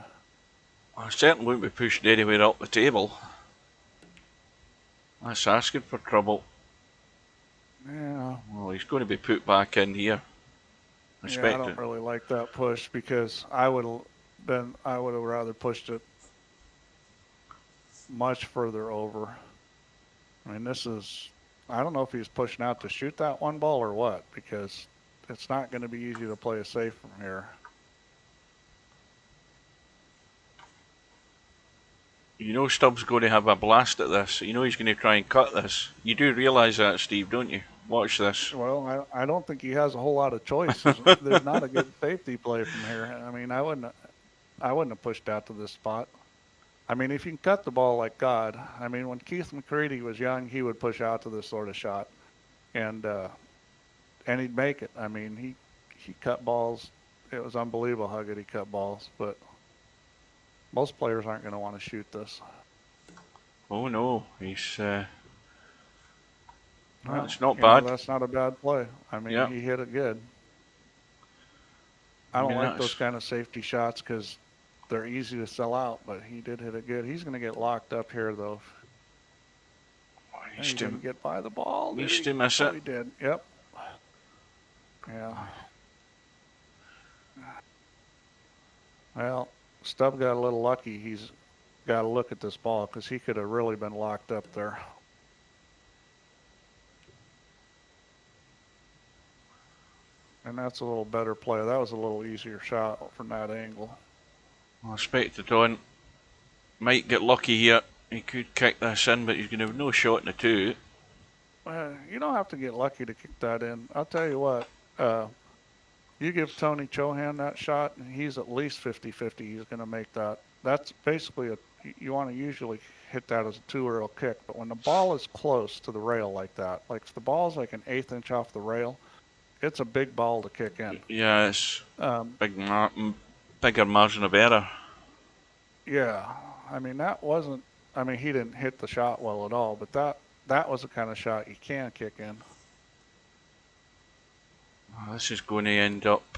I certainly wouldn't be pushing anywhere up the table. That's asking for trouble. Yeah. Well, he's going to be put back in here. I don't really like that push because I would have rather pushed it much further over. I mean, I don't know if he's pushing out to shoot that one ball or what, because it's not going to be easy to play a safe from here. You know Stubbs going to have a blast at this. You know he's going to try and cut this. You do realise that, Steve, don't you? Watch this. Well, I don't think he has a whole lot of choices. There's not a good safety play from here. I mean, I wouldn't have pushed out to this spot. I mean, if you can cut the ball like God, I mean, when Keith McCready was young, he would push out to this sort of shot, and he'd make it. I mean, he cut balls. It was unbelievable how good he cut balls, but most players aren't going to want to shoot this. Oh no, he's. Well, it's not bad. That's not a bad play. I mean, he hit it good. I don't like those kind of safety shots because they're easy to sell out, but he did hit it good. He's going to get locked up here, though. He's going to get by the ball. Needs to miss it. He did. Yep. Yeah. Well, Stubb got a little lucky. He's got to look at this ball because he could have really been locked up there. And that's a little better play. That was a little easier shot from that angle. Well, Spectredawn might get lucky here. He could kick this in, but he's going to have no shot in the two. You don't have to get lucky to kick that in. I'll tell you what. You give Tony Chohan that shot, and he's at least 50-50. He's going to make that. That's basically you want to usually hit that as a two-rail kick. But when the ball is close to the rail like that, like if the ball's like an 1/8 inch off the rail, it's a big ball to kick in. Yeah, it's bigger margin of error. Yeah, I mean that wasn't. I mean he didn't hit the shot well at all, but that was the kind of shot you can kick in. Oh, this is going to end up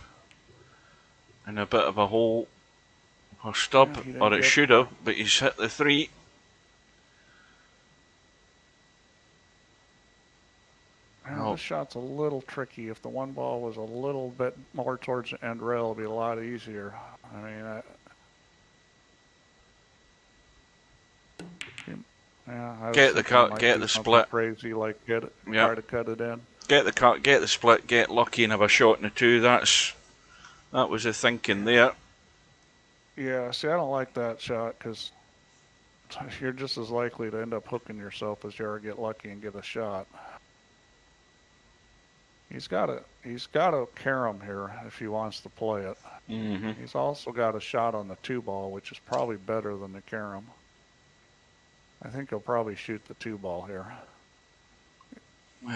in a bit of a hole for Stubb, or it should have, but he's hit the three. Well, this shot's a little tricky. If the one ball was a little bit more towards the end rail, it'd be a lot easier. I mean, get the split. Crazy, like try to cut it in. Get the cut, get the split, get lucky, and have a shot in the two. That was the thinking there. Yeah, see, I don't like that shot because you're just as likely to end up hooking yourself as you are to get lucky and get a shot. He's got to carom here if he wants to play it. Mm-hmm. He's also got a shot on the two ball, which is probably better than the carom. I think he'll probably shoot the two ball here.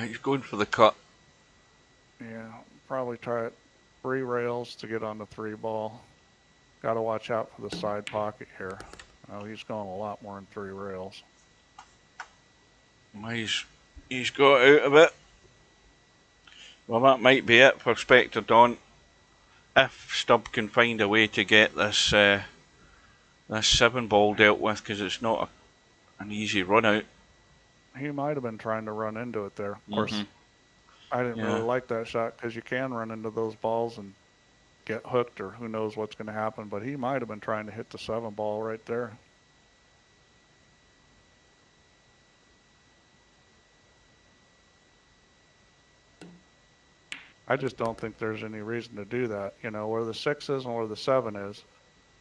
He's going for the cut. Yeah, probably try it 3 rails to get on the 3 ball. Got to watch out for the side pocket here. Oh, he's going a lot more than 3 rails. He's got out of it. Well, that might be it for Spectredawn. If Stubb can find a way to get this this 7 ball dealt with, because it's not an easy run out. He might have been trying to run into it there. Of course, I didn't really like that shot because you can run into those balls and get hooked, or who knows what's going to happen. But he might have been trying to hit the 7 ball right there. I just don't think there's any reason to do that. You know, where the 6 is and where the 7 is,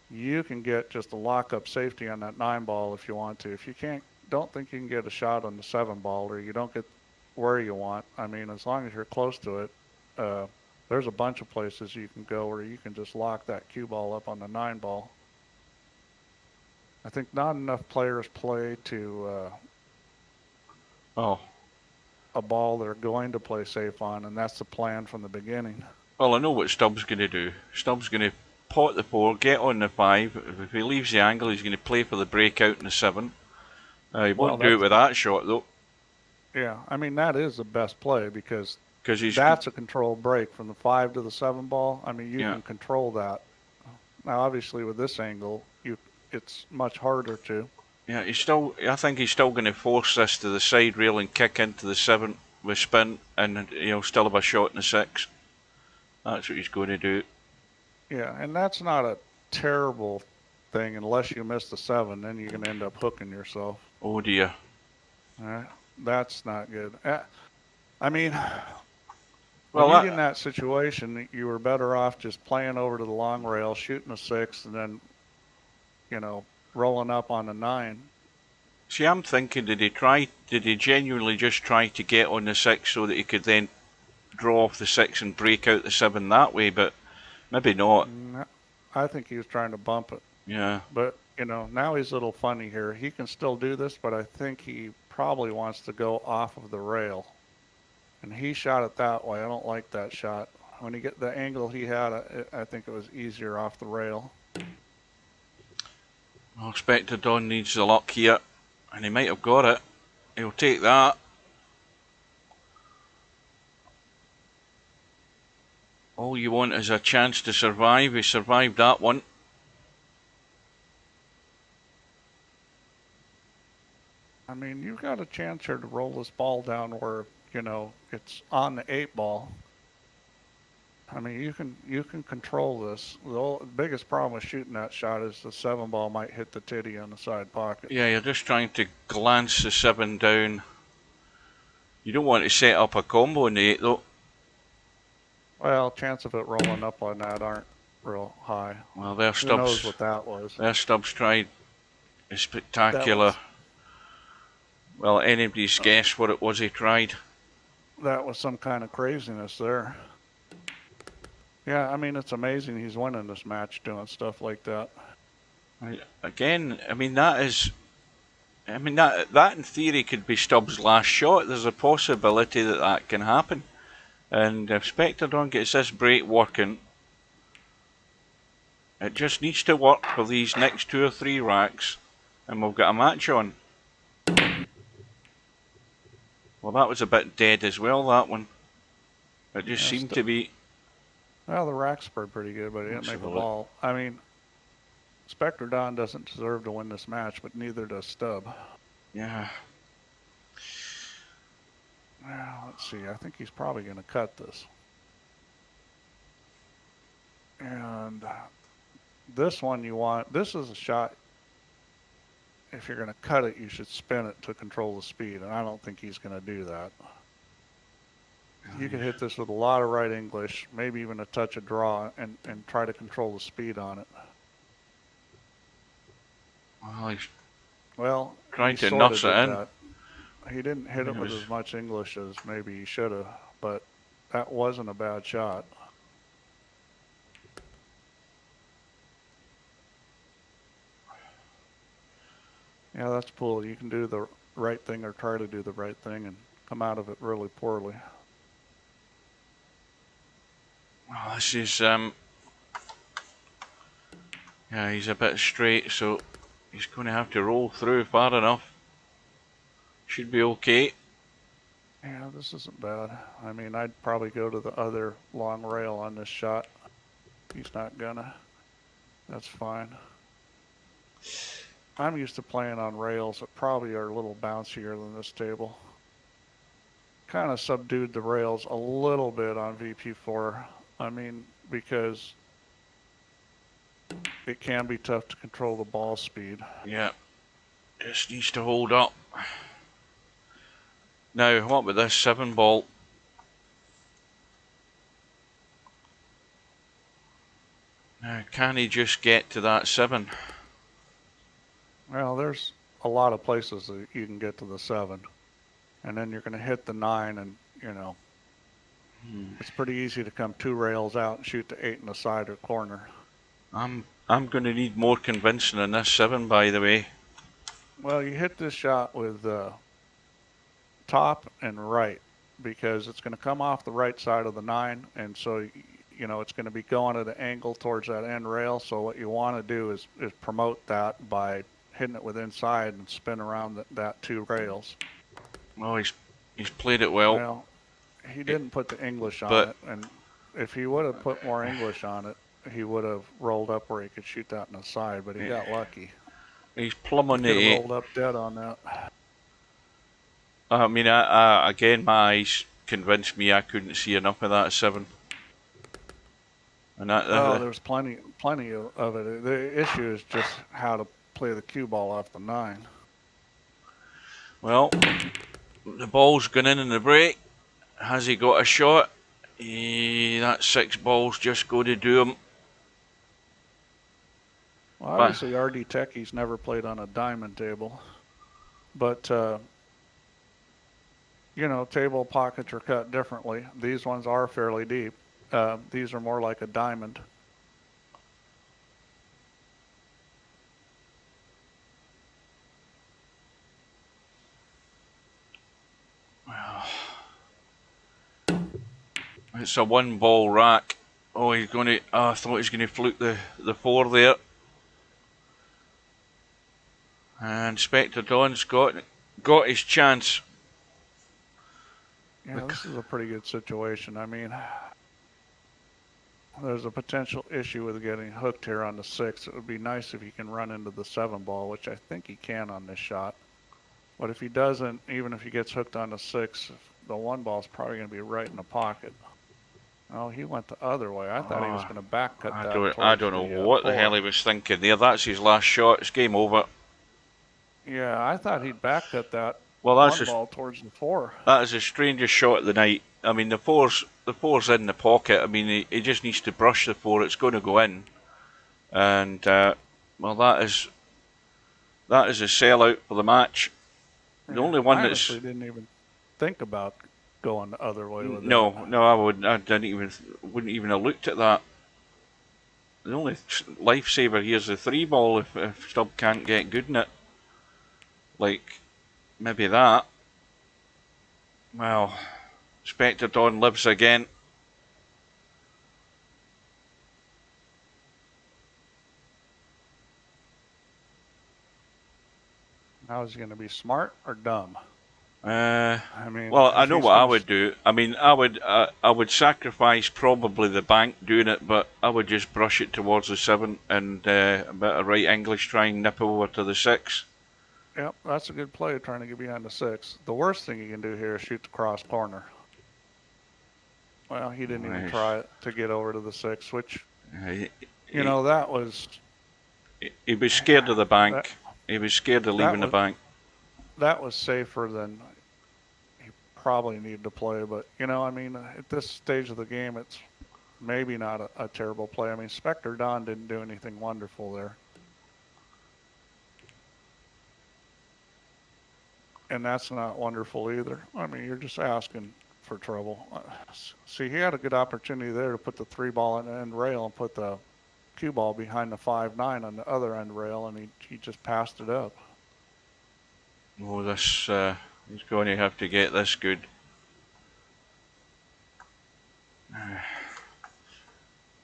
you can get just a lock-up safety on that 9 ball if you want to. If you don't think you can get a shot on the 7 ball, or you don't get where you want, I mean, as long as you're close to it, there's a bunch of places you can go where you can just lock that cue ball up on the 9 ball. I think not enough players play to a ball they're going to play safe on, and that's the plan from the beginning. Well, I know what Stubbs going to do. Stubbs going to pot the 4, get on the 5. If he leaves the angle, he's going to play for the breakout in the 7. He won't do it with that shot, though. Yeah, I mean, that is the best play because that's a controlled break from the 5 to the 7 ball. I mean, you can control that. Now, obviously, with this angle, it's much harder to. Yeah, I think he's still going to force this to the side rail and kick into the 7 with spin, and still have a shot in the 6. That's what he's going to do. Yeah, and that's not a terrible thing unless you miss the 7. Then you're going to end up hooking yourself. Oh dear. All right. That's not good. I mean, when Well, you get in that situation, you were better off just playing over to the long rail, shooting a 6, and then, rolling up on the 9. see, I'm thinking, did he genuinely just try to get on the 6 so that he could then draw off the 6 and break out the 7 that way? But maybe not. I think he was trying to bump it. Yeah. But, now he's a little funny here. He can still do this, but I think he probably wants to go off of the rail. And he shot it that way. I don't like that shot. When he get the angle he had, I think it was easier off the rail. Well, Spectredawn needs the luck here, and he might have got it. He'll take that. All you want is a chance to survive. He survived that one. I mean, you've got a chance here to roll this ball down where, it's on the 8 ball. I mean, you can control this. The biggest problem with shooting that shot is the 7 ball might hit the titty on the side pocket. Yeah, you're just trying to glance the 7 down. You don't want to set up a combo in the 8 though. Well, chance of it rolling up on that aren't real high. Well, their Who knows Stubbs, what that was? their Stubbs tried a spectacular. Well, anybody's guess what it was he tried. That was some kind of craziness there. Yeah, I mean, it's amazing he's winning this match doing stuff like that. Again, I mean, that in theory could be Stubbs' last shot. There's a possibility that that can happen. And if Spectredawn gets this break working, it just needs to work for these next 2 or 3 racks, and we've got a match on. Well, that was a bit dead as well, that one. It just seemed to be. Well, the racks were pretty good, but he didn't make a ball. I mean, Spectredawn doesn't deserve to win this match, but neither does Stubb. Yeah. Well, let's see. I think he's probably going to cut this. And this one you want, this is a shot. If you're going to cut it, you should spin it to control the speed, and I don't think he's going to do that. You can hit this with a lot of right English, maybe even a touch of draw, and try to control the speed on it. Well, he's trying to nuts it in. That. He didn't hit it with as much English as maybe he should have, but that wasn't a bad shot. Yeah, that's cool. You can do the right thing or try to do the right thing and come out of it really poorly. Well, this is, yeah, he's a bit straight, so he's going to have to roll through far enough. Should be okay. Yeah, this isn't bad. I mean, I'd probably go to the other long rail on this shot. He's not gonna. That's fine. I'm used to playing on rails that probably are a little bouncier than this table. Kind of subdued the rails a little bit on VP4. I mean, because it can be tough to control the ball speed. Yeah, just needs to hold up. Now, what with this 7 ball? Now, can he just get to that 7? Well, there's a lot of places that you can get to the 7. And then you're going to hit the 9 and, it's pretty easy to come 2 rails out and shoot the 8 in the side or corner. I'm going to need more convincing in this 7, by the way. Well, you hit this shot with top and right because it's going to come off the right side of the 9, and so it's going to be going at an angle towards that end rail. So what you want to do is promote that by hitting it with inside and spin around that 2 rails. Well, he's played it well. Well, he didn't put the English on it, and if he would have put more English on it, he would have rolled up where he could shoot that in the side, but he got lucky. He's plumbing the 8. Rolled up dead on that. I mean, again, my eyes convinced me I couldn't see enough of that 7. And there's plenty of it. The issue is just how to play the cue ball off the 9. Well, The ball's gone in the break. Has he got a shot? That 6 ball's just going to do him. Well, obviously, RD Techie's never played on a diamond table. But, you know, table pockets are cut differently. These ones are fairly deep. These are more like a diamond. It's a 1 ball rack. Oh, he's going to. Oh, I thought he was going to fluke the 4 there. And Spectredawn's got his chance. Yeah, this is a pretty good situation. I mean, there's a potential issue with getting hooked here on the 6. It would be nice if he can run into the 7 ball, which I think he can on this shot. But if he doesn't, even if he gets hooked on the 6, the 1 ball's probably going to be right in the pocket. Oh, he went the other way. I thought he was going to back cut that. I don't know what the hell he was thinking there. That's his last shot. It's game over. Yeah, I thought he'd back cut that. Well, that's 1 ball towards the 4. That is the strangest shot of the night. I mean, the four's in the pocket. I mean, he just needs to brush the 4. It's going to go in. And well, that is a sellout for the match. The only one I honestly didn't even think about going the other way with it. No, I wouldn't. I wouldn't even have looked at that. The only lifesaver here is the 3 ball if Stubb can't get good in it. Like, maybe that. Well, Spectredawn lives again. Now is he going to be smart or dumb? I mean, well, I know what I would do. I mean, I would sacrifice probably the bank doing it, but I would just brush it towards the 7 and a bit of right English, try and nip over to the 6. Yep, that's a good play, trying to get behind the 6. The worst thing you can do here is shoot the cross corner. Well, he didn't even try it to get over to the 6, which, you know, that was... He was scared of the bank. He was scared of leaving the bank. That was safer than he probably needed to play. But, you know, I mean, at this stage of the game, it's maybe not a terrible play. I mean, Spectredawn didn't do anything wonderful there. And that's not wonderful either. I mean, you're just asking for trouble. See, he had a good opportunity there to put the 3 ball in the end rail and put the cue ball behind the 5-9 on the other end rail, and he just passed it up. Oh, this he's going to have to get this good.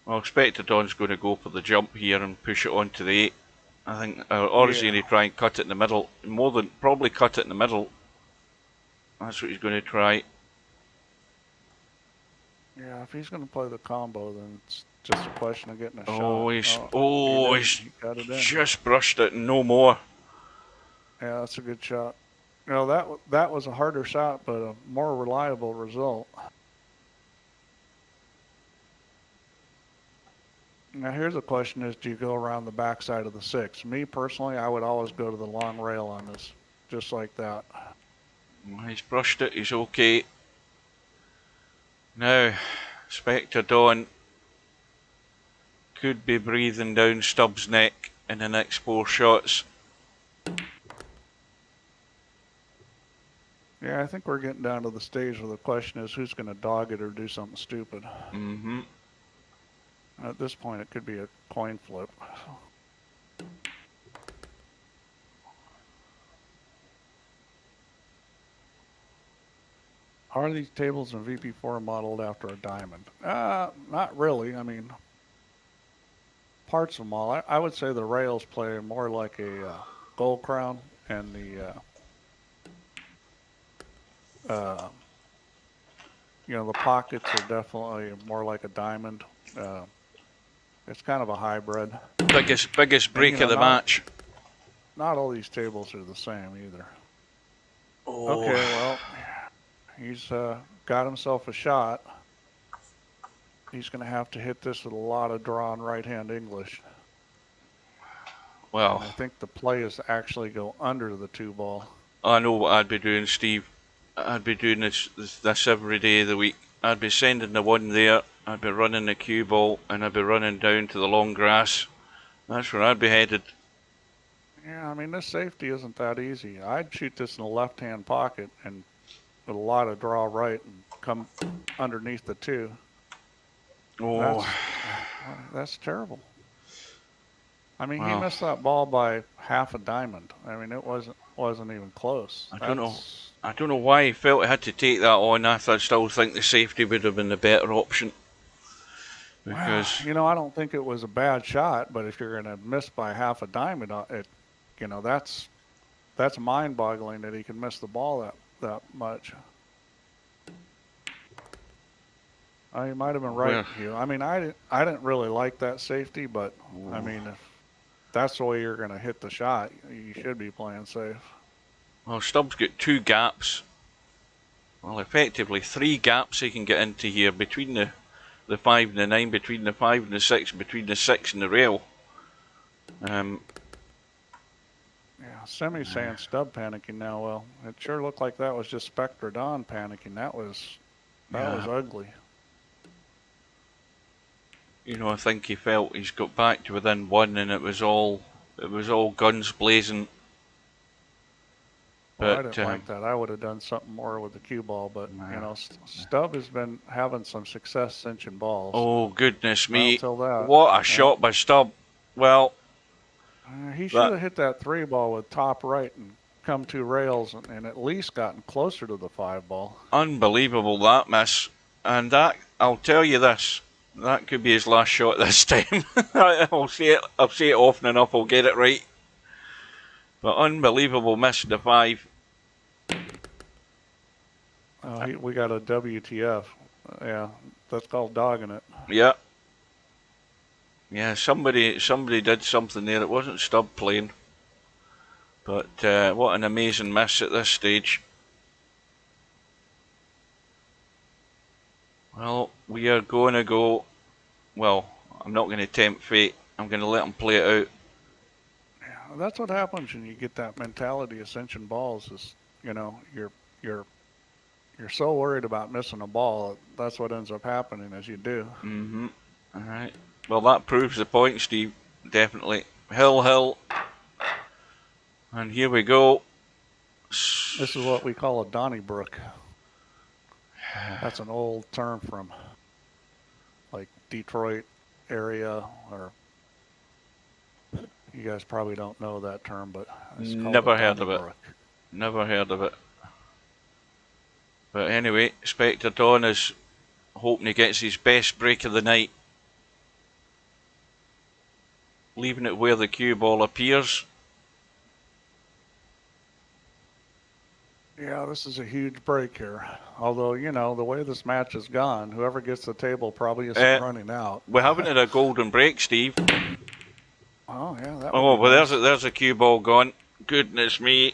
Well, Spectredawn's going to go for the jump here and push it on to the 8. I think, or is he going to try and cut it in the middle? More than probably cut it in the middle. That's what he's going to try. Yeah, if he's going to play the combo, then it's just a question of getting a shot. He's got it in. Just brushed it and no more. Yeah, that's a good shot. You know, that was a harder shot, but a more reliable result. Now here's the question is, do you go around the backside of the 6? Me personally, I would always go to the long rail on this, just like that. He's brushed it, he's okay. Now, Spectredawn could be breathing down Stubbs' neck in the next 4 shots. Yeah, I think we're getting down to the stage where the question is who's going to dog it or do something stupid. Mm-hmm. At this point, it could be a coin flip. Are these tables in VP4 modeled after a diamond? Not really. I mean, parts of them all. I would say the rails play more like a gold crown, and the you know, the pockets are definitely more like a diamond. It's kind of a hybrid. Biggest break of the match. Not all these tables are the same either. Oh. Okay, well, he's got himself a shot. He's going to have to hit this with a lot of drawn right-hand English. Well, and I think the play is to actually go under the 2 ball. I know what I'd be doing, Steve. I'd be doing this every day of the week. I'd be sending the one there, I'd be running the cue ball, and I'd be running down to the long grass. That's where I'd be headed. Yeah, I mean, this safety isn't that easy. I'd shoot this in the left-hand pocket and with a lot of draw right and come underneath the 2. Oh, That's terrible. I mean, wow. he missed that ball by half a diamond. I mean, it wasn't even close. I don't know why he felt he had to take that on. I still think the safety would have been the better option. Because well, I don't think it was a bad shot, but if you're going to miss by half a diamond, that's mind-boggling that he can miss the ball that much. He might have been right, Hugh. I mean, I didn't really like that safety, but I mean, if that's the way you're going to hit the shot, you should be playing safe. Well, Stubbs got 2 gaps. Well, effectively 3 gaps he can get into here between the 5 and the 9, between the 5 and the 6, between the 6 and the rail. Yeah, Semi's saying Stubb panicking now. Well, it sure looked like that was just Spectredawn panicking. That was ugly. I think he felt he's got back to within 1, and it was all guns blazing. Well, I didn't like that. I would have done something more with the cue ball, but Stubb has been having some success cinching balls. Oh goodness me! That, what a shot by Stubb! Well, he should have hit that 3 ball with top right and come 2 rails and at least gotten closer to the 5 ball. Unbelievable that miss, and that I'll tell you this. That could be his last shot this time. I'll say it often enough. I'll get it right. But unbelievable miss the 5. We got a WTF. Yeah, that's called dogging it. Yeah. Yeah, somebody did something there. It wasn't Stubb playing. But what an amazing miss at this stage. Well, we are going to go... Well, I'm not going to tempt fate. I'm going to let him play it out. Yeah, that's what happens when you get that mentality of cinching balls. Is you're so worried about missing a ball. That's what ends up happening as you do. Mm-hmm. All right. Well, that proves the point, Steve. Definitely. Hill. And here we go. This is what we call a Donnybrook. That's an old term from like Detroit area, or you guys probably don't know that term, but it's called Never heard of it. Never heard of it. But anyway, Spectredawn is hoping he gets his best break of the night. Leaving it where the cue ball appears. Yeah, this is a huge break here. Although, the way this match has gone, whoever gets the table probably isn't running out. We haven't had a golden break, Steve. Oh, yeah. There's a cue ball gone. Goodness me.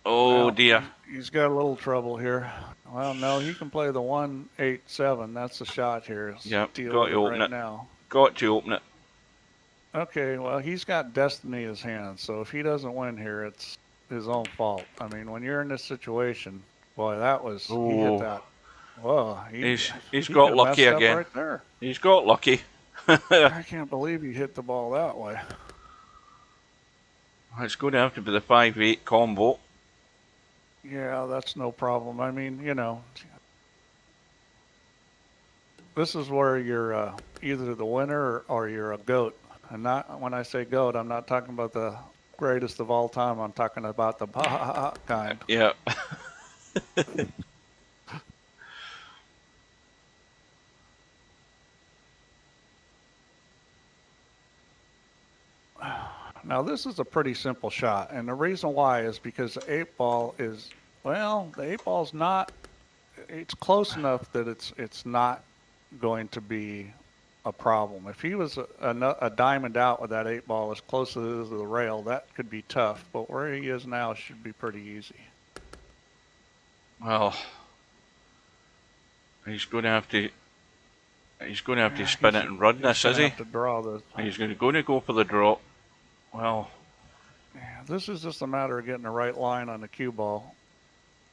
Oh, dear. He's got a little trouble here. Well, no, he can play the 1-8-7. That's the shot here. Yep, got to open it. Now. Got to open it. Okay, well, he's got destiny in his hands, so if he doesn't win here, it's his own fault. I mean, when you're in this situation, boy, he hit that. Whoa, he's got lucky again. Right there. He's got lucky. I can't believe he hit the ball that way. It's going to have to be the 5-8 combo. Yeah, that's no problem. I mean, this is where you're either the winner or you're a GOAT. And not when I say GOAT, I'm not talking about the greatest of all time. I'm talking about the kind. Yeah. Now, this is a pretty simple shot, and the reason why is because the 8-ball is, the 8-ball's not, it's close enough that it's not going to be a problem. If he was a diamond out with that 8-ball as close as it is to the rail, that could be tough, but where he is now should be pretty easy. Well, he's going to have to spin it and run this, is he? To draw this. He's going to go for the drop. Well, this is just a matter of getting the right line on the cue ball.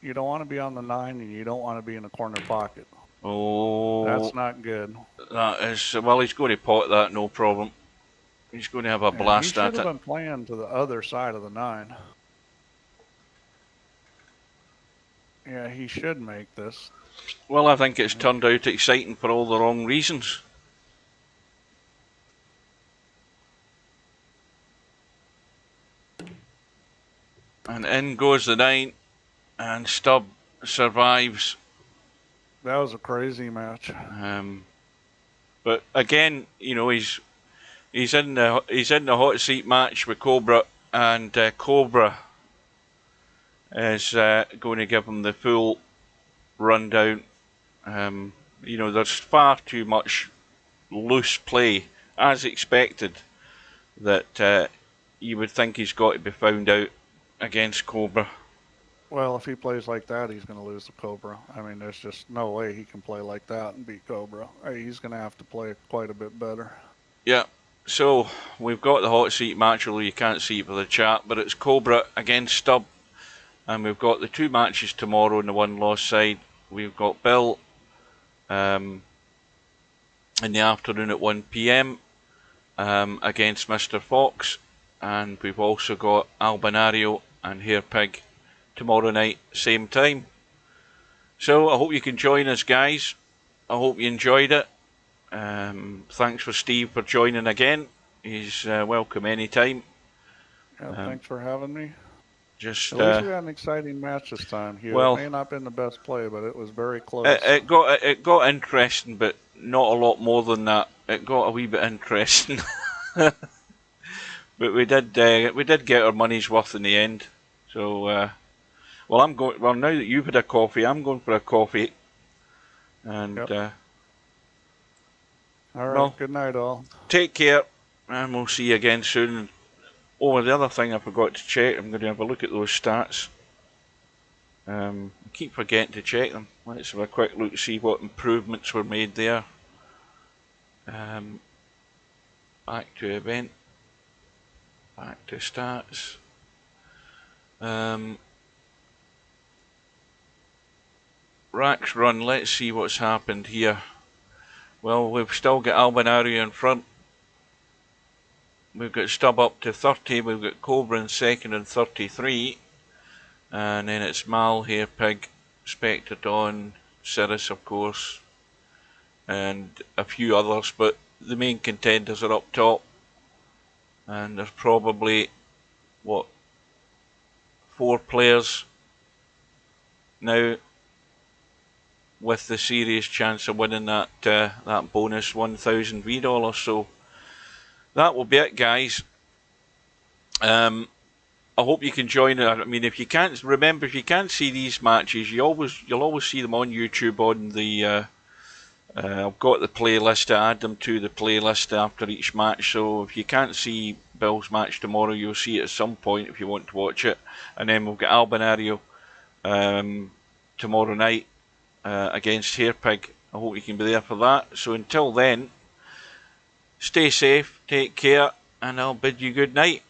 You don't want to be on the 9, and you don't want to be in a corner pocket. Oh, that's not good. That is, well, he's going to pot that, no problem. He's going to have a blast He at should have it. been playing to the other side of the 9. Yeah, he should make this. Well, I think it's turned out exciting for all the wrong reasons. And in goes the 9, and Stubb survives. That was a crazy match. But again, you know, he's in the hot seat match with Cobra, and Cobra is going to give him the full rundown. You know, there's far too much loose play, as expected, that you would think he's got to be found out against Cobra. Well, if he plays like that, he's going to lose to Cobra. I mean, there's just no way he can play like that and beat Cobra. He's going to have to play quite a bit better. Yeah, so we've got the hot seat match, although you can't see it for the chat, but it's Cobra against Stubb. And we've got the 2 matches tomorrow on the one loss side. We've got Bill in the afternoon at 1 PM against Mr. Fox. And we've also got Albinario and Hairpig tomorrow night, same time. So I hope you can join us, guys. I hope you enjoyed it. Thanks for Steve for joining again. He's welcome anytime. Yeah, thanks for having me. Just at least we had an exciting match this time, Hugh. Well, it may not have been the best play, but it was very close. It got interesting, but not a lot more than that. It got a wee bit interesting. But we did get our money's worth in the end. So well, now that you've had a coffee, I'm going for a coffee. And yep. All right, well, good night all. Take care, and we'll see you again soon. Oh, the other thing I forgot to check, I'm going to have a look at those stats. I keep forgetting to check them. Let's have a quick look to see what improvements were made there. Back to event. Back to stats. Racks run, let's see what's happened here. Well, we've still got Albinario in front. We've got Stubb up to 30, we've got Cobra in second and 33. And then it's Mal, Hairpig, Spectredawn, Cirrus of course, and a few others, but the main contenders are up top. And there's probably, what, 4 players now with the serious chance of winning that bonus 1,000 $. So that will be it, guys. I hope you can join. I mean, if you can't see these matches, you'll always see them on YouTube on the. I've got the playlist. I add them to the playlist after each match. So if you can't see Bill's match tomorrow, you'll see it at some point if you want to watch it. And then we've got Albinario tomorrow night against Hairpig. I hope you can be there for that. So until then, stay safe, take care, and I'll bid you good night.